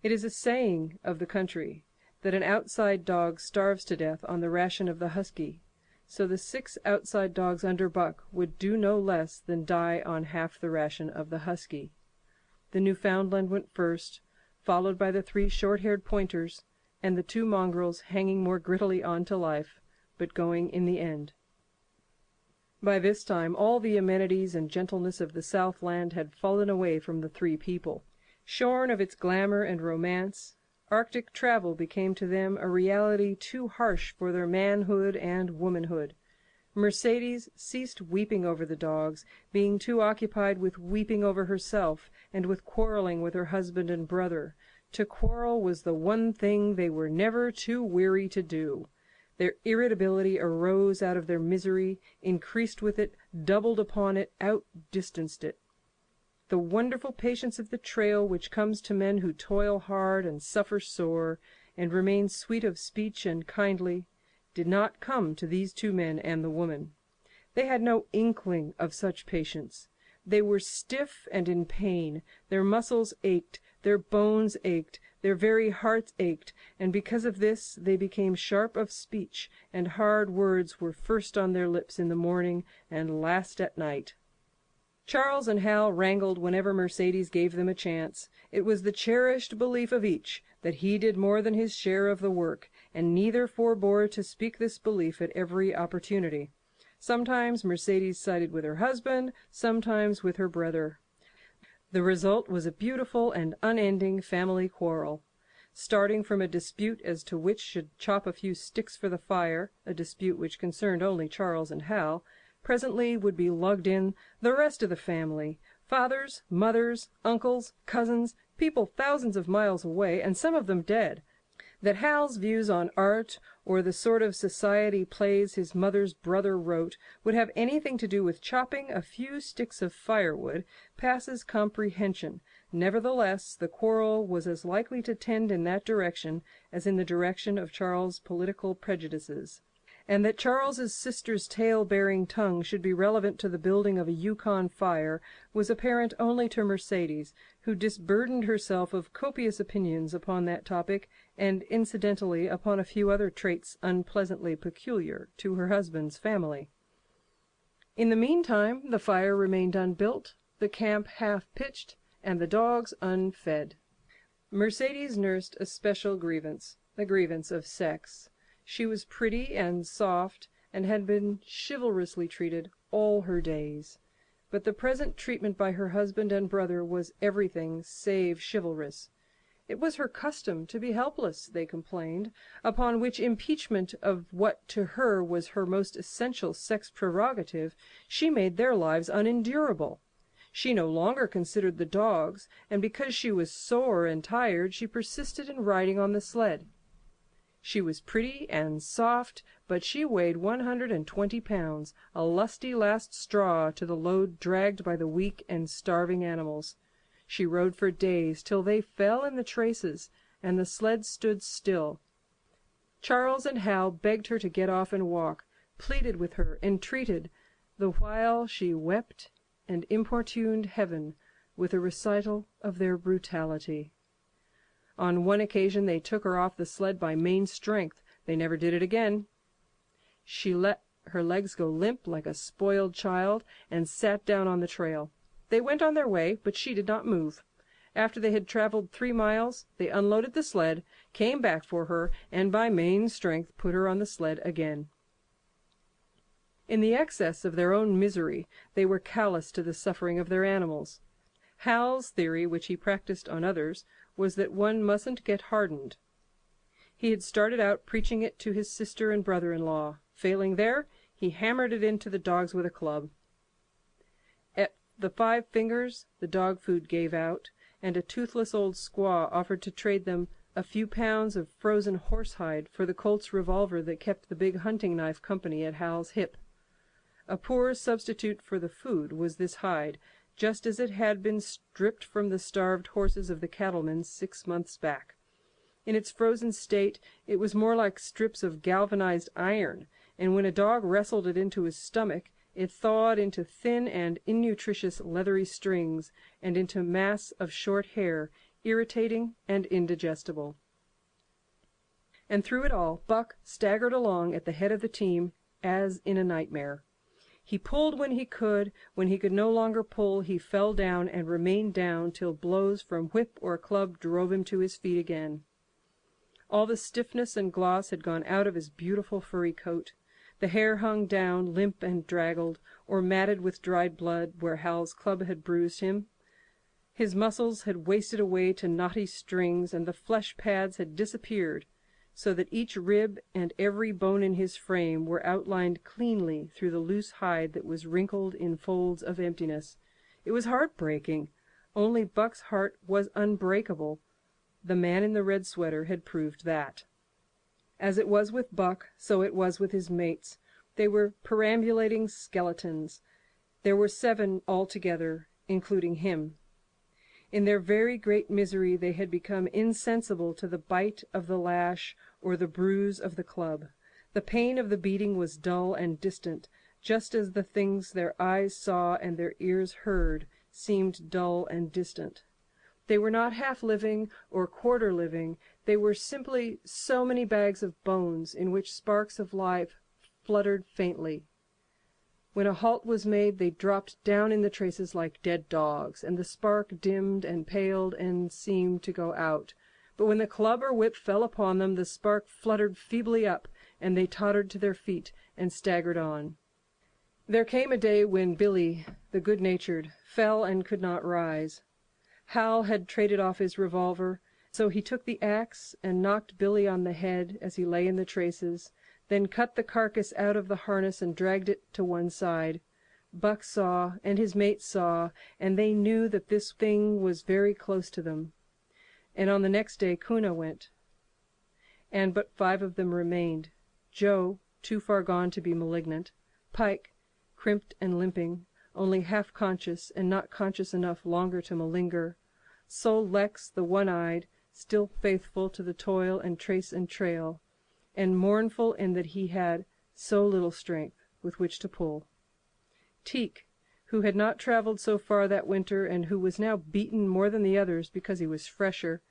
It is a saying of the country that an outside dog starves to death on the ration of the husky, so the 6 outside dogs under Buck would do no less than die on half the ration of the husky. The Newfoundland went first, followed by the 3 short-haired pointers, and the 2 mongrels hanging more grittily on to life, but going in the end. By this time all the amenities and gentleness of the Southland had fallen away from the 3 people. Shorn of its glamour and romance, Arctic travel became to them a reality too harsh for their manhood and womanhood. Mercedes ceased weeping over the dogs, being too occupied with weeping over herself and with quarreling with her husband and brother. To quarrel was the one thing they were never too weary to do. Their irritability arose out of their misery, increased with it, doubled upon it, outdistanced it. The wonderful patience of the trail which comes to men who toil hard and suffer sore, and remain sweet of speech and kindly, did not come to these 2 men and the woman. They had no inkling of such patience. They were stiff and in pain, their muscles ached, their bones ached, their blood ran cold. They Their very hearts ached, and because of this they became sharp of speech, and hard words were first on their lips in the morning and last at night. Charles and Hal wrangled whenever Mercedes gave them a chance. It was the cherished belief of each that he did more than his share of the work, and neither forbore to speak this belief at every opportunity. Sometimes Mercedes sided with her husband, sometimes with her brother. The result was a beautiful and unending family quarrel. Starting from a dispute as to which should chop a few sticks for the fire, a dispute which concerned only Charles and Hal, presently would be lugged in the rest of the family, fathers, mothers, uncles, cousins, people thousands of miles away, and some of them dead. That Hal's views on art, or the sort of society plays his mother's brother wrote, would have anything to do with chopping a few sticks of firewood passes comprehension. Nevertheless, the quarrel was as likely to tend in that direction as in the direction of Charles' political prejudices. And that Charles's sister's tale-bearing tongue should be relevant to the building of a Yukon fire was apparent only to Mercedes, who disburdened herself of copious opinions upon that topic, and incidentally upon a few other traits unpleasantly peculiar to her husband's family. In the meantime the fire remained unbuilt, the camp half-pitched, and the dogs unfed. Mercedes nursed a special grievance, the grievance of sex. She was pretty and soft, and had been chivalrously treated all her days. But the present treatment by her husband and brother was everything save chivalrous. It was her custom to be helpless, they complained, upon which impeachment of what to her was her most essential sex prerogative, she made their lives unendurable. She no longer considered the dogs, and because she was sore and tired, she persisted in riding on the sled. She was pretty and soft, but she weighed 120 pounds, a lusty last straw to the load dragged by the weak and starving animals. She rode for days, till they fell in the traces, and the sled stood still. Charles and Hal begged her to get off and walk, pleaded with her, entreated, the while she wept and importuned heaven with a recital of their brutality. On one occasion they took her off the sled by main strength. They never did it again. She let her legs go limp like a spoiled child, and sat down on the trail. They went on their way, but she did not move. After they had traveled 3 miles, they unloaded the sled, came back for her, and by main strength put her on the sled again. In the excess of their own misery, they were callous to the suffering of their animals. Hal's theory, which he practiced on others, was that one mustn't get hardened. He had started out preaching it to his sister and brother-in-law. Failing there, he hammered it into the dogs with a club. At the 5 fingers, the dog food gave out, and a toothless old squaw offered to trade them a few pounds of frozen horsehide for the Colt's revolver that kept the big hunting knife company at Hal's hip. A poor substitute for the food was this hide, just as it had been stripped from the starved horses of the cattlemen 6 months back. In its frozen state, it was more like strips of galvanized iron, and when a dog wrestled it into his stomach, it thawed into thin and innutritious leathery strings, and into mass of short hair, irritating and indigestible. And through it all, Buck staggered along at the head of the team, as in a nightmare. He pulled when he could no longer pull, he fell down and remained down till blows from whip or club drove him to his feet again. All the stiffness and gloss had gone out of his beautiful furry coat. The hair hung down, limp and draggled, or matted with dried blood where Hal's club had bruised him. His muscles had wasted away to knotty strings, and the flesh pads had disappeared, so that each rib and every bone in his frame were outlined cleanly through the loose hide that was wrinkled in folds of emptiness. It was heartbreaking. Only Buck's heart was unbreakable. The man in the red sweater had proved that. As it was with Buck, so it was with his mates. They were perambulating skeletons. There were 7 altogether, including him. In their very great misery they had become insensible to the bite of the lash or the bruise of the club. The pain of the beating was dull and distant, just as the things their eyes saw and their ears heard seemed dull and distant. They were not half-living or quarter-living. They were simply so many bags of bones in which sparks of life fluttered faintly. When a halt was made, they dropped down in the traces like dead dogs, and the spark dimmed and paled and seemed to go out. But when the club or whip fell upon them, the spark fluttered feebly up, and they tottered to their feet and staggered on. There came a day when Billy, the good-natured, fell and could not rise. Hal had traded off his revolver, so he took the axe and knocked Billy on the head as he lay in the traces, then cut the carcass out of the harness and dragged it to one side. Buck saw, and his mates saw, and they knew that this thing was very close to them. And on the next day Kuna went, and but 5 of them remained. Joe, too far gone to be malignant; Pike, crimped and limping, only half conscious and not conscious enough longer to malinger; Sol Lex, the one-eyed, still faithful to the toil and trace and trail, and mournful in that he had so little strength with which to pull; Teek, who had not traveled so far that winter and who was now beaten more than the others because he was fresher;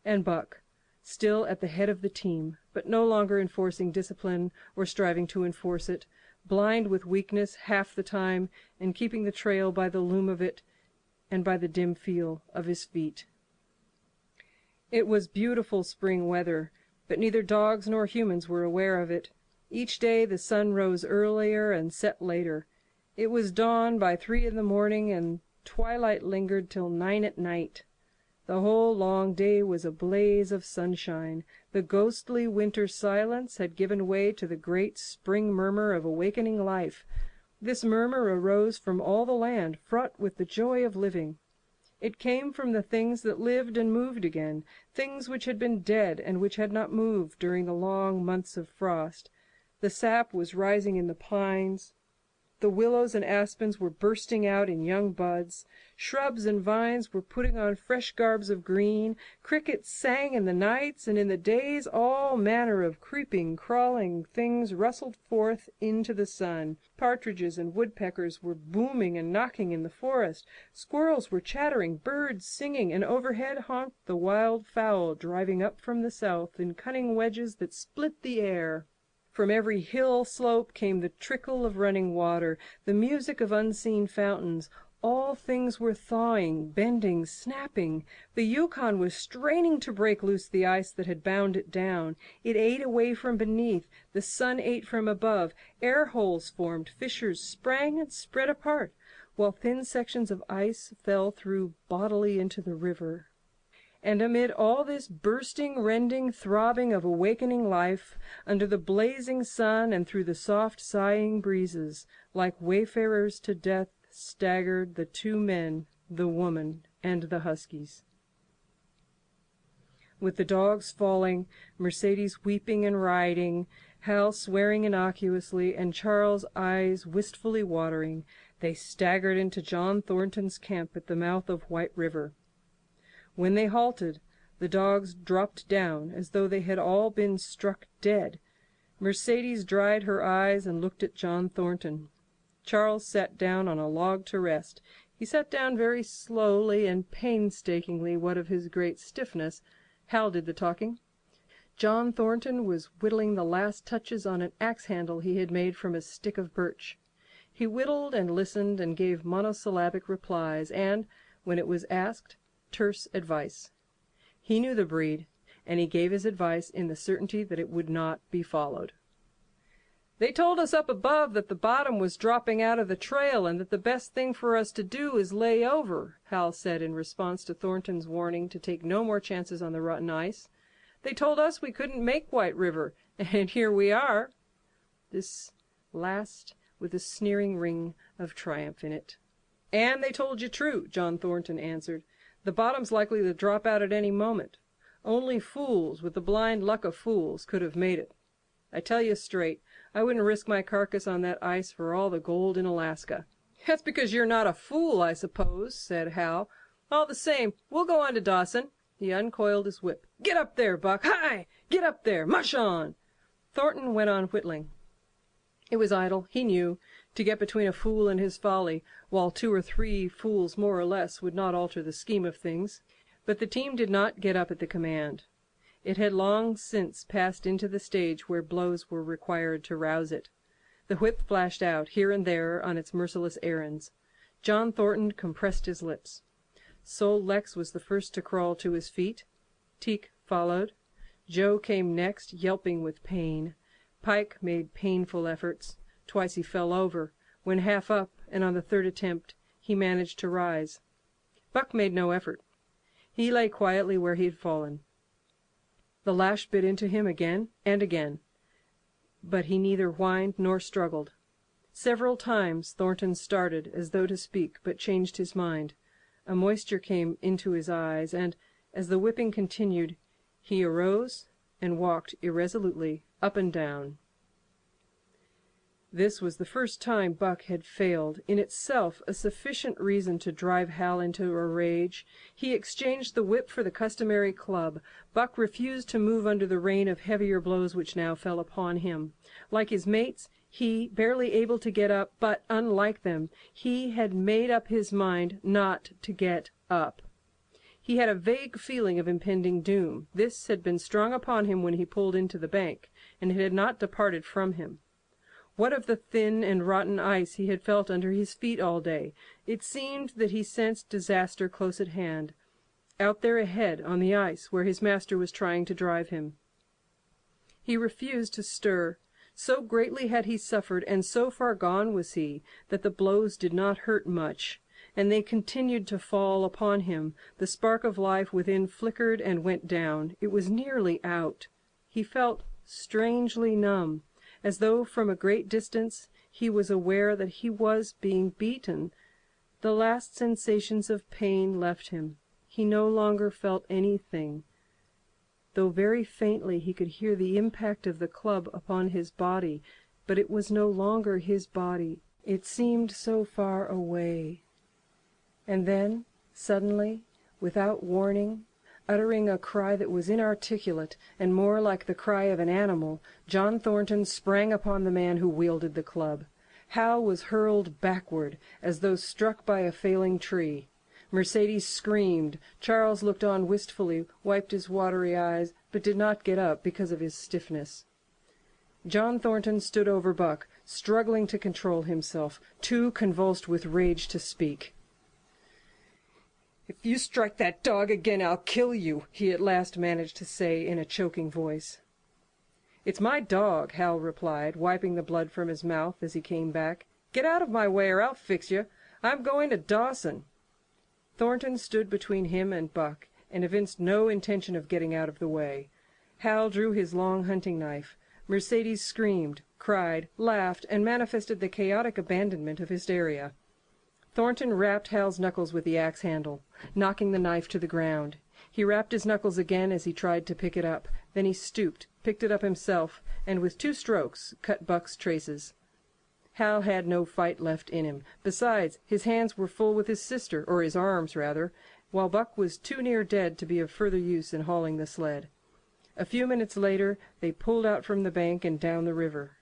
and Buck, still at the head of the team, but no longer enforcing discipline or striving to enforce it, blind with weakness half the time and keeping the trail by the loom of it and by the dim feel of his feet. It was beautiful spring weather, but neither dogs nor humans were aware of it. Each day the sun rose earlier and set later. It was dawn by 3 in the morning, and twilight lingered till 9 at night. The whole long day was a blaze of sunshine. The ghostly winter silence had given way to the great spring murmur of awakening life. This murmur arose from all the land, fraught with the joy of living. It came from the things that lived and moved again, things which had been dead and which had not moved during the long months of frost. The sap was rising in the pines. The willows and aspens were bursting out in young buds. Shrubs and vines were putting on fresh garbs of green. Crickets sang in the nights and in the days. All manner of creeping, crawling things rustled forth into the sun. Partridges and woodpeckers were booming and knocking in the forest. Squirrels were chattering, birds singing, and overhead honked the wild fowl driving up from the south in cunning wedges that split the air. From every hill slope came the trickle of running water, the music of unseen fountains. All things were thawing, bending, snapping. The Yukon was straining to break loose the ice that had bound it down. It ate away from beneath. The sun ate from above. Air holes formed, fissures sprang and spread apart, while thin sections of ice fell through bodily into the river. And amid all this bursting, rending, throbbing of awakening life, under the blazing sun and through the soft, sighing breezes, like wayfarers to death, staggered the 2 men, the woman, and the huskies. With the dogs falling, Mercedes weeping and riding, Hal swearing innocuously, and Charles' eyes wistfully watering, they staggered into John Thornton's camp at the mouth of White River. When they halted, the dogs dropped down as though they had all been struck dead. Mercedes dried her eyes and looked at John Thornton. Charles sat down on a log to rest. He sat down very slowly and painstakingly, what of his great stiffness. Hal did the talking. John Thornton was whittling the last touches on an axe handle he had made from a stick of birch. He whittled and listened and gave monosyllabic replies, and, when it was asked, terse advice. He knew the breed, and he gave his advice in the certainty that it would not be followed. "They told us up above that the bottom was dropping out of the trail and that the best thing for us to do is lay over," Hal said in response to Thornton's warning to take no more chances on the rotten ice. "They told us we couldn't make White River, and here we are." This last with a sneering ring of triumph in it. "And they told you true," John Thornton answered. "The bottom's likely to drop out at any moment. Only fools, with the blind luck of fools, could have made it. I tell you straight, I wouldn't risk my carcass on that ice for all the gold in Alaska." "That's because you're not a fool, I suppose," said Hal. "All the same, we'll go on to Dawson." He uncoiled his whip. "Get up there, Buck! Hi! Get up there! Mush on!" Thornton went on whittling. It was idle, he knew, to get between a fool and his folly, while 2 or 3 fools more or less would not alter the scheme of things. But the team did not get up at the command. It had long since passed into the stage where blows were required to rouse it. The whip flashed out here and there on its merciless errands. John Thornton compressed his lips. Sol Leks was the first to crawl to his feet. Teek followed. Joe came next, yelping with pain. Pike made painful efforts. Twice he fell over. When half up, and on the third attempt, he managed to rise. Buck made no effort. He lay quietly where he had fallen. The lash bit into him again and again, but he neither whined nor struggled. Several times Thornton started as though to speak, but changed his mind. A moisture came into his eyes, and, as the whipping continued, he arose and walked irresolutely up and down. This was the first time Buck had failed, in itself a sufficient reason to drive Hal into a rage. He exchanged the whip for the customary club. Buck refused to move under the rain of heavier blows which now fell upon him. Like his mates, he, barely able to get up, but, unlike them, he had made up his mind not to get up. He had a vague feeling of impending doom. This had been strong upon him when he pulled into the bank, and it had not departed from him. What of the thin and rotten ice he had felt under his feet all day? It seemed that he sensed disaster close at hand, out there ahead on the ice where his master was trying to drive him. He refused to stir. So greatly had he suffered, and so far gone was he, that the blows did not hurt much, and they continued to fall upon him. The spark of life within flickered and went down. It was nearly out. He felt strangely numb, as though from a great distance he was aware that he was being beaten. The last sensations of pain left him. He no longer felt anything. Though very faintly he could hear the impact of the club upon his body, but it was no longer his body. It seemed so far away. And then, suddenly, without warning, uttering a cry that was inarticulate and more like the cry of an animal, John Thornton sprang upon the man who wielded the club. Hal was hurled backward, as though struck by a failing tree. Mercedes screamed. Charles looked on wistfully, wiped his watery eyes, but did not get up because of his stiffness. John Thornton stood over Buck, struggling to control himself, too convulsed with rage to speak. "If you strike that dog again, I'll kill you," he at last managed to say in a choking voice. "It's my dog," Hal replied, wiping the blood from his mouth as he came back. "Get out of my way or I'll fix you. I'm going to Dawson." Thornton stood between him and Buck, and evinced no intention of getting out of the way. Hal drew his long hunting knife. Mercedes screamed, cried, laughed, and manifested the chaotic abandonment of hysteria. Thornton rapped Hal's knuckles with the axe handle, knocking the knife to the ground. He rapped his knuckles again as he tried to pick it up. Then he stooped, picked it up himself, and with 2 strokes cut Buck's traces. Hal had no fight left in him. Besides, his hands were full with his sister, or his arms, rather, while Buck was too near dead to be of further use in hauling the sled. A few minutes later they pulled out from the bank and down the river.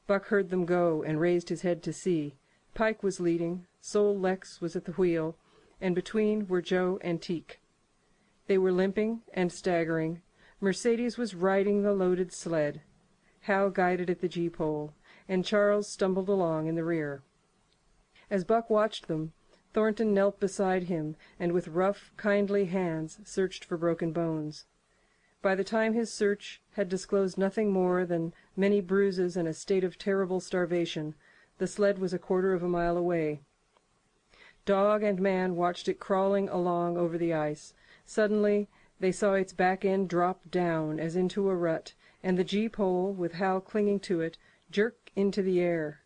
Buck heard them go and raised his head to see. Pike was leading, Sol Leks was at the wheel, and between were Joe and Teek. They were limping and staggering. Mercedes was riding the loaded sled. Hal guided at the gee-pole, and Charles stumbled along in the rear. As Buck watched them, Thornton knelt beside him and with rough, kindly hands searched for broken bones. By the time his search had disclosed nothing more than many bruises and a state of terrible starvation, the sled was a quarter of a mile away. Dog and man watched it crawling along over the ice. Suddenly they saw its back end drop down as into a rut, and the gee-pole, with Hal clinging to it, jerk into the air.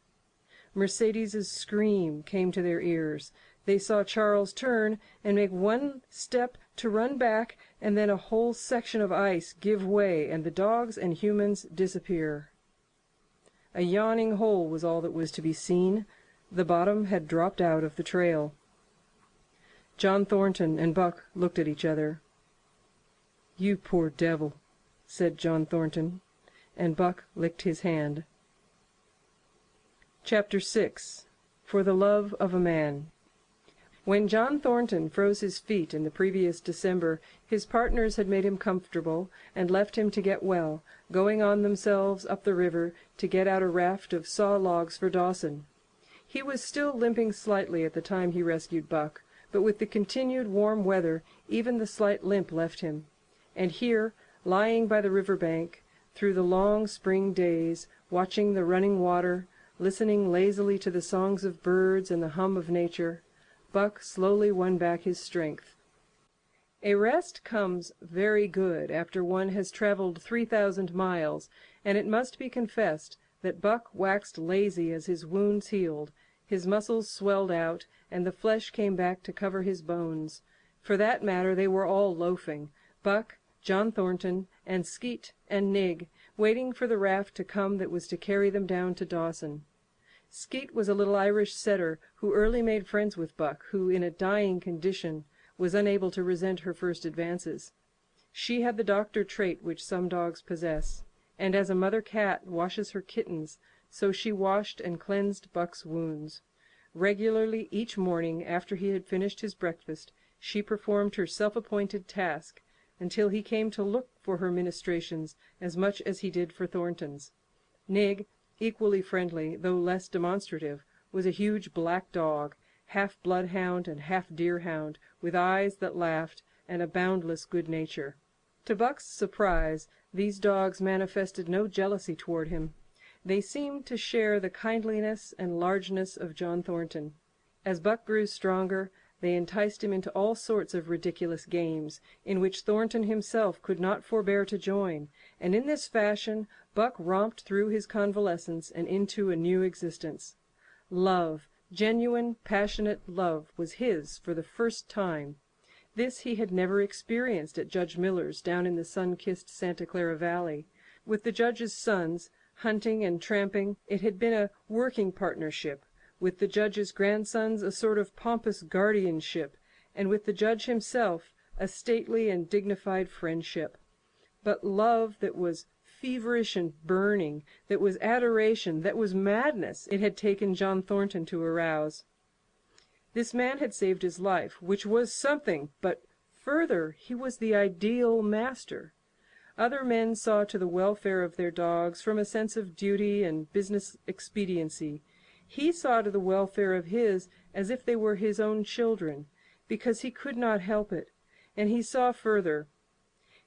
Mercedes's scream came to their ears. They saw Charles turn and make one step to run back, and then a whole section of ice give way, and the dogs and humans disappear. A yawning hole was all that was to be seen. The bottom had dropped out of the trail. John Thornton and Buck looked at each other. "You poor devil," said John Thornton, and Buck licked his hand. Chapter 6. For the Love of a Man. When John Thornton froze his feet in the previous December, his partners had made him comfortable and left him to get well, going on themselves up the river to get out a raft of saw logs for Dawson. He was still limping slightly at the time he rescued Buck, but with the continued warm weather even the slight limp left him. And here, lying by the river bank, through the long spring days, watching the running water, listening lazily to the songs of birds and the hum of nature, Buck slowly won back his strength. A rest comes very good after one has traveled 3,000 miles, and it must be confessed that Buck waxed lazy as his wounds healed, his muscles swelled out, and the flesh came back to cover his bones. For that matter, they were all loafing, Buck, John Thornton, and Skeet and Nig, waiting for the raft to come that was to carry them down to Dawson. Skeet was a little Irish setter who early made friends with Buck, who, in a dying condition, was unable to resent her first advances. She had the doctor trait which some dogs possess, and as a mother cat washes her kittens, so she washed and cleansed Buck's wounds. Regularly each morning, after he had finished his breakfast, she performed her self-appointed task, until he came to look for her ministrations as much as he did for Thornton's. Nig, equally friendly, though less demonstrative, was a huge black dog, half bloodhound and half deerhound, with eyes that laughed, and a boundless good nature. To Buck's surprise, these dogs manifested no jealousy toward him. They seemed to share the kindliness and largeness of John Thornton. As Buck grew stronger, they enticed him into all sorts of ridiculous games, in which Thornton himself could not forbear to join, and in this fashion Buck romped through his convalescence and into a new existence. Love, genuine, passionate love, was his for the first time. This he had never experienced at Judge Miller's down in the sun-kissed Santa Clara Valley. With the Judge's sons, hunting and tramping, it had been a working partnership, with the Judge's grandsons a sort of pompous guardianship, and with the Judge himself a stately and dignified friendship. But love that was feverish and burning, that was adoration, that was madness, it had taken John Thornton to arouse. This man had saved his life, which was something, but further, he was the ideal master. Other men saw to the welfare of their dogs from a sense of duty and business expediency. He saw to the welfare of his as if they were his own children, because he could not help it, and he saw further.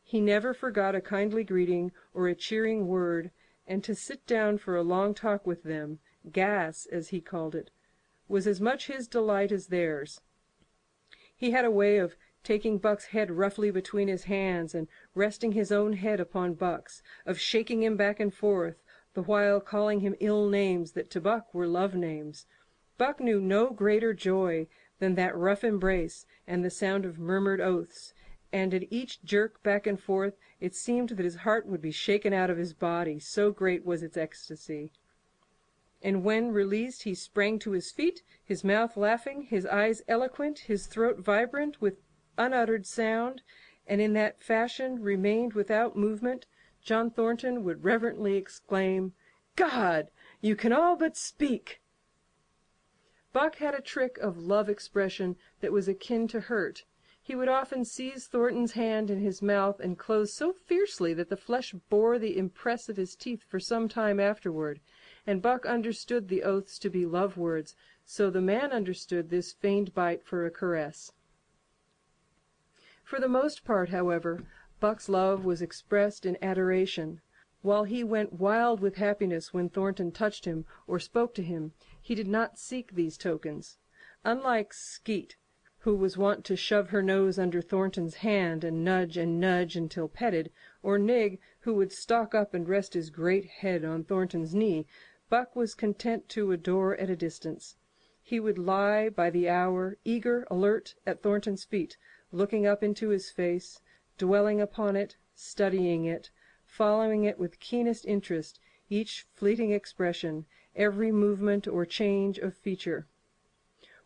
He never forgot a kindly greeting or a cheering word, and to sit down for a long talk with them, gas, as he called it, was as much his delight as theirs. He had a way of taking Buck's head roughly between his hands and resting his own head upon Buck's, of shaking him back and forth, the while calling him ill names that to Buck were love names. Buck knew no greater joy than that rough embrace and the sound of murmured oaths, and at each jerk back and forth it seemed that his heart would be shaken out of his body, so great was its ecstasy. And when released he sprang to his feet, his mouth laughing, his eyes eloquent, his throat vibrant with unuttered sound, and in that fashion remained without movement. John Thornton would reverently exclaim, "God, you can all but speak!" Buck had a trick of love expression that was akin to hurt. He would often seize Thornton's hand in his mouth and close so fiercely that the flesh bore the impress of his teeth for some time afterward, and Buck understood the oaths to be love words, so the man understood this feigned bite for a caress. For the most part, however, Buck's love was expressed in adoration. While he went wild with happiness when Thornton touched him or spoke to him, he did not seek these tokens. Unlike Skeet, who was wont to shove her nose under Thornton's hand and nudge until petted, or Nig, who would stalk up and rest his great head on Thornton's knee, Buck was content to adore at a distance. He would lie by the hour, eager, alert, at Thornton's feet, looking up into his face, dwelling upon it, studying it, following it with keenest interest, each fleeting expression, every movement or change of feature.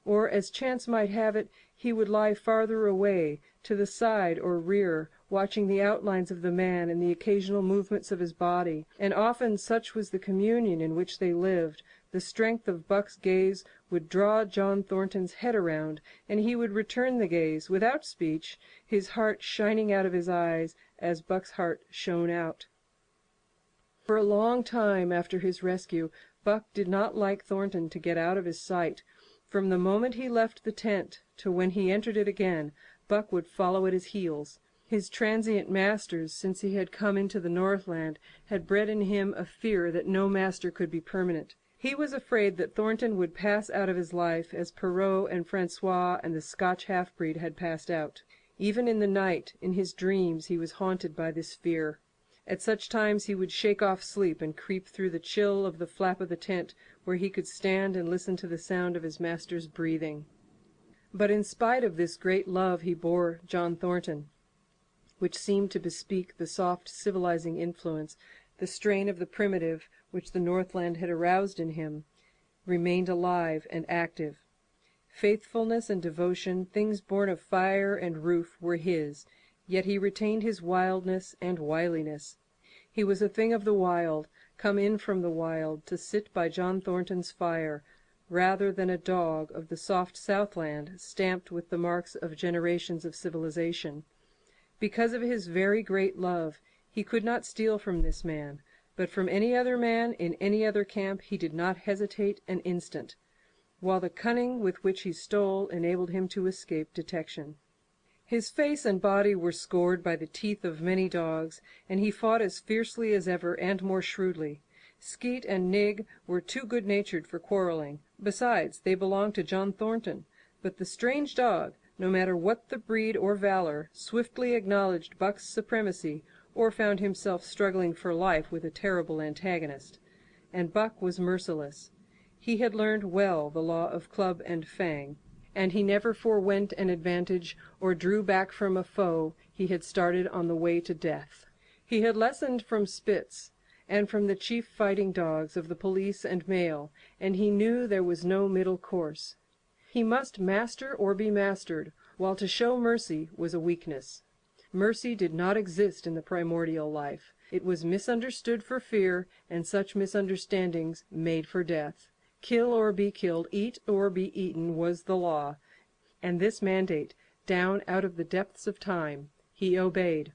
Or, as chance might have it, he would lie farther away, to the side or rear, watching the outlines of the man and the occasional movements of his body, and often such was the communion in which they lived, the strength of Buck's gaze would draw John Thornton's head around, and he would return the gaze, without speech, his heart shining out of his eyes as Buck's heart shone out. For a long time after his rescue, Buck did not like Thornton to get out of his sight. From the moment he left the tent to when he entered it again, Buck would follow at his heels. His transient masters, since he had come into the Northland, had bred in him a fear that no master could be permanent. He was afraid that Thornton would pass out of his life as Perrault and Francois and the Scotch half-breed had passed out. Even in the night, in his dreams, he was haunted by this fear. At such times he would shake off sleep and creep through the chill of the flap of the tent, where he could stand and listen to the sound of his master's breathing. But in spite of this great love he bore John Thornton, which seemed to bespeak the soft civilizing influence, the strain of the primitive which the Northland had aroused in him, remained alive and active. Faithfulness and devotion, things born of fire and roof, were his, yet he retained his wildness and wiliness. He was a thing of the wild, come in from the wild, to sit by John Thornton's fire, rather than a dog of the soft Southland, stamped with the marks of generations of civilization. Because of his very great love, he could not steal from this man, but from any other man in any other camp he did not hesitate an instant, while the cunning with which he stole enabled him to escape detection. His face and body were scored by the teeth of many dogs, and he fought as fiercely as ever and more shrewdly. Skeet and Nig were too good-natured for quarreling. Besides, they belonged to John Thornton. But the strange dog, no matter what the breed or valor, swiftly acknowledged Buck's supremacy, or found himself struggling for life with a terrible antagonist. And Buck was merciless. He had learned well the law of club and fang, and he never forewent an advantage or drew back from a foe he had started on the way to death. He had lessoned from Spitz and from the chief fighting dogs of the police and mail, and he knew there was no middle course. He must master or be mastered, while to show mercy was a weakness. Mercy did not exist in the primordial life. It was misunderstood for fear, and such misunderstandings made for death. Kill or be killed, eat or be eaten was the law, and this mandate, down out of the depths of time, he obeyed.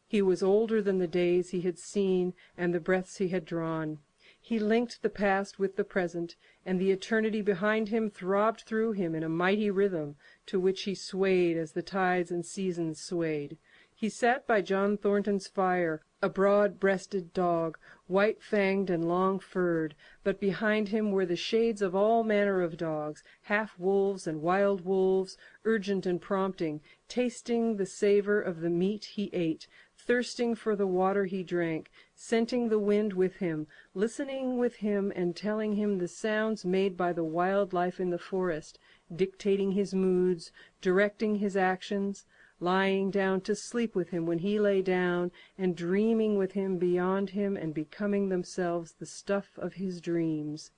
He was older than the days he had seen and the breaths he had drawn. He linked the past with the present, and the eternity behind him throbbed through him in a mighty rhythm, to which he swayed as the tides and seasons swayed. He sat by John Thornton's fire, a broad-breasted dog, white-fanged and long-furred, but behind him were the shades of all manner of dogs, half-wolves and wild wolves, urgent and prompting, tasting the savor of the meat he ate, thirsting for the water he drank, scenting the wind with him, listening with him and telling him the sounds made by the wild life in the forest, dictating his moods, directing his actions, lying down to sleep with him when he lay down, and dreaming with him beyond him and becoming themselves the stuff of his dreams.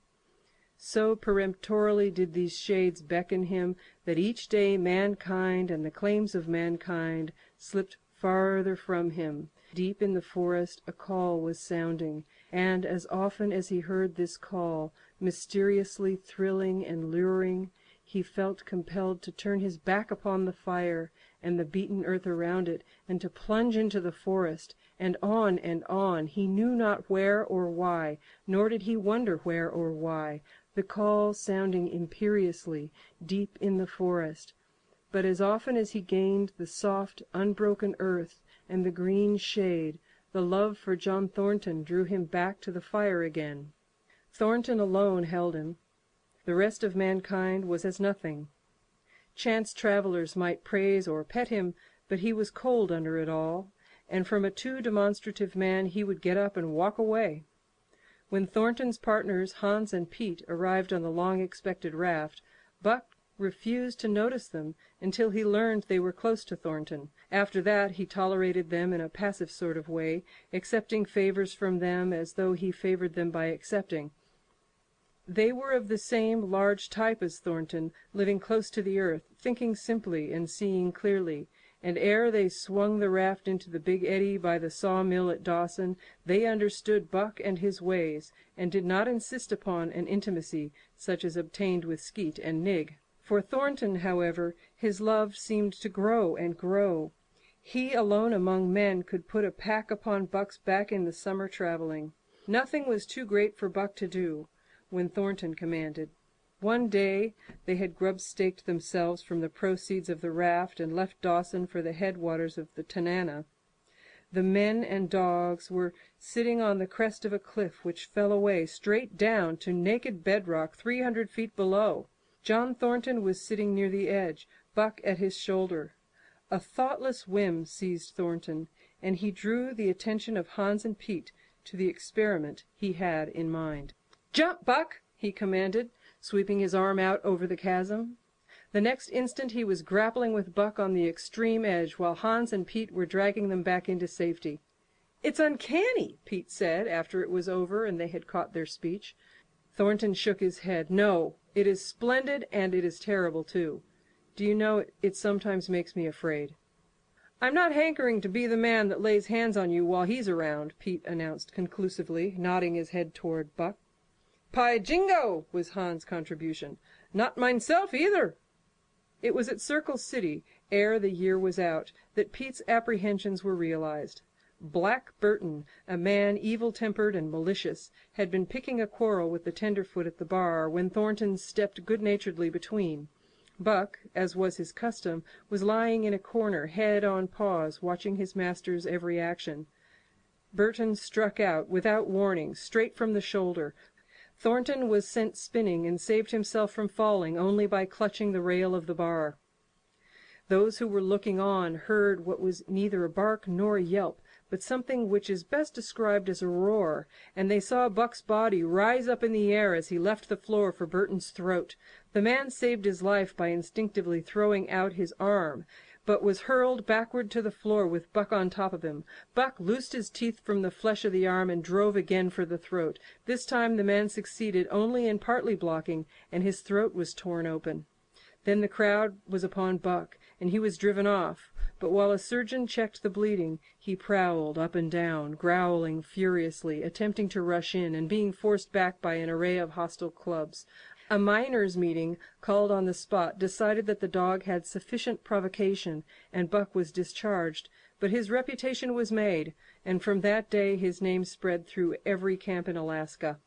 So peremptorily did these shades beckon him that each day mankind and the claims of mankind slipped farther from him. Deep in the forest a call was sounding, and as often as he heard this call, mysteriously thrilling and luring, he felt compelled to turn his back upon the fire and the beaten earth around it, and to plunge into the forest, and on, he knew not where or why, nor did he wonder where or why, the call sounding imperiously deep in the forest. But as often as he gained the soft, unbroken earth and the green shade, the love for John Thornton drew him back to the fire again. Thornton alone held him. The rest of mankind was as nothing. Chance travelers might praise or pet him, but he was cold under it all, and from a too demonstrative man he would get up and walk away. When Thornton's partners, Hans and Pete, arrived on the long-expected raft, Buck refused to notice them until he learned they were close to Thornton. After that he tolerated them in a passive sort of way, accepting favors from them as though he favored them by accepting. They were of the same large type as Thornton, living close to the earth, thinking simply and seeing clearly, and ere they swung the raft into the big eddy by the sawmill at Dawson, they understood Buck and his ways, and did not insist upon an intimacy such as obtained with Skeet and Nig. For Thornton, however, his love seemed to grow and grow. He alone among men could put a pack upon Buck's back in the summer traveling. Nothing was too great for Buck to do when Thornton commanded. One day they had grub-staked themselves from the proceeds of the raft and left Dawson for the headwaters of the Tanana. The men and dogs were sitting on the crest of a cliff which fell away straight down to naked bedrock 300 feet below. John Thornton was sitting near the edge, Buck at his shoulder. A thoughtless whim seized Thornton, and he drew the attention of Hans and Pete to the experiment he had in mind. "Jump, Buck!" he commanded, sweeping his arm out over the chasm. The next instant he was grappling with Buck on the extreme edge, while Hans and Pete were dragging them back into safety. "It's uncanny," Pete said, after it was over and they had caught their speech. Thornton shook his head. "No, it is splendid, and it is terrible, too. Do you know, it sometimes makes me afraid." "I'm not hankering to be the man that lays hands on you while he's around," Pete announced conclusively, nodding his head toward Buck. "By jingo!" was Hans' contribution. "Not mineself, either." It was at Circle City, ere the year was out, that Pete's apprehensions were realized. Black Burton, a man evil-tempered and malicious, had been picking a quarrel with the tenderfoot at the bar when Thornton stepped good-naturedly between. Buck, as was his custom, was lying in a corner, head on paws, watching his master's every action. Burton struck out, without warning, straight from the shoulder. Thornton was sent spinning and saved himself from falling only by clutching the rail of the bar. Those who were looking on heard what was neither a bark nor a yelp, but something which is best described as a roar, and they saw Buck's body rise up in the air as he left the floor for Burton's throat. The man saved his life by instinctively throwing out his arm, but was hurled backward to the floor with Buck on top of him. Buck loosed his teeth from the flesh of the arm and drove again for the throat. This time the man succeeded only in partly blocking, and his throat was torn open. Then the crowd was upon Buck, and he was driven off. But while a surgeon checked the bleeding, he prowled up and down, growling furiously, attempting to rush in, and being forced back by an array of hostile clubs. A miners' meeting, called on the spot, decided that the dog had sufficient provocation, and Buck was discharged. But his reputation was made, and from that day his name spread through every camp in Alaska.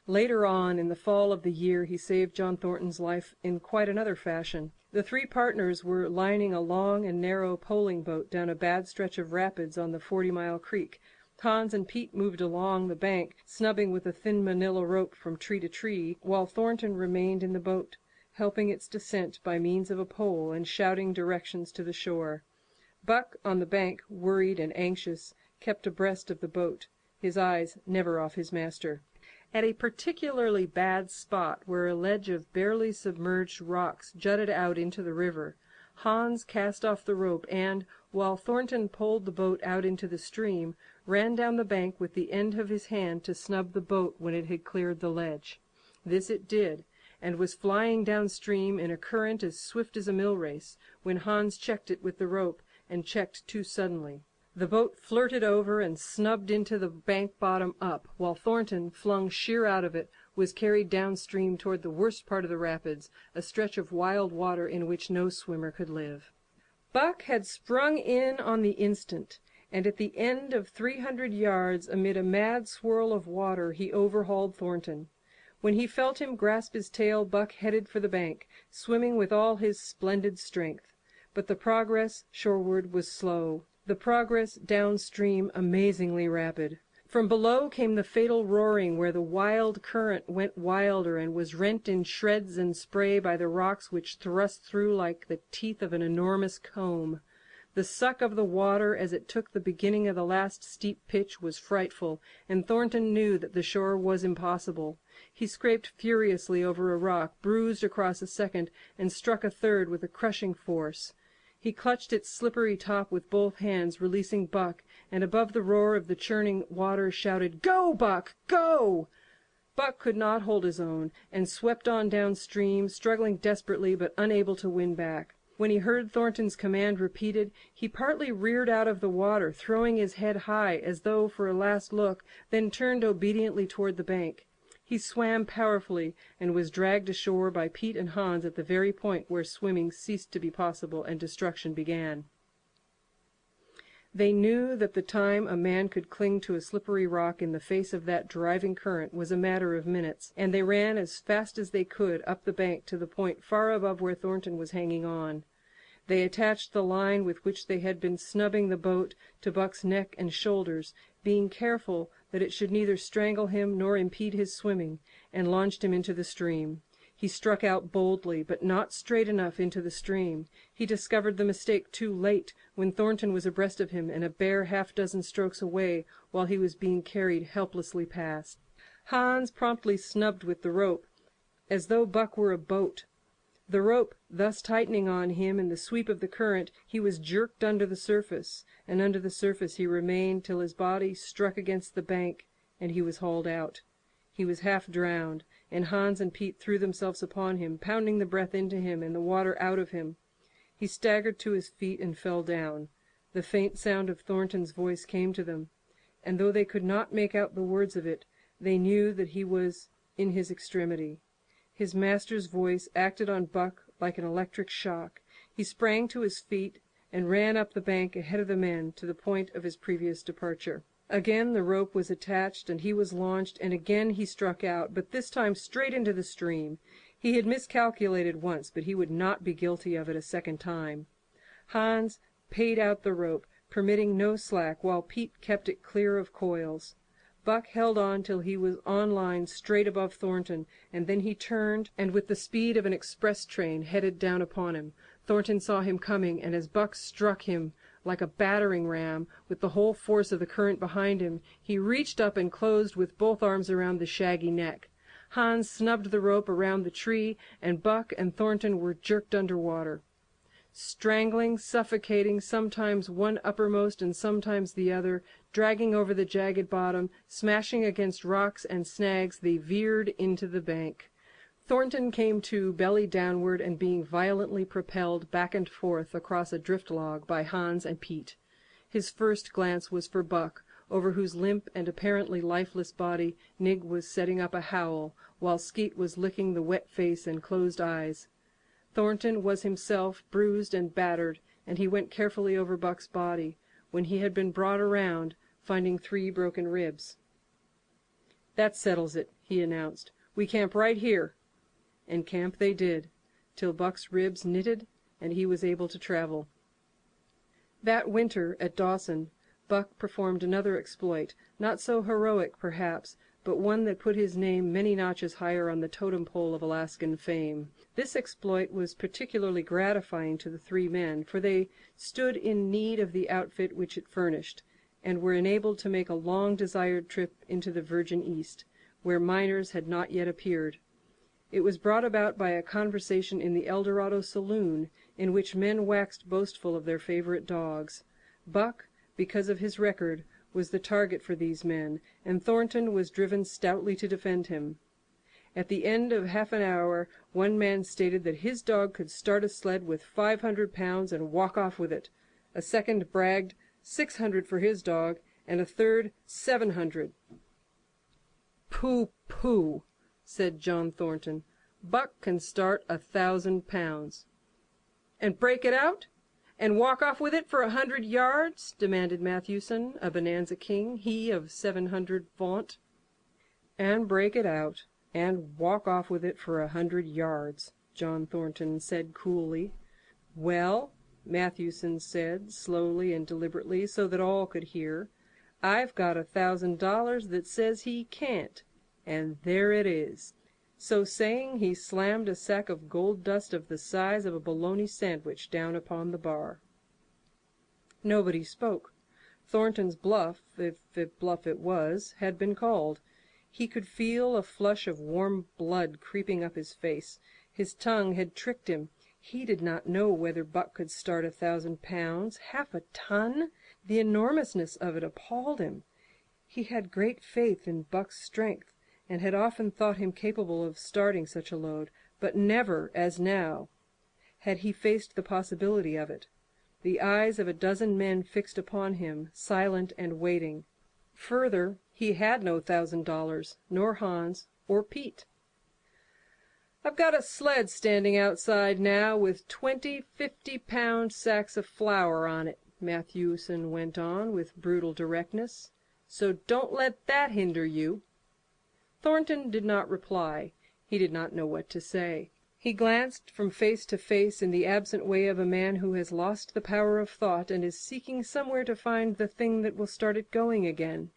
Later on, in the fall of the year, he saved John Thornton's life in quite another fashion. The three partners were lining a long and narrow poling boat down a bad stretch of rapids on the 40-mile creek. Hans and Pete moved along the bank, snubbing with a thin manila rope from tree to tree, while Thornton remained in the boat, helping its descent by means of a pole and shouting directions to the shore. Buck, on the bank, worried and anxious, kept abreast of the boat, his eyes never off his master. At a particularly bad spot, where a ledge of barely submerged rocks jutted out into the river, Hans cast off the rope and, while Thornton poled the boat out into the stream, ran down the bank with the end of his hand to snub the boat when it had cleared the ledge. This it did, and was flying downstream in a current as swift as a mill race, when Hans checked it with the rope, and checked too suddenly. The boat flirted over and snubbed into the bank bottom up, while Thornton, flung sheer out of it, was carried downstream toward the worst part of the rapids, a stretch of wild water in which no swimmer could live. Buck had sprung in on the instant, and at the end of 300 yards, amid a mad swirl of water, he overhauled Thornton. When he felt him grasp his tail, Buck headed for the bank, swimming with all his splendid strength. But the progress shoreward was slow. The progress downstream amazingly rapid. From below came the fatal roaring, where the wild current went wilder and was rent in shreds and spray by the rocks which thrust through like the teeth of an enormous comb. The suck of the water as it took the beginning of the last steep pitch was frightful, and Thornton knew that the shore was impossible. He scraped furiously over a rock, bruised across a second, and struck a third with a crushing force. He clutched its slippery top with both hands, releasing Buck, and above the roar of the churning water shouted, "Go, Buck, go!" Buck could not hold his own, and swept on downstream, struggling desperately but unable to win back. When he heard Thornton's command repeated, he partly reared out of the water, throwing his head high as though for a last look, then turned obediently toward the bank. He swam powerfully and was dragged ashore by Pete and Hans at the very point where swimming ceased to be possible and destruction began. They knew that the time a man could cling to a slippery rock in the face of that driving current was a matter of minutes, and they ran as fast as they could up the bank to the point far above where Thornton was hanging on. They attached the line with which they had been snubbing the boat to Buck's neck and shoulders, being careful that it should neither strangle him nor impede his swimming, and launched him into the stream. He struck out boldly, but not straight enough into the stream. He discovered the mistake too late, when Thornton was abreast of him and a bare half-dozen strokes away, while he was being carried helplessly past. Hans promptly snubbed with the rope, as though Buck were a boat. The rope thus tightening on him in the sweep of the current, he was jerked under the surface, and under the surface he remained till his body struck against the bank, and he was hauled out. He was half drowned, and Hans and Pete threw themselves upon him, pounding the breath into him and the water out of him. He staggered to his feet and fell down. The faint sound of Thornton's voice came to them, and though they could not make out the words of it, they knew that he was in his extremity. His master's voice acted on Buck like an electric shock. He sprang to his feet and ran up the bank ahead of the men to the point of his previous departure. Again the rope was attached and he was launched, and again he struck out, but this time straight into the stream. He had miscalculated once, but he would not be guilty of it a second time. Hans paid out the rope, permitting no slack, while Pete kept it clear of coils. Buck held on till he was on line straight above Thornton, and then he turned, and with the speed of an express train headed down upon him. Thornton saw him coming, and as Buck struck him like a battering ram, with the whole force of the current behind him, he reached up and closed with both arms around the shaggy neck. Hans snubbed the rope around the tree, and Buck and Thornton were jerked under water. Strangling, suffocating, sometimes one uppermost and sometimes the other, dragging over the jagged bottom, smashing against rocks and snags, they veered into the bank. Thornton came to belly downward and being violently propelled back and forth across a drift log by Hans and Pete. His first glance was for Buck, over whose limp and apparently lifeless body Nig was setting up a howl, while Skeet was licking the wet face and closed eyes. Thornton was himself bruised and battered, and he went carefully over Buck's body, when he had been brought around, finding 3 broken ribs. "That settles it," he announced. "We camp right here." And camp they did, till Buck's ribs knitted and he was able to travel. That winter at Dawson, Buck performed another exploit, not so heroic perhaps, but one that put his name many notches higher on the totem pole of Alaskan fame. This exploit was particularly gratifying to the 3 men, for they stood in need of the outfit which it furnished, and were enabled to make a long-desired trip into the Virgin East, where miners had not yet appeared. It was brought about by a conversation in the Eldorado saloon, in which men waxed boastful of their favorite dogs. Buck, because of his record, was the target for these men, and Thornton was driven stoutly to defend him. At the end of half an hour, one man stated that his dog could start a sled with 500 pounds and walk off with it. A second bragged 600 for his dog, and a third 700. "Pooh, pooh," said John Thornton. "Buck can start 1,000 pounds." "And break it out? And walk off with it for 100 yards?" demanded Mathewson, a bonanza king, he of 700 vaunt. "And break it out, and walk off with it for 100 yards," John Thornton said coolly. "Well," Mathewson said, slowly and deliberately, so that all could hear, "I've got $1,000 that says he can't, and there it is." So saying, he slammed a sack of gold dust of the size of a bologna sandwich down upon the bar. Nobody spoke. Thornton's bluff, if bluff it was, had been called. He could feel a flush of warm blood creeping up his face. His tongue had tricked him. He did not know whether Buck could start 1,000 pounds. 1/2 a ton? The enormousness of it appalled him. He had great faith in Buck's strength, and had often thought him capable of starting such a load, but never as now. had he faced the possibility of it. The eyes of a dozen men fixed upon him, silent and waiting. Further, he had no $1,000, nor Hans, or Pete. "I've got a sled standing outside now with 20 50-pound sacks of flour on it," Matthewson went on with brutal directness. "So don't let that hinder you." Thornton did not reply. He did not know what to say. He glanced from face to face in the absent way of a man who has lost the power of thought and is seeking somewhere to find the thing that will start it going again.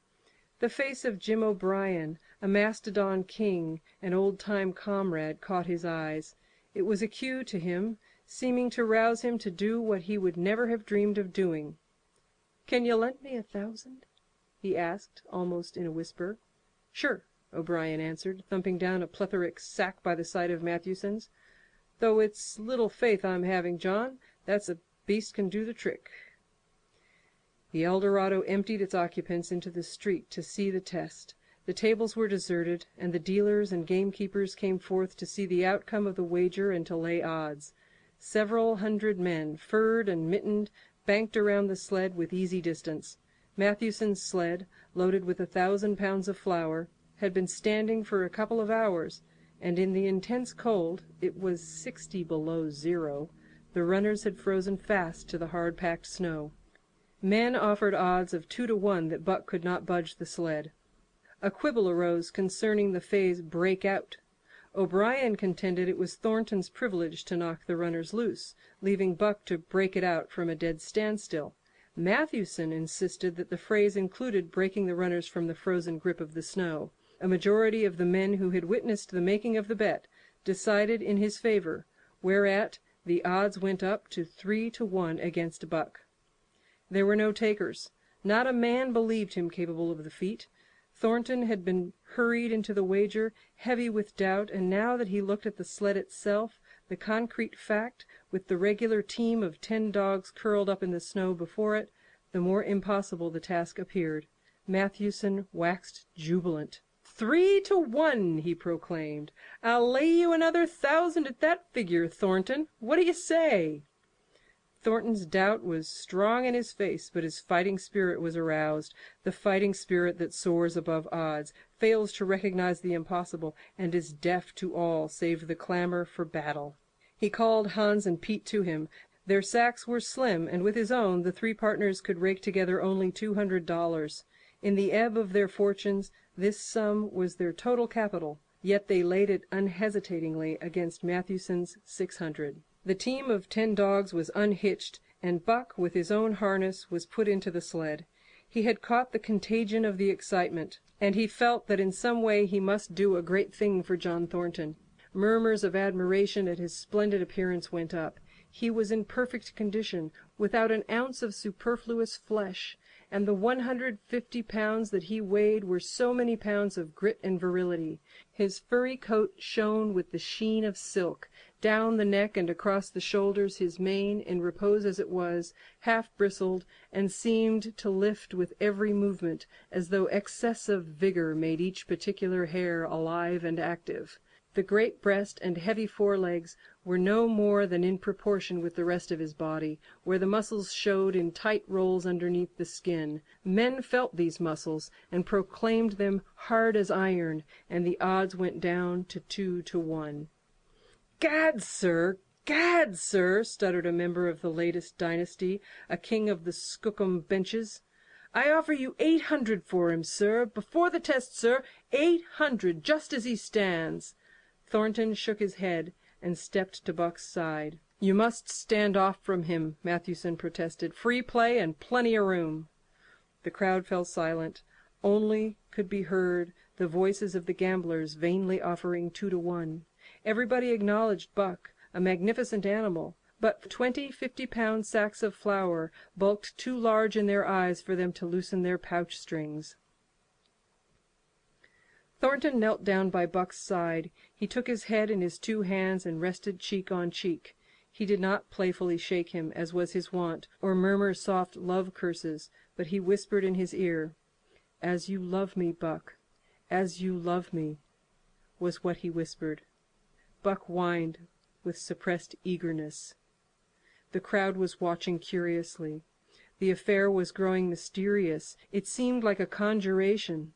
The face of Jim O'Brien, a Mastodon king, an old-time comrade, caught his eyes. It was a cue to him, seeming to rouse him to do what he would never have dreamed of doing. "Can you lend me 1,000?" he asked, almost in a whisper. "Sure," O'Brien answered, thumping down a plethoric sack by the side of Matthewson's. "Though it's little faith I'm having, John. That's a beast can do the trick." The Eldorado emptied its occupants into the street to see the test. The tables were deserted, and the dealers and gamekeepers came forth to see the outcome of the wager and to lay odds. Several hundred men, furred and mittened, banked around the sled with easy distance. Matthewson's sled, loaded with 1,000 pounds of flour, had been standing for a couple of hours, and in the intense cold, it was 60 below zero, the runners had frozen fast to the hard-packed snow. Men offered odds of 2 to 1 that Buck could not budge the sled. A quibble arose concerning the phase "break out." O'Brien contended it was Thornton's privilege to knock the runners loose, leaving Buck to break it out from a dead standstill. Matthewson insisted that the phrase included breaking the runners from the frozen grip of the snow. A majority of the men who had witnessed the making of the bet decided in his favor, whereat the odds went up to 3 to 1 against Buck. There were no takers. Not a man believed him capable of the feat. Thornton had been hurried into the wager, heavy with doubt, and now that he looked at the sled itself, the concrete fact, with the regular team of 10 dogs curled up in the snow before it, the more impossible the task appeared. Matthewson waxed jubilant. 3 to 1, he proclaimed. "I'll lay you another 1,000 at that figure, Thornton. What do you say?" Thornton's doubt was strong in his face, but his fighting spirit was aroused, the fighting spirit that soars above odds, fails to recognize the impossible, and is deaf to all save the clamor for battle. He called Hans and Pete to him. Their sacks were slim, and with his own, the 3 partners could rake together only $200. In the ebb of their fortunes, this sum was their total capital, yet they laid it unhesitatingly against Matthewson's 600. The team of 10 dogs was unhitched, and Buck, with his own harness, was put into the sled. He had caught the contagion of the excitement, and he felt that in some way he must do a great thing for John Thornton. Murmurs of admiration at his splendid appearance went up. He was in perfect condition, without an ounce of superfluous flesh, and the 150 pounds that he weighed were so many pounds of grit and virility. His furry coat shone with the sheen of silk. Down the neck and across the shoulders his mane, in repose as it was, half bristled, and seemed to lift with every movement, as though excess of vigor made each particular hair alive and active. The great breast and heavy forelegs were no more than in proportion with the rest of his body, where the muscles showed in tight rolls underneath the skin. Men felt these muscles, and proclaimed them hard as iron, and the odds went down to 2 to 1. Gad, sir, stuttered a member of the latest dynasty, a king of the Skookum benches. "I offer you 800 for him, sir, before the test, sir, 800, just as he stands." Thornton shook his head and stepped to Buck's side. "You must stand off from him," Matthewson protested. "Free play and plenty of room." The crowd fell silent. Only could be heard the voices of the gamblers vainly offering 2 to 1. Everybody acknowledged Buck, a magnificent animal, but 20 50-pound sacks of flour bulked too large in their eyes for them to loosen their pouch strings. Thornton knelt down by Buck's side. He took his head in his 2 hands and rested cheek on cheek. He did not playfully shake him, as was his wont, or murmur soft love curses, but he whispered in his ear. "As you love me, Buck, as you love me," was what he whispered. Buck whined, with suppressed eagerness. The crowd was watching curiously. The affair was growing mysterious. It seemed like a conjuration.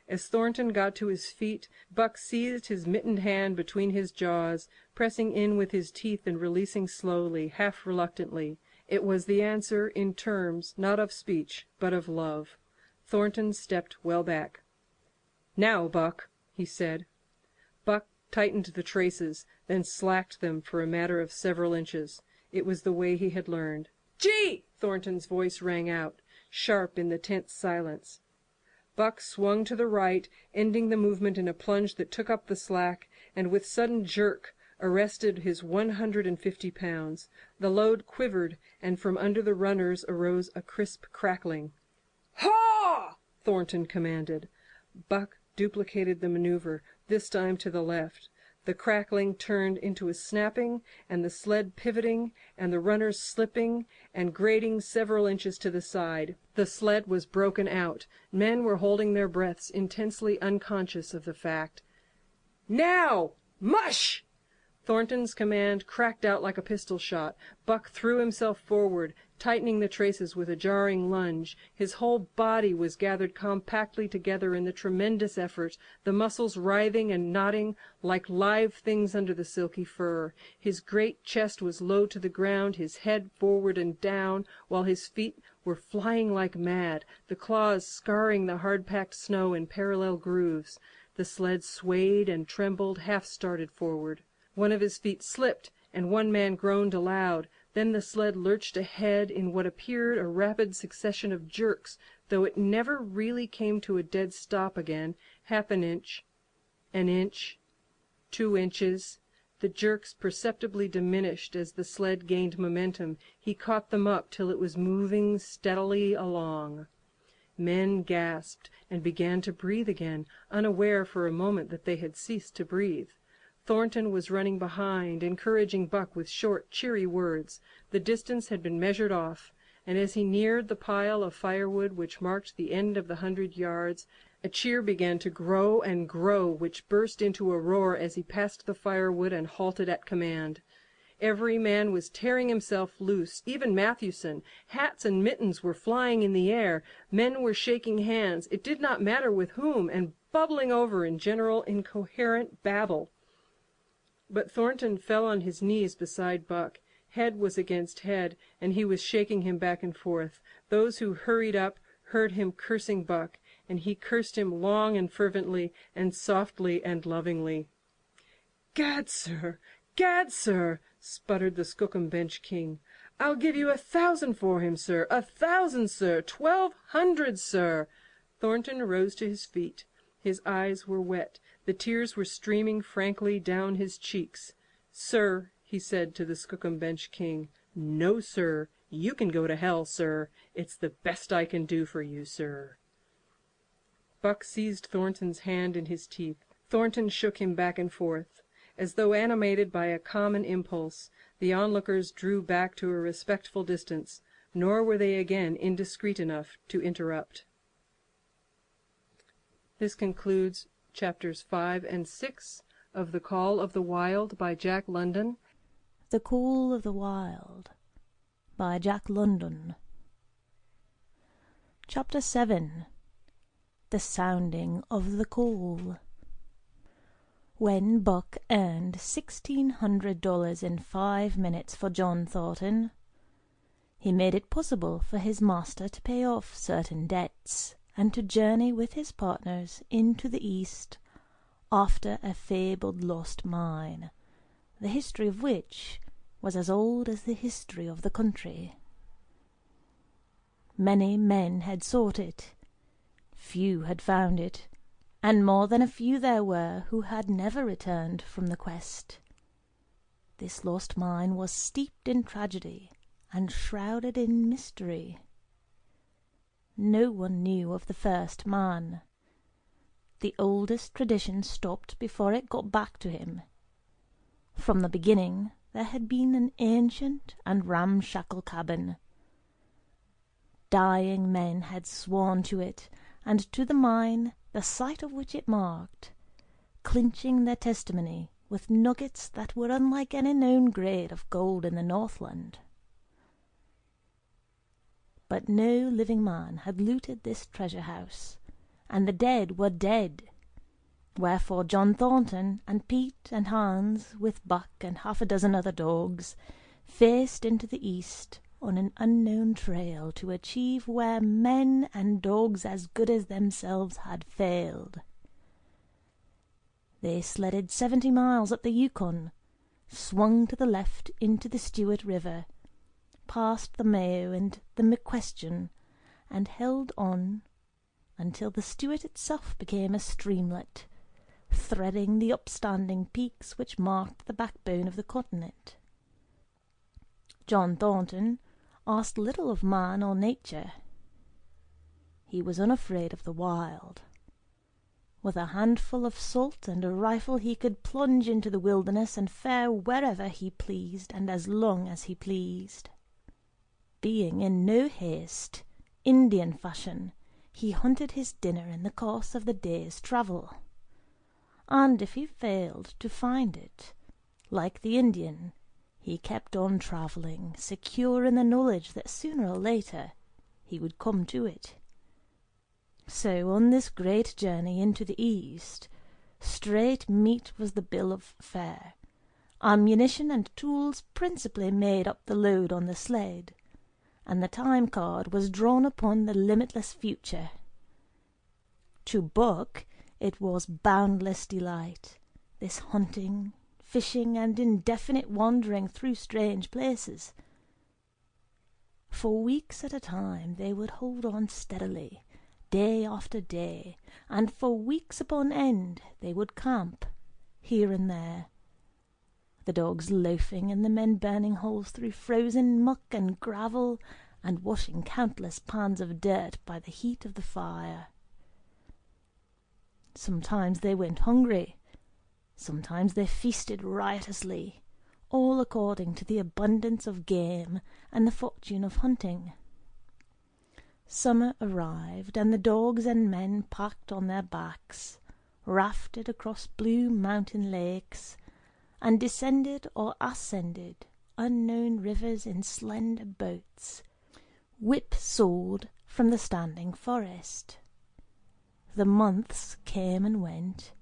As Thornton got to his feet, Buck seized his mittened hand between his jaws, pressing in with his teeth and releasing slowly, half reluctantly. It was the answer in terms, not of speech, but of love. Thornton stepped well back. "Now, Buck," he said. Buck tightened the traces, then slacked them for a matter of several inches. It was the way he had learned. "Gee!" Thornton's voice rang out, sharp in the tense silence. Buck swung to the right, ending the movement in a plunge that took up the slack, and with sudden jerk arrested his 150 pounds. The load quivered, and from under the runners arose a crisp crackling. "Haw!" Thornton commanded. Buck duplicated the maneuver, this time to the left. The crackling turned into a snapping, and the sled pivoting, and the runners slipping and grating several inches to the side. The sled was broken out. Men were holding their breaths, intensely unconscious of the fact. "Now! Mush!" Thornton's command cracked out like a pistol shot. Buck threw himself forward, tightening the traces with a jarring lunge. His whole body was gathered compactly together in the tremendous effort, the muscles writhing and knotting like live things under the silky fur. His great chest was low to the ground, his head forward and down, while his feet were flying like mad, the claws scarring the hard-packed snow in parallel grooves. The sled swayed and trembled, half started forward. One of his feet slipped, and one man groaned aloud. Then the sled lurched ahead in what appeared a rapid succession of jerks, though it never really came to a dead stop again. Half an inch, 2 inches. The jerks perceptibly diminished as the sled gained momentum. He caught them up till it was moving steadily along. Men gasped and began to breathe again, unaware for a moment that they had ceased to breathe. Thornton was running behind, encouraging Buck with short, cheery words. The distance had been measured off, and as he neared the pile of firewood which marked the end of the 100 yards, a cheer began to grow and grow, which burst into a roar as he passed the firewood and halted at command. Every man was tearing himself loose, even Matthewson. Hats and mittens were flying in the air. Men were shaking hands, it did not matter with whom, and bubbling over in general incoherent babble. But Thornton fell on his knees beside Buck. Head was against head, and he was shaking him back and forth. Those who hurried up heard him cursing Buck, and he cursed him long and fervently, and softly and lovingly. "Gad, sir! Gad, sir!" sputtered the Skookum Bench King. "I'll give you 1,000 for him, sir! 1,000, sir! 1,200, sir!" Thornton rose to his feet. His eyes were wet. The tears were streaming frankly down his cheeks. "Sir," he said to the Skookum Bench King, "no, sir. You can go to hell, sir. It's the best I can do for you, sir." Buck seized Thornton's hand in his teeth. Thornton shook him back and forth. As though animated by a common impulse, the onlookers drew back to a respectful distance, nor were they again indiscreet enough to interrupt. This concludes chapters 5 and 6 of The Call of the Wild by Jack London. The Call of the Wild by Jack London. Chapter 7. The Sounding of the Call. When Buck earned $1,600 in 5 minutes for John Thornton, he made it possible for his master to pay off certain debts and to journey with his partners into the East after a fabled lost mine, the history of which was as old as the history of the country. Many men had sought it, few had found it, and more than a few there were who had never returned from the quest. This lost mine was steeped in tragedy and shrouded in mystery. No one knew of the first man. The oldest tradition stopped before it got back to him. From the beginning there had been an ancient and ramshackle cabin. Dying men had sworn to it, and to the mine, the site of which it marked, clinching their testimony with nuggets that were unlike any known grade of gold in the Northland. But no living man had looted this treasure house, and the dead were dead. Wherefore John Thornton and Pete and Hans, with Buck and half a dozen other dogs, faced into the east on an unknown trail to achieve where men and dogs as good as themselves had failed. They sledded 70 miles up the Yukon, swung to the left into the Stewart River, past the Mayo and the McQuestion, and held on until the Stewart itself became a streamlet, threading the upstanding peaks which marked the backbone of the continent. John Thornton asked little of man or nature. He was unafraid of the wild. With a handful of salt and a rifle he could plunge into the wilderness and fare wherever he pleased and as long as he pleased. Being in no haste, Indian fashion, he hunted his dinner in the course of the day's travel. And if he failed to find it, like the Indian, he kept on travelling, secure in the knowledge that sooner or later he would come to it. So on this great journey into the east, straight meat was the bill of fare. Ammunition and tools principally made up the load on the sled, and the time card was drawn upon the limitless future. To Buck it was boundless delight, this hunting, fishing, and indefinite wandering through strange places. For weeks at a time they would hold on steadily, day after day, and for weeks upon end they would camp, here and there, the dogs loafing and the men burning holes through frozen muck and gravel, and washing countless pans of dirt by the heat of the fire. Sometimes they went hungry, sometimes they feasted riotously, all according to the abundance of game and the fortune of hunting. Summer arrived, and the dogs and men packed on their backs, rafted across blue mountain lakes, and descended or ascended unknown rivers in slender boats, whip-sawed from the standing forest. The months came and went,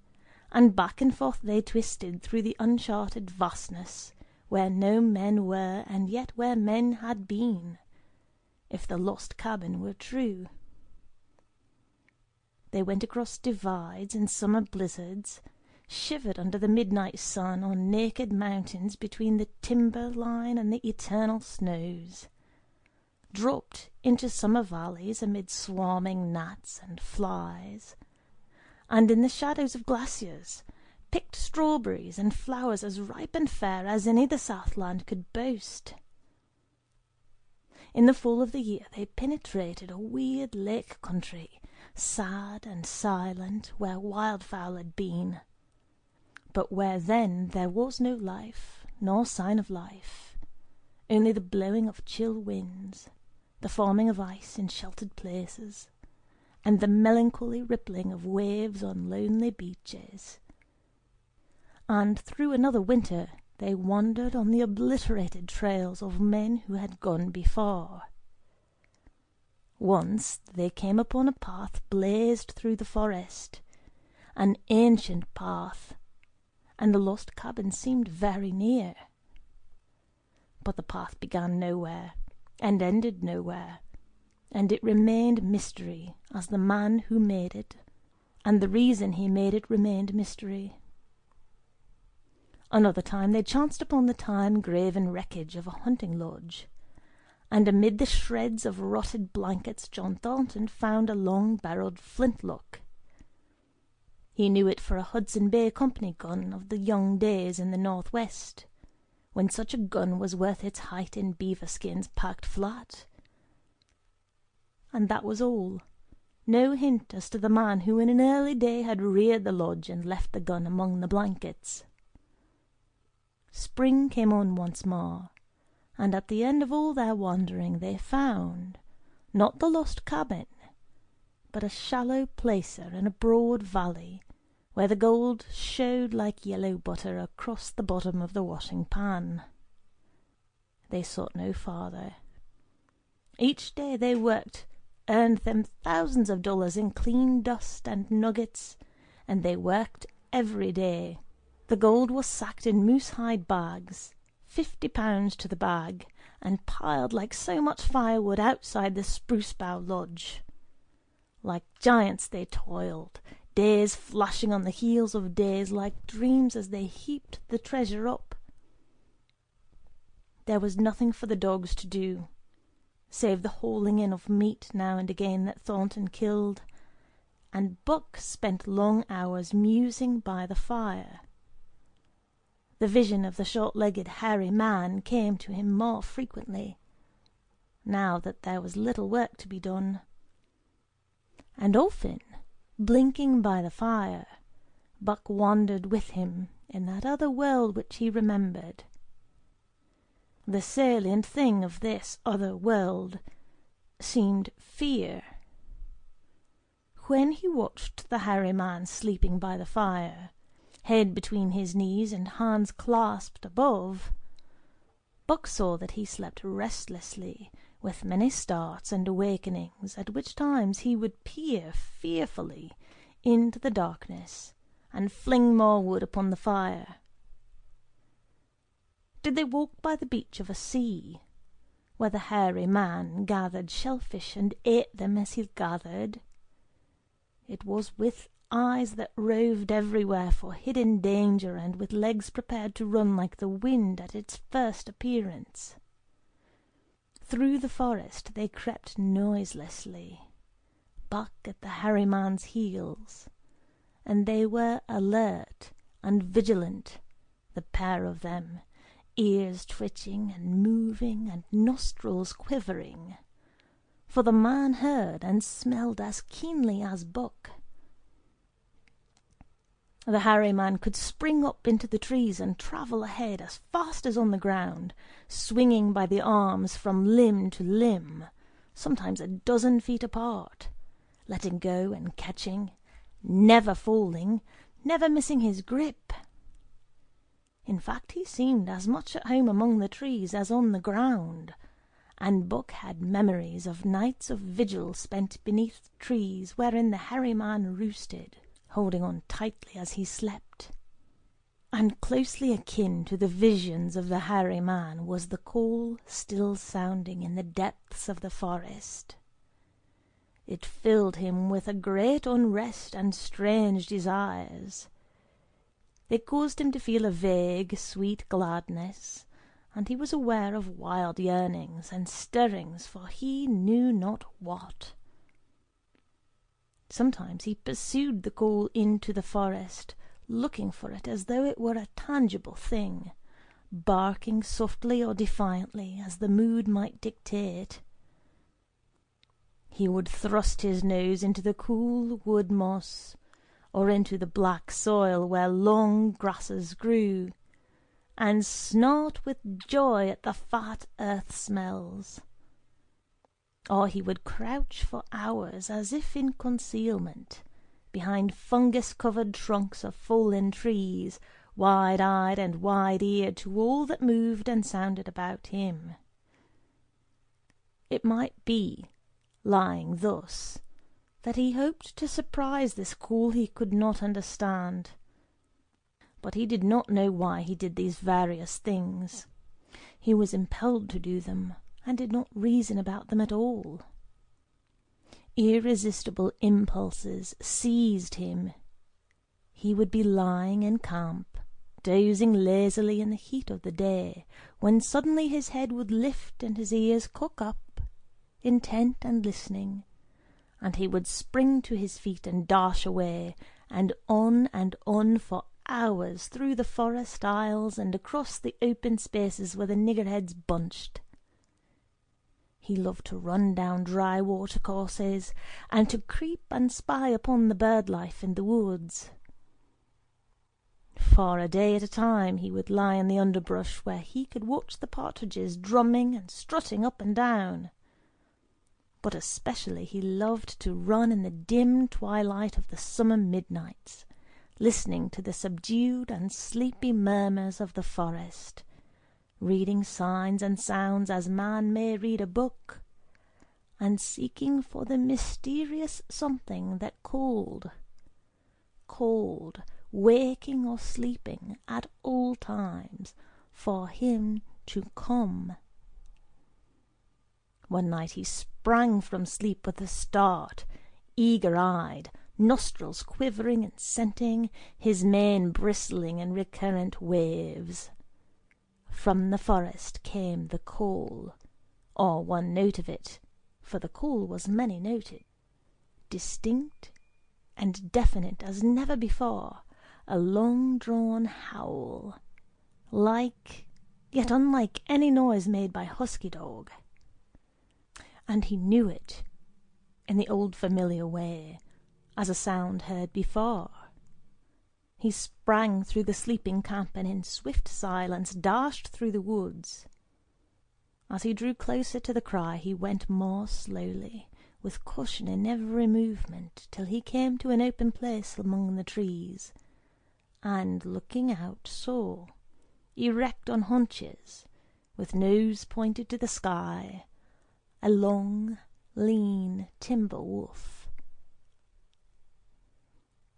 and back and forth they twisted through the uncharted vastness, where no men were, and yet where men had been, if the lost cabin were true. They went across divides and summer blizzards, shivered under the midnight sun on naked mountains between the timber line and the eternal snows, dropped into summer valleys amid swarming gnats and flies, and in the shadows of glaciers picked strawberries and flowers as ripe and fair as any the Southland could boast. In the fall of the year they penetrated a weird lake country, sad and silent, where wildfowl had been, but where then there was no life, nor sign of life, only the blowing of chill winds, the forming of ice in sheltered places, and the melancholy rippling of waves on lonely beaches. And through another winter they wandered on the obliterated trails of men who had gone before. Once they came upon a path blazed through the forest, an ancient path, and the lost cabin seemed very near. But the path began nowhere, and ended nowhere, and it remained mystery as the man who made it, and the reason he made it remained mystery. Another time they chanced upon the time-graven wreckage of a hunting lodge, and amid the shreds of rotted blankets John Thornton found a long-barreled flintlock. He knew it for a Hudson Bay Company gun of the young days in the Northwest, when such a gun was worth its height in beaver skins packed flat. And that was all. No hint as to the man who in an early day had reared the lodge and left the gun among the blankets. Spring came on once more, and at the end of all their wandering they found, not the lost cabin, but a shallow placer in a broad valley, where the gold showed like yellow butter across the bottom of the washing pan. They sought no farther. Each day they worked earned them thousands of dollars in clean dust and nuggets, and they worked every day. The gold was sacked in moose-hide bags, 50 pounds to the bag, and piled like so much firewood outside the spruce-bough lodge. Like giants they toiled, days flashing on the heels of days like dreams as they heaped the treasure up. There was nothing for the dogs to do, save the hauling in of meat now and again that Thornton killed, and Buck spent long hours musing by the fire. The vision of the short-legged hairy man came to him more frequently, now that there was little work to be done. And often, blinking by the fire, Buck wandered with him in that other world which he remembered. The salient thing of this other world seemed fear. When he watched the hairy man sleeping by the fire, head between his knees and hands clasped above, Buck saw that he slept restlessly, with many starts and awakenings, at which times he would peer fearfully into the darkness and fling more wood upon the fire. Did they walk by the beach of a sea, where the hairy man gathered shellfish and ate them as he gathered? It was with eyes that roved everywhere for hidden danger, and with legs prepared to run like the wind at its first appearance. Through the forest they crept noiselessly, Buck at the hairy man's heels, and they were alert and vigilant, the pair of them, ears twitching and moving and nostrils quivering, for the man heard and smelled as keenly as Buck. The hairy man could spring up into the trees and travel ahead as fast as on the ground, swinging by the arms from limb to limb, sometimes a dozen feet apart, letting go and catching, never falling, never missing his grip. In fact, he seemed as much at home among the trees as on the ground, and Buck had memories of nights of vigil spent beneath trees wherein the hairy man roosted, holding on tightly as he slept. And closely akin to the visions of the hairy man was the call still sounding in the depths of the forest. It filled him with a great unrest and strange desires. They caused him to feel a vague, sweet gladness, and he was aware of wild yearnings and stirrings for he knew not what. Sometimes he pursued the call into the forest, looking for it as though it were a tangible thing, barking softly or defiantly as the mood might dictate. He would thrust his nose into the cool wood moss, or into the black soil where long grasses grew, and snort with joy at the fat earth smells. Or he would crouch for hours as if in concealment, behind fungus-covered trunks of fallen trees, wide-eyed and wide-eared to all that moved and sounded about him. It might be, lying thus, that he hoped to surprise this call he could not understand. But he did not know why he did these various things. He was impelled to do them, and did not reason about them at all. Irresistible impulses seized him. He would be lying in camp, dozing lazily in the heat of the day, when suddenly his head would lift and his ears cock up, intent and listening, and he would spring to his feet and dash away, and on for hours through the forest aisles and across the open spaces where the niggerheads bunched. He loved to run down dry watercourses, and to creep and spy upon the bird life in the woods. For a day at a time he would lie in the underbrush where he could watch the partridges drumming and strutting up and down. But especially he loved to run in the dim twilight of the summer midnights, listening to the subdued and sleepy murmurs of the forest, reading signs and sounds as man may read a book, and seeking for the mysterious something that called, waking or sleeping at all times, for him to come. One night he sprang from sleep with a start, eager-eyed, nostrils quivering and scenting, his mane bristling in recurrent waves. From the forest came the call, or one note of it, for the call was many-noted, distinct and definite as never before, a long-drawn howl, like, yet unlike any noise made by husky dog. And he knew it, in the old familiar way, as a sound heard before. He sprang through the sleeping camp and in swift silence dashed through the woods. As he drew closer to the cry, he went more slowly, with caution in every movement, till he came to an open place among the trees, and, looking out, saw, erect on haunches, with nose pointed to the sky, a long, lean timber wolf.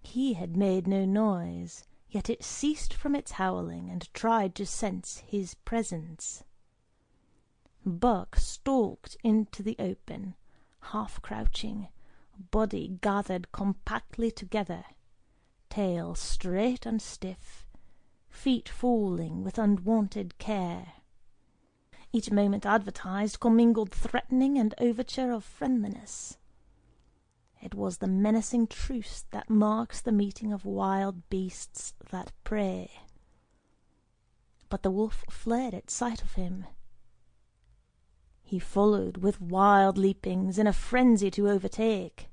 He had made no noise, yet it ceased from its howling and tried to sense his presence. Buck stalked into the open, half-crouching, body gathered compactly together, tail straight and stiff, feet falling with unwonted care. Each moment advertised commingled threatening and overture of friendliness. It was the menacing truce that marks the meeting of wild beasts that prey. But the wolf fled at sight of him. He followed with wild leapings in a frenzy to overtake.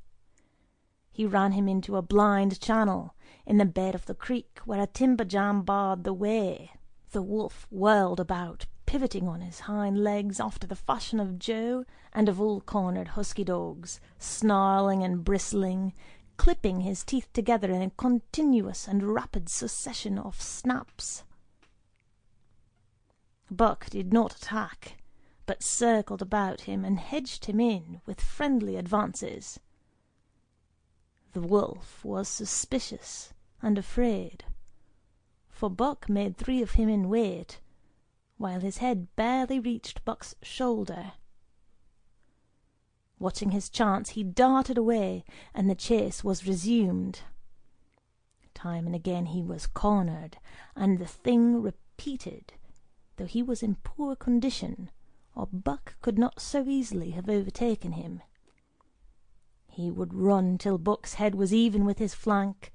He ran him into a blind channel in the bed of the creek where a timber jam barred the way. The wolf whirled about, pivoting on his hind legs after the fashion of Joe and of all cornered husky dogs, snarling and bristling, clipping his teeth together in a continuous and rapid succession of snaps. Buck did not attack, but circled about him and hedged him in with friendly advances. The wolf was suspicious and afraid, for Buck made 3 of him in weight, while his head barely reached Buck's shoulder. Watching his chance, he darted away, and the chase was resumed. Time and again he was cornered, and the thing repeated, though he was in poor condition, or Buck could not so easily have overtaken him. He would run till Buck's head was even with his flank,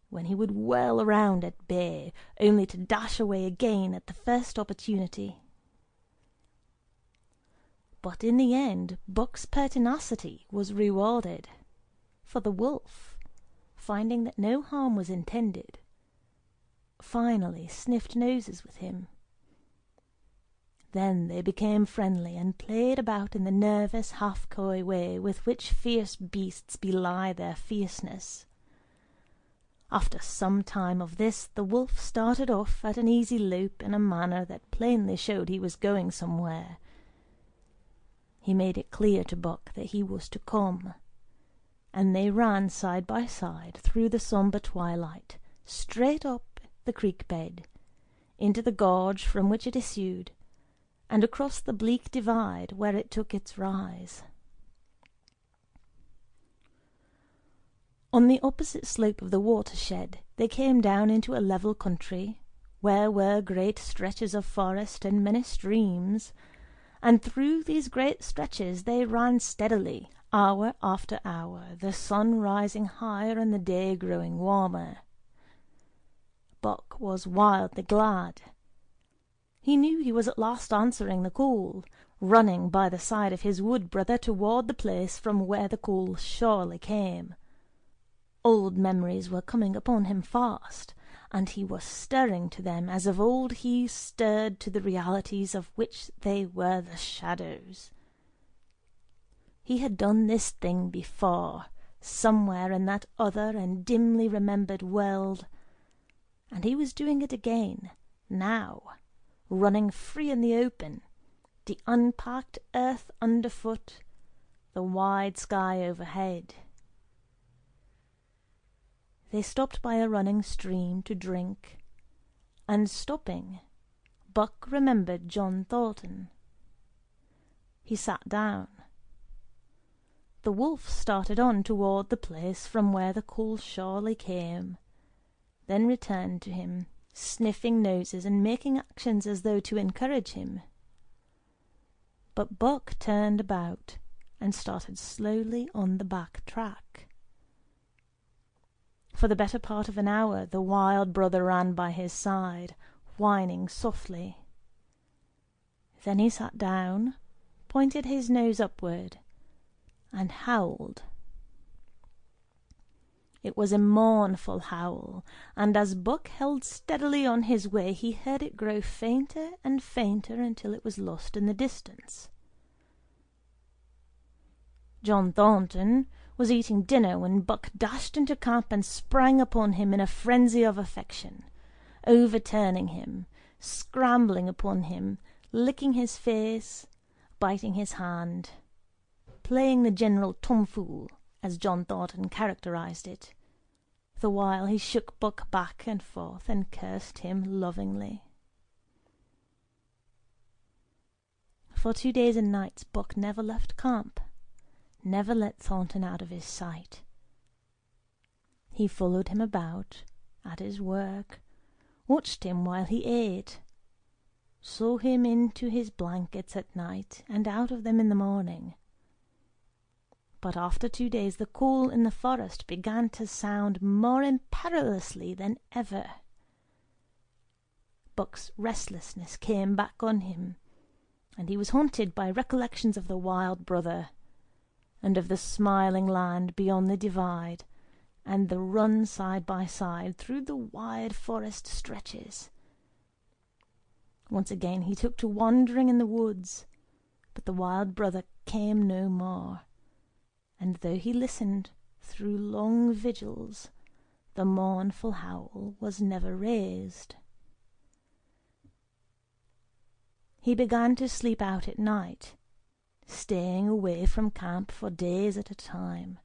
when he would whirl around at bay, only to dash away again at the first opportunity. But in the end, Buck's pertinacity was rewarded, for the wolf, finding that no harm was intended, finally sniffed noses with him. Then they became friendly, and played about in the nervous, half-coy way with which fierce beasts belie their fierceness. After some time of this, the wolf started off at an easy lope in a manner that plainly showed he was going somewhere. He made it clear to Buck that he was to come, and they ran side by side through the sombre twilight, straight up the creek bed, into the gorge from which it issued, and across the bleak divide where it took its rise. On the opposite slope of the watershed, they came down into a level country, where were great stretches of forest and many streams, and through these great stretches they ran steadily, hour after hour, the sun rising higher and the day growing warmer. Buck was wildly glad. He knew he was at last answering the call, running by the side of his wood brother toward the place from where the call surely came. Old memories were coming upon him fast, and he was stirring to them as of old he stirred to the realities of which they were the shadows. He had done this thing before, somewhere in that other and dimly remembered world, and he was doing it again, now, running free in the open, the unpacked earth underfoot, the wide sky overhead. They stopped by a running stream to drink, and stopping, Buck remembered John Thornton. He sat down. The wolf started on toward the place from where the call surely came, then returned to him, sniffing noses and making actions as though to encourage him. But Buck turned about and started slowly on the back track. For the better part of an hour the wild brother ran by his side, whining softly. Then he sat down, pointed his nose upward, and howled. It was a mournful howl, and as Buck held steadily on his way he heard it grow fainter and fainter until it was lost in the distance. John Thornton was eating dinner when Buck dashed into camp and sprang upon him in a frenzy of affection, overturning him, scrambling upon him, licking his face, biting his hand, playing the general tomfool, as John Thornton characterized it, the while he shook Buck back and forth and cursed him lovingly. For 2 days and nights Buck never left camp, never let Thornton out of his sight. He followed him about, at his work, watched him while he ate, saw him into his blankets at night and out of them in the morning. But after 2 days the call in the forest began to sound more imperiously than ever. Buck's restlessness came back on him, and he was haunted by recollections of the wild brother, and of the smiling land beyond the divide, and the run side by side through the wide forest stretches. Once again he took to wandering in the woods, but the wild brother came no more, and though he listened through long vigils, the mournful howl was never raised. He began to sleep out at night, staying away from camp for days at a time,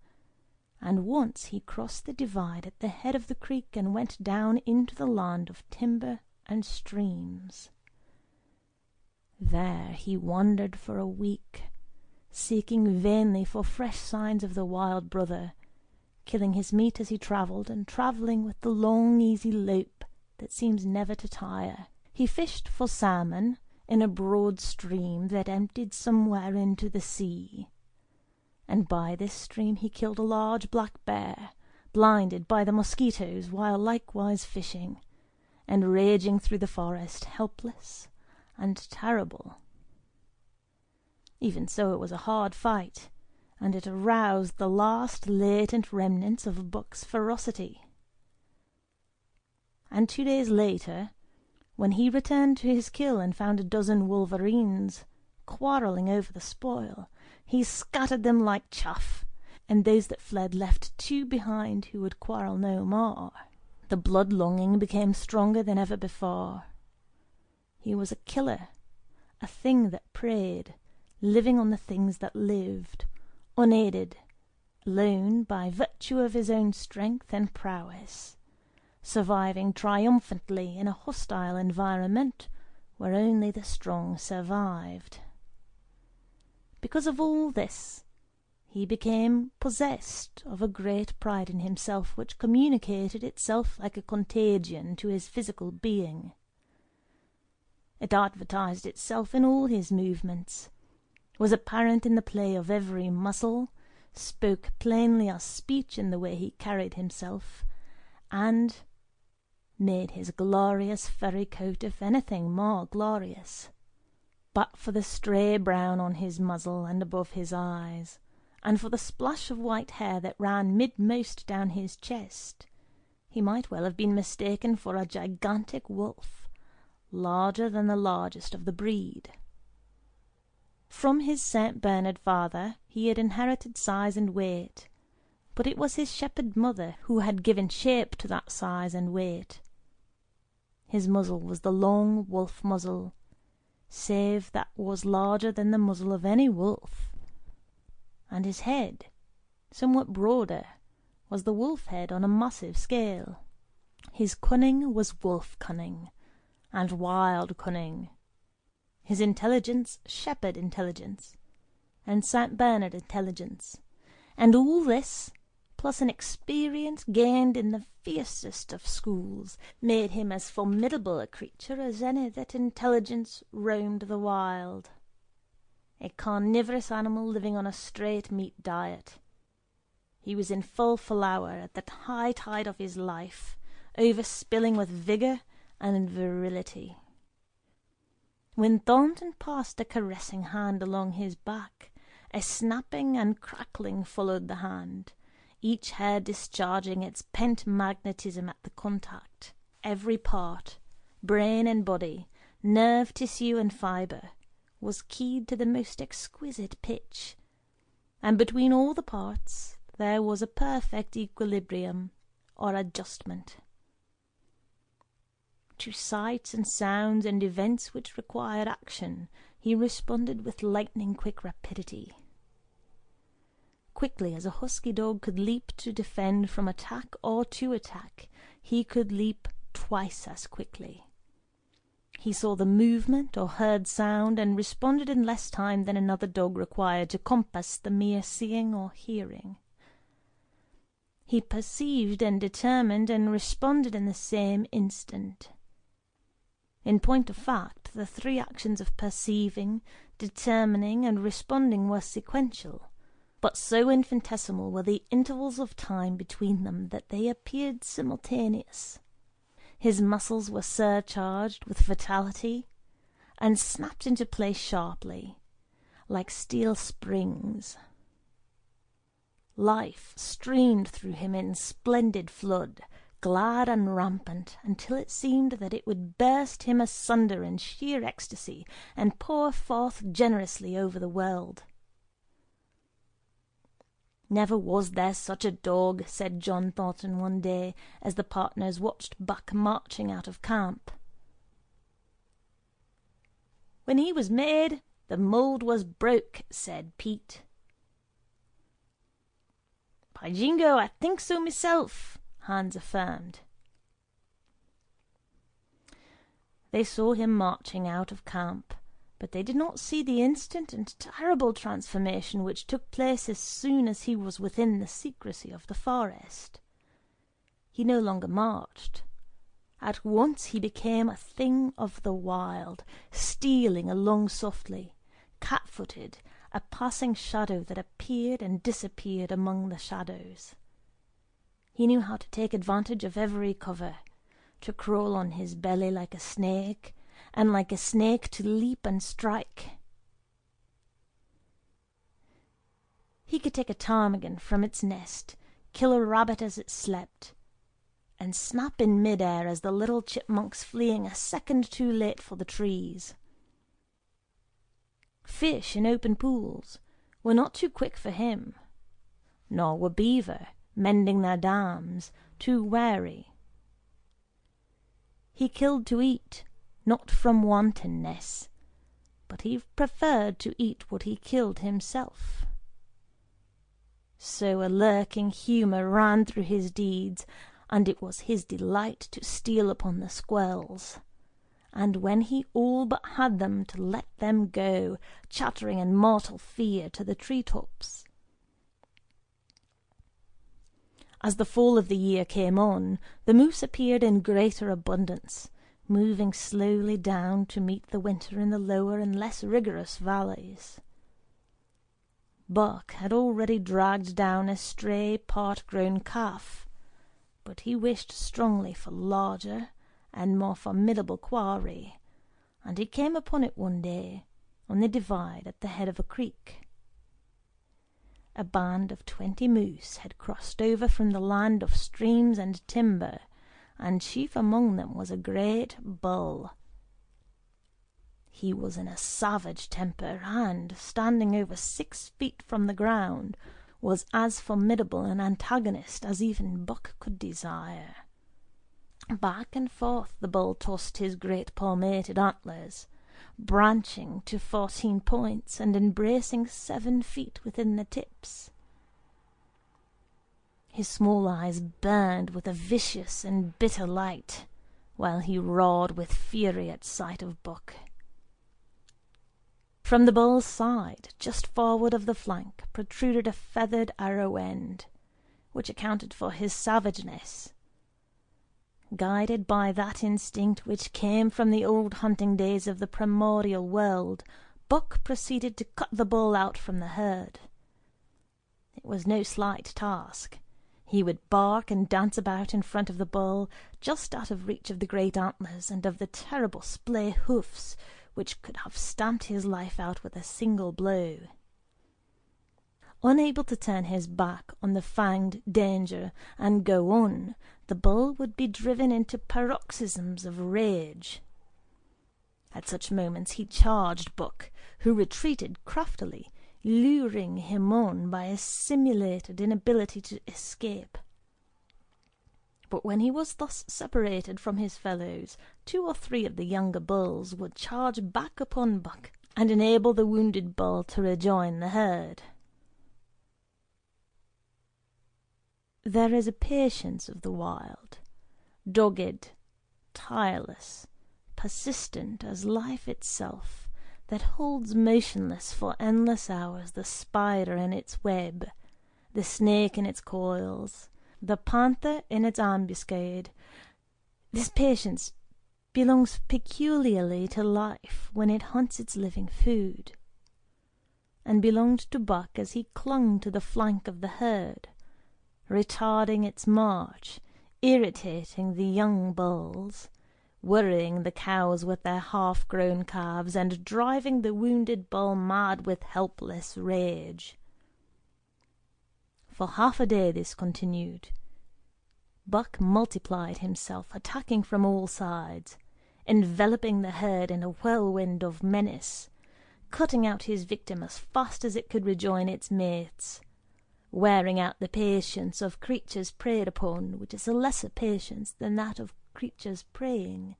and once he crossed the divide at the head of the creek and went down into the land of timber and streams. There he wandered for a week, seeking vainly for fresh signs of the wild brother, killing his meat as he travelled, and travelling with the long easy lope that seems never to tire. He fished for salmon in a broad stream that emptied somewhere into the sea, and by this stream he killed a large black bear, blinded by the mosquitoes while likewise fishing, and raging through the forest, helpless and terrible. Even so, it was a hard fight, and it aroused the last latent remnants of Buck's ferocity. And 2 days later, when he returned to his kill and found a dozen wolverines quarrelling over the spoil, he scattered them like chaff, and those that fled left 2 behind who would quarrel no more. The blood-longing became stronger than ever before. He was a killer, a thing that preyed, living on the things that lived, unaided, alone by virtue of his own strength and prowess, surviving triumphantly in a hostile environment where only the strong survived. Because of all this, he became possessed of a great pride in himself which communicated itself like a contagion to his physical being. It advertised itself in all his movements, was apparent in the play of every muscle, spoke plainly as speech in the way he carried himself, and made his glorious furry coat, if anything, more glorious. But for the stray brown on his muzzle and above his eyes, and for the splash of white hair that ran midmost down his chest, he might well have been mistaken for a gigantic wolf, larger than the largest of the breed. From his St. Bernard father he had inherited size and weight, but it was his shepherd mother who had given shape to that size and weight. His muzzle was the long wolf muzzle, save that was larger than the muzzle of any wolf, and his head, somewhat broader, was the wolf head on a massive scale. His cunning was wolf cunning, and wild cunning. His intelligence, shepherd intelligence, and St. Bernard intelligence, and all this, plus an experience gained in the fiercest of schools, made him as formidable a creature as any that intelligence roamed the wild. A carnivorous animal living on a straight meat diet. He was in full flower at the high tide of his life, overspilling with vigour and virility. When Thornton passed a caressing hand along his back, a snapping and crackling followed the hand, each hair discharging its pent magnetism at the contact. Every part, brain and body, nerve tissue and fibre, was keyed to the most exquisite pitch, and between all the parts there was a perfect equilibrium or adjustment. To sights and sounds and events which required action, he responded with lightning-quick rapidity. Quickly as a husky dog could leap to defend from attack or to attack, he could leap twice as quickly. He saw the movement or heard sound and responded in less time than another dog required to compass the mere seeing or hearing. He perceived and determined and responded in the same instant. In point of fact, the three actions of perceiving, determining, and responding were sequential, but so infinitesimal were the intervals of time between them that they appeared simultaneous. His muscles were surcharged with vitality, and snapped into place sharply, like steel springs. Life streamed through him in splendid flood, glad and rampant, until it seemed that it would burst him asunder in sheer ecstasy, and pour forth generously over the world. "Never was there such a dog," said John Thornton one day, as the partners watched Buck marching out of camp. "When he was made, the mould was broke," said Pete. "By jingo, I think so myself," Hans affirmed. They saw him marching out of camp, but they did not see the instant and terrible transformation which took place as soon as he was within the secrecy of the forest. He no longer marched. At once he became a thing of the wild, stealing along softly, cat-footed, a passing shadow that appeared and disappeared among the shadows. He knew how to take advantage of every cover, to crawl on his belly like a snake, and like a snake to leap and strike. He could take a ptarmigan from its nest, kill a rabbit as it slept, and snap in mid-air as the little chipmunks fleeing a second too late for the trees. Fish in open pools were not too quick for him, nor were beaver, mending their dams, too wary. He killed to eat, not from wantonness, but he preferred to eat what he killed himself. So a lurking humour ran through his deeds, and it was his delight to steal upon the squirrels, and when he all but had them, to let them go, chattering in mortal fear, to the tree-tops. As the fall of the year came on, the moose appeared in greater abundance, moving slowly down to meet the winter in the lower and less rigorous valleys. Buck had already dragged down a stray part-grown calf, but he wished strongly for larger and more formidable quarry, and he came upon it one day on the divide at the head of a creek. A band of 20 moose had crossed over from the land of streams and timber, and chief among them was a great bull. He was in a savage temper, and, standing over 6 feet from the ground, was as formidable an antagonist as even Buck could desire. Back and forth the bull tossed his great palmated antlers, branching to 14 points and embracing 7 feet within the tips. His small eyes burned with a vicious and bitter light, while he roared with fury at sight of Buck. From the bull's side, just forward of the flank, protruded a feathered arrow end, which accounted for his savageness. Guided by that instinct which came from the old hunting days of the primordial world, Buck proceeded to cut the bull out from the herd. It was no slight task. He would bark and dance about in front of the bull, just out of reach of the great antlers and of the terrible splay hoofs which could have stamped his life out with a single blow. Unable to turn his back on the fanged danger and go on, the bull would be driven into paroxysms of rage. At such moments he charged Buck, who retreated craftily, luring him on by a simulated inability to escape. But when he was thus separated from his fellows, 2 or 3 of the younger bulls would charge back upon Buck and enable the wounded bull to rejoin the herd. There is a patience of the wild, dogged, tireless, persistent as life itself, that holds motionless for endless hours the spider in its web, the snake in its coils, the panther in its ambuscade. This patience belongs peculiarly to life when it hunts its living food, and belonged to Buck as he clung to the flank of the herd, retarding its march, irritating the young bulls, worrying the cows with their half-grown calves, and driving the wounded bull mad with helpless rage. For half a day this continued. Buck multiplied himself, attacking from all sides, enveloping the herd in a whirlwind of menace, cutting out his victim as fast as it could rejoin its mates, wearing out the patience of creatures preyed upon, which is a lesser patience than that of creatures preying.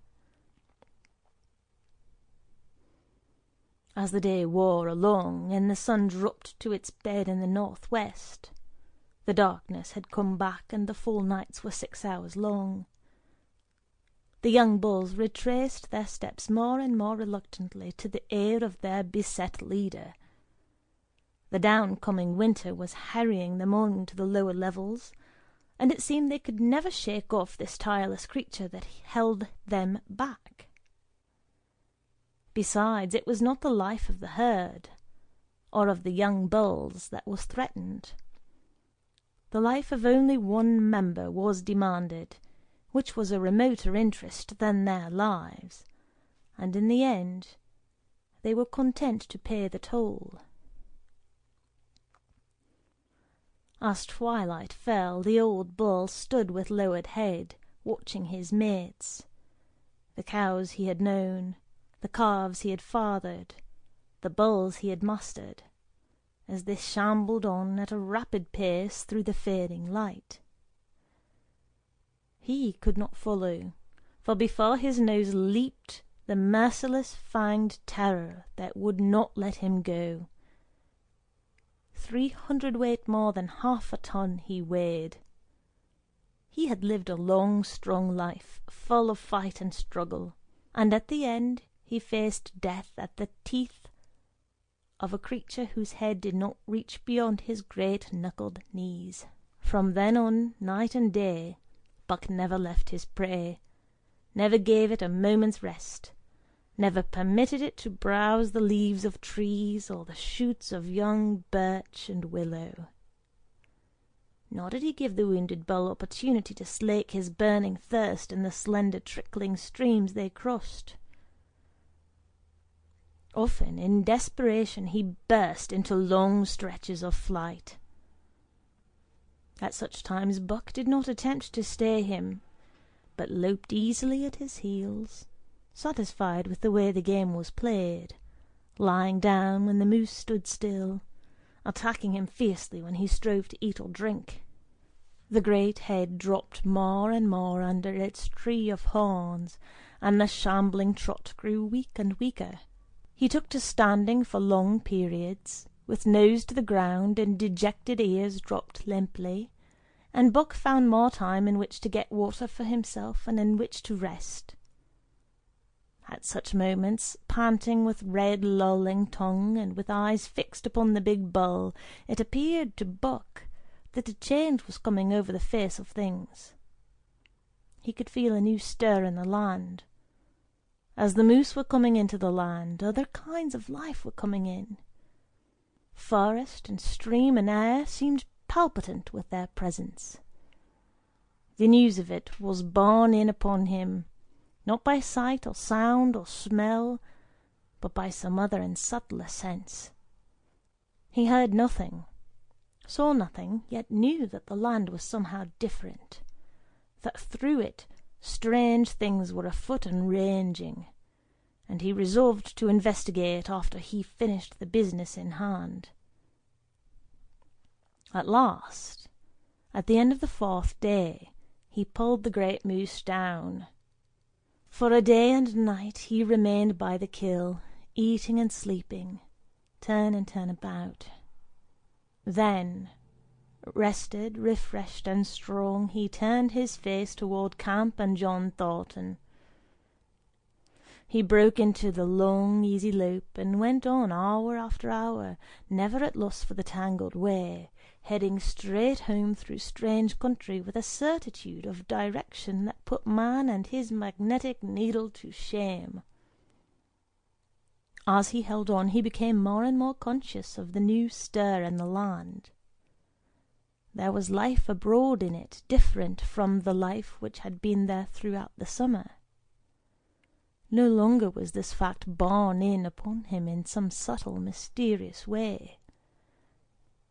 As the day wore along, and the sun dropped to its bed in the northwest, the darkness had come back, and the full nights were 6 hours long. The young bulls retraced their steps more and more reluctantly to the aid of their beset leader. The down-coming winter was harrying them on to the lower levels, and it seemed they could never shake off this tireless creature that held them back. Besides, it was not the life of the herd, or of the young bulls, that was threatened. The life of only one member was demanded, which was a remoter interest than their lives, and in the end they were content to pay the toll. As twilight fell, the old bull stood with lowered head, watching his mates, the cows he had known, the calves he had fathered, the bulls he had mastered, as they shambled on at a rapid pace through the fading light. He could not follow, for before his nose leaped the merciless fanged terror that would not let him go. 300 weight more than half a ton he weighed. He had lived a long, strong life, full of fight and struggle, and at the end he faced death at the teeth of a creature whose head did not reach beyond his great knuckled knees. From then on, night and day, Buck never left his prey, never gave it a moment's rest, never permitted it to browse the leaves of trees or the shoots of young birch and willow. Nor did he give the wounded bull opportunity to slake his burning thirst in the slender trickling streams they crossed. Often, in desperation, he burst into long stretches of flight. At such times Buck did not attempt to stay him, but loped easily at his heels, satisfied with the way the game was played, lying down when the moose stood still, attacking him fiercely when he strove to eat or drink. The great head dropped more and more under its tree of horns, and the shambling trot grew weak and weaker. He took to standing for long periods, with nose to the ground and dejected ears dropped limply, and Buck found more time in which to get water for himself and in which to rest. At such moments, panting with red lolling tongue, and with eyes fixed upon the big bull, it appeared to Buck that a change was coming over the face of things. He could feel a new stir in the land. As the moose were coming into the land, other kinds of life were coming in. Forest and stream and air seemed palpitant with their presence. The news of it was borne in upon him, not by sight or sound or smell, but by some other and subtler sense. He heard nothing, saw nothing, yet knew that the land was somehow different, that through it strange things were afoot and ranging, and he resolved to investigate after he finished the business in hand. At last, at the end of the 4th day, he pulled the great moose down. For a day and night he remained by the kill, eating and sleeping, turn and turn about. Then, rested, refreshed, and strong, he turned his face toward camp and John Thornton. He broke into the long, easy lope, and went on hour after hour, never at loss for the tangled way, heading straight home through strange country with a certitude of direction that put man and his magnetic needle to shame. As he held on, he became more and more conscious of the new stir in the land. There was life abroad in it, different from the life which had been there throughout the summer. No longer was this fact borne in upon him in some subtle, mysterious way.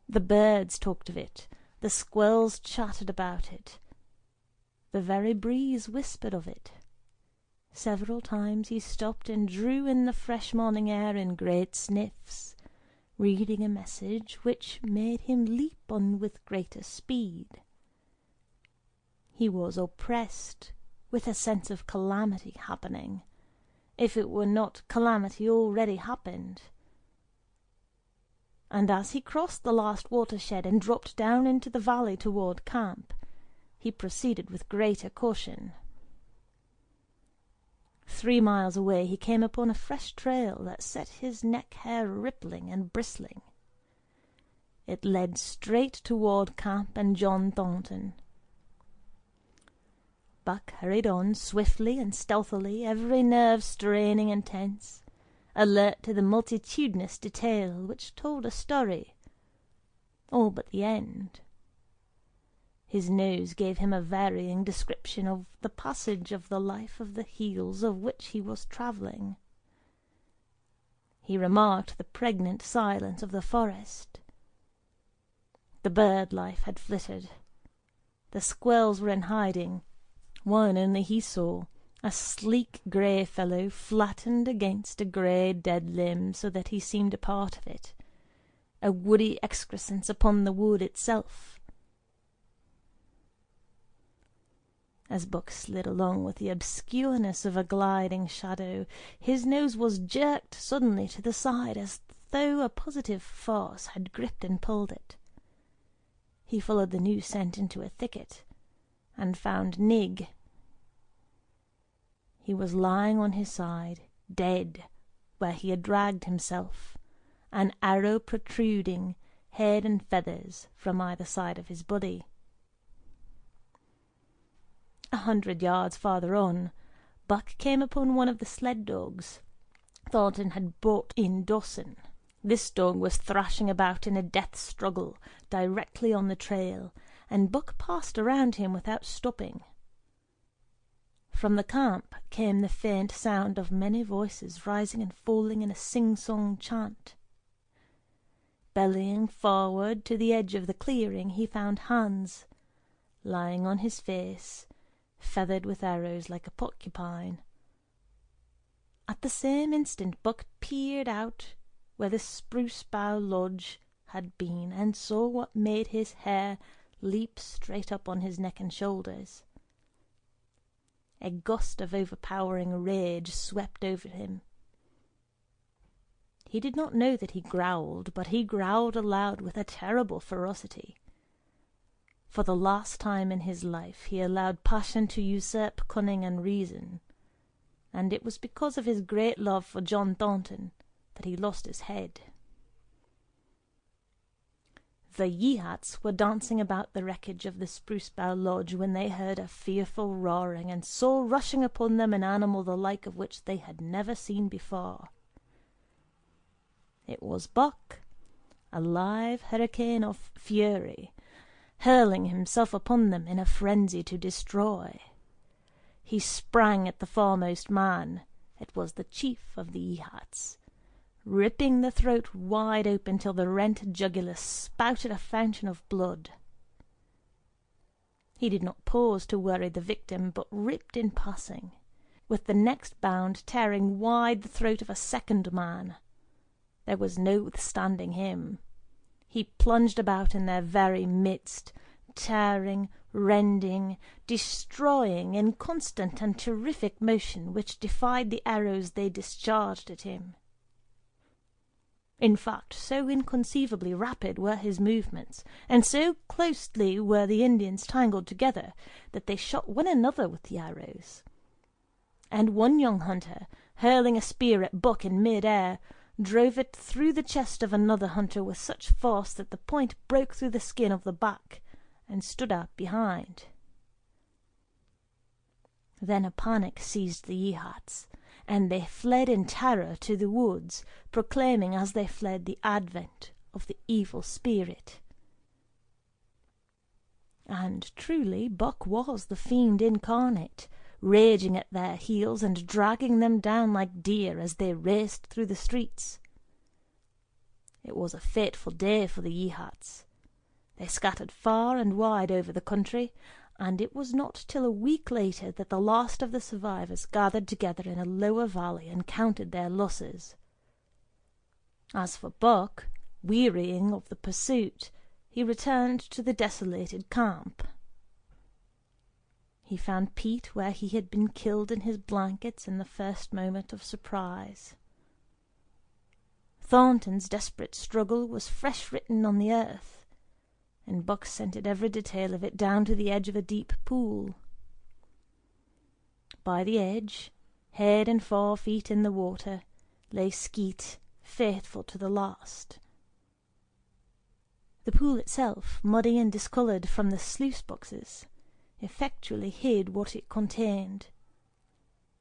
The birds talked of it, the squirrels chattered about it, the very breeze whispered of it. Several times he stopped and drew in the fresh morning air in great sniffs, reading a message which made him leap on with greater speed. He was oppressed with a sense of calamity happening, if it were not calamity already happened. And as he crossed the last watershed and dropped down into the valley toward camp, he proceeded with greater caution. 3 miles away he came upon a fresh trail that set his neck hair rippling and bristling. It led straight toward camp and John Thornton. Buck hurried on swiftly and stealthily, every nerve straining and tense, alert to the multitudinous detail which told a story, all but the end. His nose gave him a varying description of the passage of the life of the hills of which he was travelling. He remarked the pregnant silence of the forest. The bird life had flitted. The squirrels were in hiding. One only he saw, a sleek grey fellow flattened against a grey dead limb so that he seemed a part of it, a woody excrescence upon the wood itself. As Buck slid along with the obscureness of a gliding shadow, his nose was jerked suddenly to the side as though a positive force had gripped and pulled it. He followed the new scent into a thicket, and found Nig. He was lying on his side, dead, where he had dragged himself, an arrow protruding, head and feathers, from either side of his body. 100 yards farther on, Buck came upon one of the sled dogs Thornton had brought in Dawson. This dog was thrashing about in a death struggle directly on the trail, and Buck passed around him without stopping. From the camp came the faint sound of many voices rising and falling in a sing-song chant. Bellying forward to the edge of the clearing, he found Hans, lying on his face, feathered with arrows like a porcupine. At the same instant Buck peered out where the spruce bough lodge had been, and saw what made his hair leap straight up on his neck and shoulders. A gust of overpowering rage swept over him. He did not know that he growled, but he growled aloud with a terrible ferocity. For the last time in his life he allowed passion to usurp cunning and reason, and it was because of his great love for John Thornton that he lost his head. The Yeehats were dancing about the wreckage of the Spruce Bough Lodge when they heard a fearful roaring, and saw rushing upon them an animal the like of which they had never seen before. It was Buck, a live hurricane of fury, hurling himself upon them in a frenzy to destroy. He sprang at the foremost man, it was the chief of the Yeehats, ripping the throat wide open till the rent jugular spouted a fountain of blood. He did not pause to worry the victim, but ripped in passing, with the next bound tearing wide the throat of a second man. There was no withstanding him. He plunged about in their very midst, tearing, rending, destroying in constant and terrific motion which defied the arrows they discharged at him. In fact, so inconceivably rapid were his movements, and so closely were the Indians tangled together, that they shot one another with the arrows. And one young hunter, hurling a spear at Buck in mid-air, drove it through the chest of another hunter with such force that the point broke through the skin of the back, and stood out behind. Then a panic seized the Yeehats, and they fled in terror to the woods, proclaiming as they fled the advent of the evil spirit. And truly Buck was the Fiend incarnate, raging at their heels and dragging them down like deer as they raced through the streets. It was a fateful day for the Yeehats. They scattered far and wide over the country, and it was not till a week later that the last of the survivors gathered together in a lower valley and counted their losses. As for Buck, wearying of the pursuit, he returned to the desolated camp. He found Pete where he had been killed in his blankets in the first moment of surprise. Thornton's desperate struggle was fresh written on the earth, and Buck scented every detail of it down to the edge of a deep pool. By the edge, head and 4 feet in the water, lay Skeet, faithful to the last. The pool itself, muddy and discoloured from the sluice boxes, effectually hid what it contained.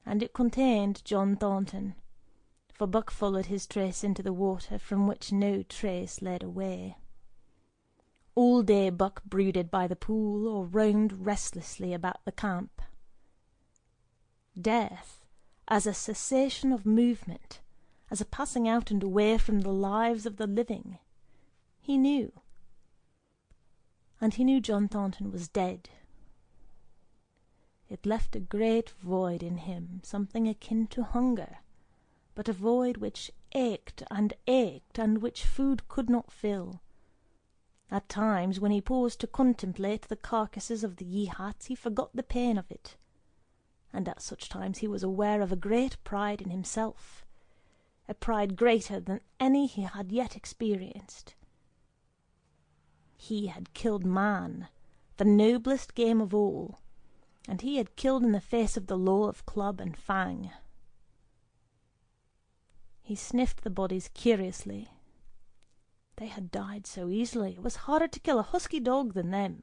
And it contained John Thornton, for Buck followed his trace into the water from which no trace led away. All day Buck brooded by the pool or roamed restlessly about the camp. Death, as a cessation of movement, as a passing out and away from the lives of the living, he knew. And he knew John Thornton was dead. It left a great void in him, something akin to hunger, but a void which ached, and which food could not fill. At times, when he paused to contemplate the carcasses of the Yeehats, he forgot the pain of it, and at such times he was aware of a great pride in himself, a pride greater than any he had yet experienced. He had killed man, the noblest game of all, and he had killed in the face of the law of club and fang. He sniffed the bodies curiously. They had died so easily. It was harder to kill a husky dog than them.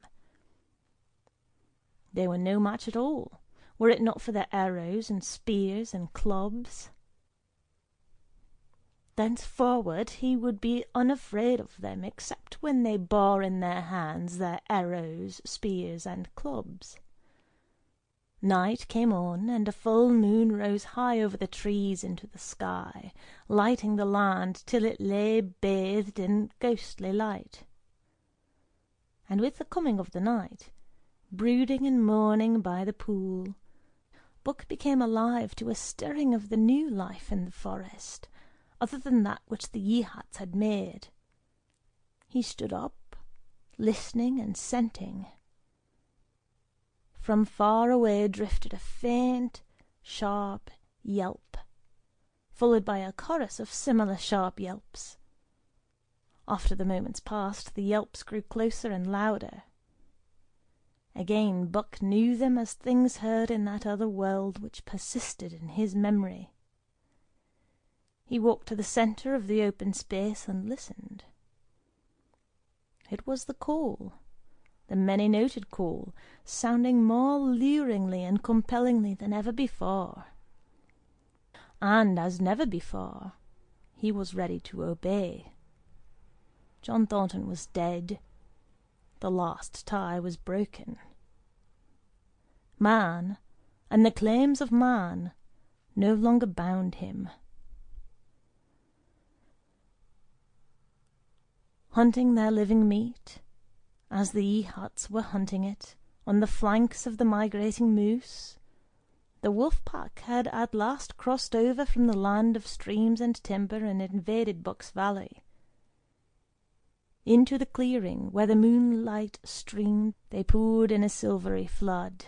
They were no match at all, were it not for their arrows and spears and clubs. Thenceforward he would be unafraid of them, except when they bore in their hands their arrows, spears, and clubs. Night came on, and a full moon rose high over the trees into the sky, lighting the land till it lay bathed in ghostly light. And with the coming of the night, brooding and mourning by the pool, Buck became alive to a stirring of the new life in the forest, other than that which the Yeehats had made. he stood up, listening and scenting. From far away drifted a faint, sharp yelp, followed by a chorus of similar sharp yelps. After the moments passed, the yelps grew closer and louder. Again Buck knew them as things heard in that other world which persisted in his memory. He walked to the centre of the open space and listened. It was the call, the many-noted call, sounding more luringly and compellingly than ever before. And as never before, he was ready to obey. John Thornton was dead. The last tie was broken. Man, and the claims of man, no longer bound him. Hunting their living meat, as the Yeehats were hunting it, on the flanks of the migrating moose, the wolf-pack had at last crossed over from the land of streams and timber and invaded Buck's Valley. Into the clearing where the moonlight streamed they poured in a silvery flood.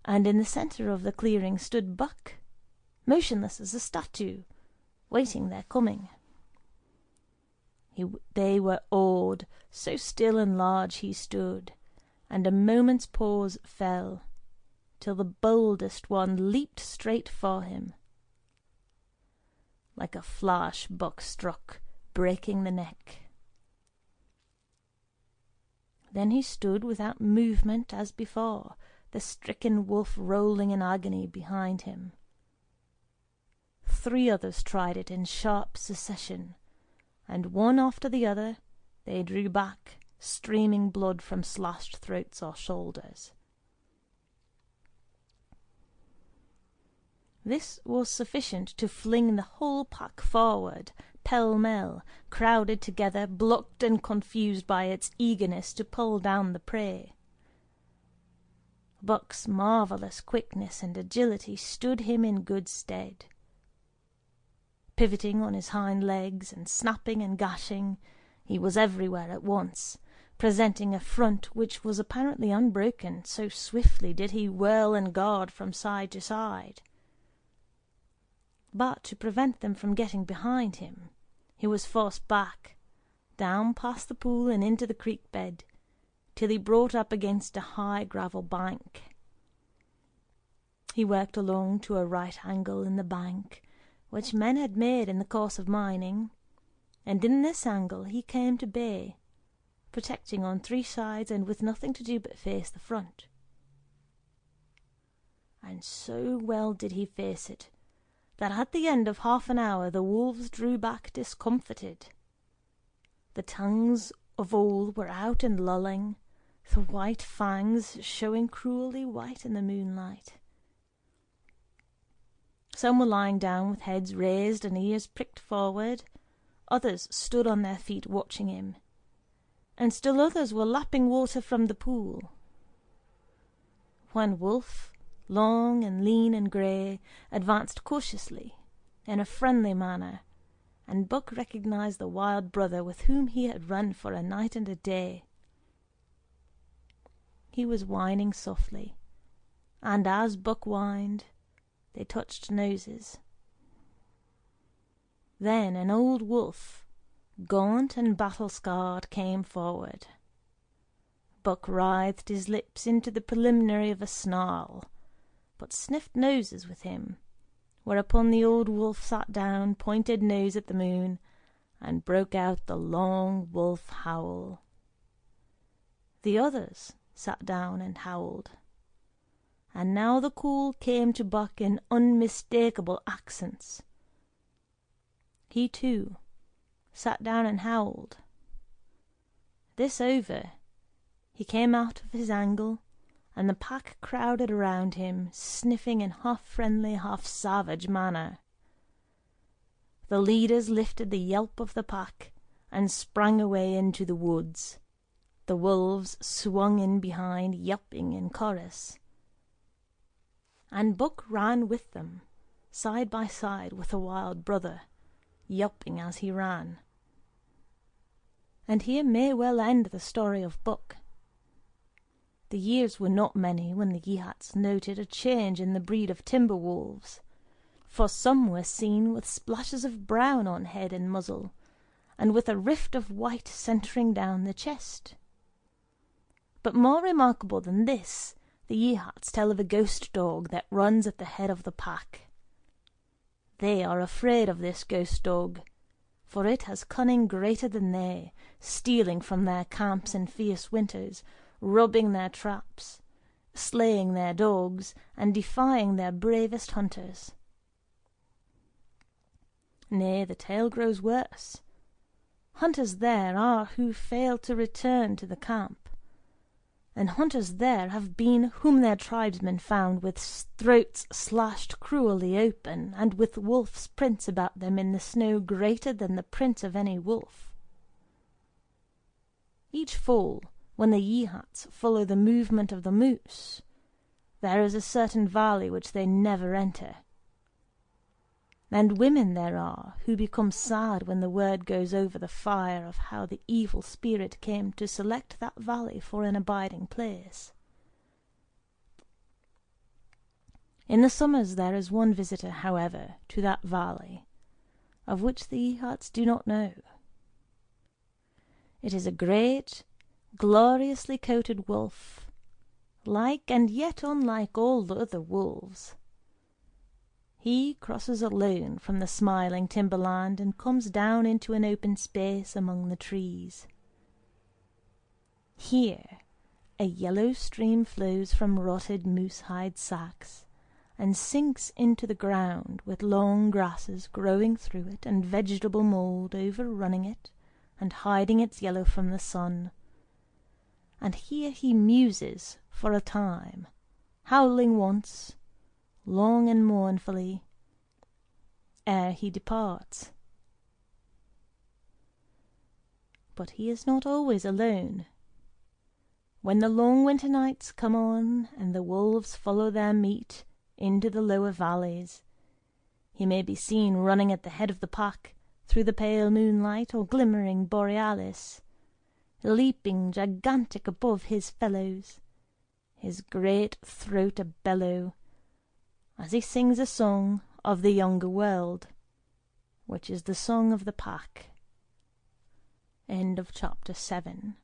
And in the centre of the clearing stood Buck, motionless as a statue, waiting their coming. They were awed, so still and large he stood, and a moment's pause fell, till the boldest one leaped straight for him. Like a flash Buck struck, breaking the neck. Then he stood without movement as before, the stricken wolf rolling in agony behind him. 3 others tried it in sharp succession, and one after the other they drew back, streaming blood from slashed throats or shoulders. This was sufficient to fling the whole pack forward, pell-mell, crowded together, blocked and confused by its eagerness to pull down the prey. Buck's marvellous quickness and agility stood him in good stead. Pivoting on his hind legs, and snapping and gashing, he was everywhere at once, presenting a front which was apparently unbroken, so swiftly did he whirl and guard from side to side. But to prevent them from getting behind him, he was forced back, down past the pool and into the creek bed, till he brought up against a high gravel bank. He worked along to a right angle in the bank, which men had made in the course of mining, and in this angle he came to bay, protecting on 3 sides and with nothing to do but face the front. And so well did he face it, that at the end of half an hour the wolves drew back discomfited. The tongues of all were out and lolling, the white fangs showing cruelly white in the moonlight. Some were lying down with heads raised and ears pricked forward, others stood on their feet watching him, and still others were lapping water from the pool. One wolf, long and lean and grey, advanced cautiously, in a friendly manner, and Buck recognized the wild brother with whom he had run for a night and a day. He was whining softly, and as Buck whined, they touched noses. Then an old wolf, gaunt and battle-scarred, came forward. Buck writhed his lips into the preliminary of a snarl, but sniffed noses with him, whereupon the old wolf sat down, pointed nose at the moon, and broke out the long wolf howl. The others sat down and howled, and now the call came to Buck in unmistakable accents. He, too, sat down and howled. This over, he came out of his angle, and the pack crowded around him, sniffing in half-friendly, half-savage manner. The leaders lifted the yelp of the pack, and sprang away into the woods. The wolves swung in behind, yelping in chorus. And Buck ran with them, side by side with the wild brother, yelping as he ran. and here may well end the story of book. The years were not many when the Yeehats noted a change in the breed of timber wolves, for some were seen with splashes of brown on head and muzzle, and with a rift of white centering down the chest. But more remarkable than this, the Yeehats tell of a ghost dog that runs at the head of the pack. They are afraid of this ghost dog, for it has cunning greater than they, stealing from their camps in fierce winters, robbing their traps, slaying their dogs, and defying their bravest hunters. Nay, the tale grows worse. Hunters there are who fail to return to the camp, and hunters there have been whom their tribesmen found with throats slashed cruelly open, and with wolf's prints about them in the snow greater than the print of any wolf. Each fall, when the Yeehats follow the movement of the moose, there is a certain valley which they never enter. And women there are who become sad when the word goes over the fire of how the evil spirit came to select that valley for an abiding place. In the summers there is one visitor, however, to that valley, of which the Yeehats do not know. It is a great, gloriously coated wolf, like and yet unlike all the other wolves. He crosses alone from the smiling timberland and comes down into an open space among the trees. Here a yellow stream flows from rotted moose-hide sacks, and sinks into the ground with long grasses growing through it and vegetable mould overrunning it and hiding its yellow from the sun. And here he muses for a time, howling once, long and mournfully, ere he departs. But he is not always alone. When the long winter nights come on, and the wolves follow their meat into the lower valleys, he may be seen running at the head of the pack through the pale moonlight or glimmering borealis, leaping gigantic above his fellows, his great throat a-bellow, as he sings a song of the younger world, which is the song of the pack. End of chapter 7.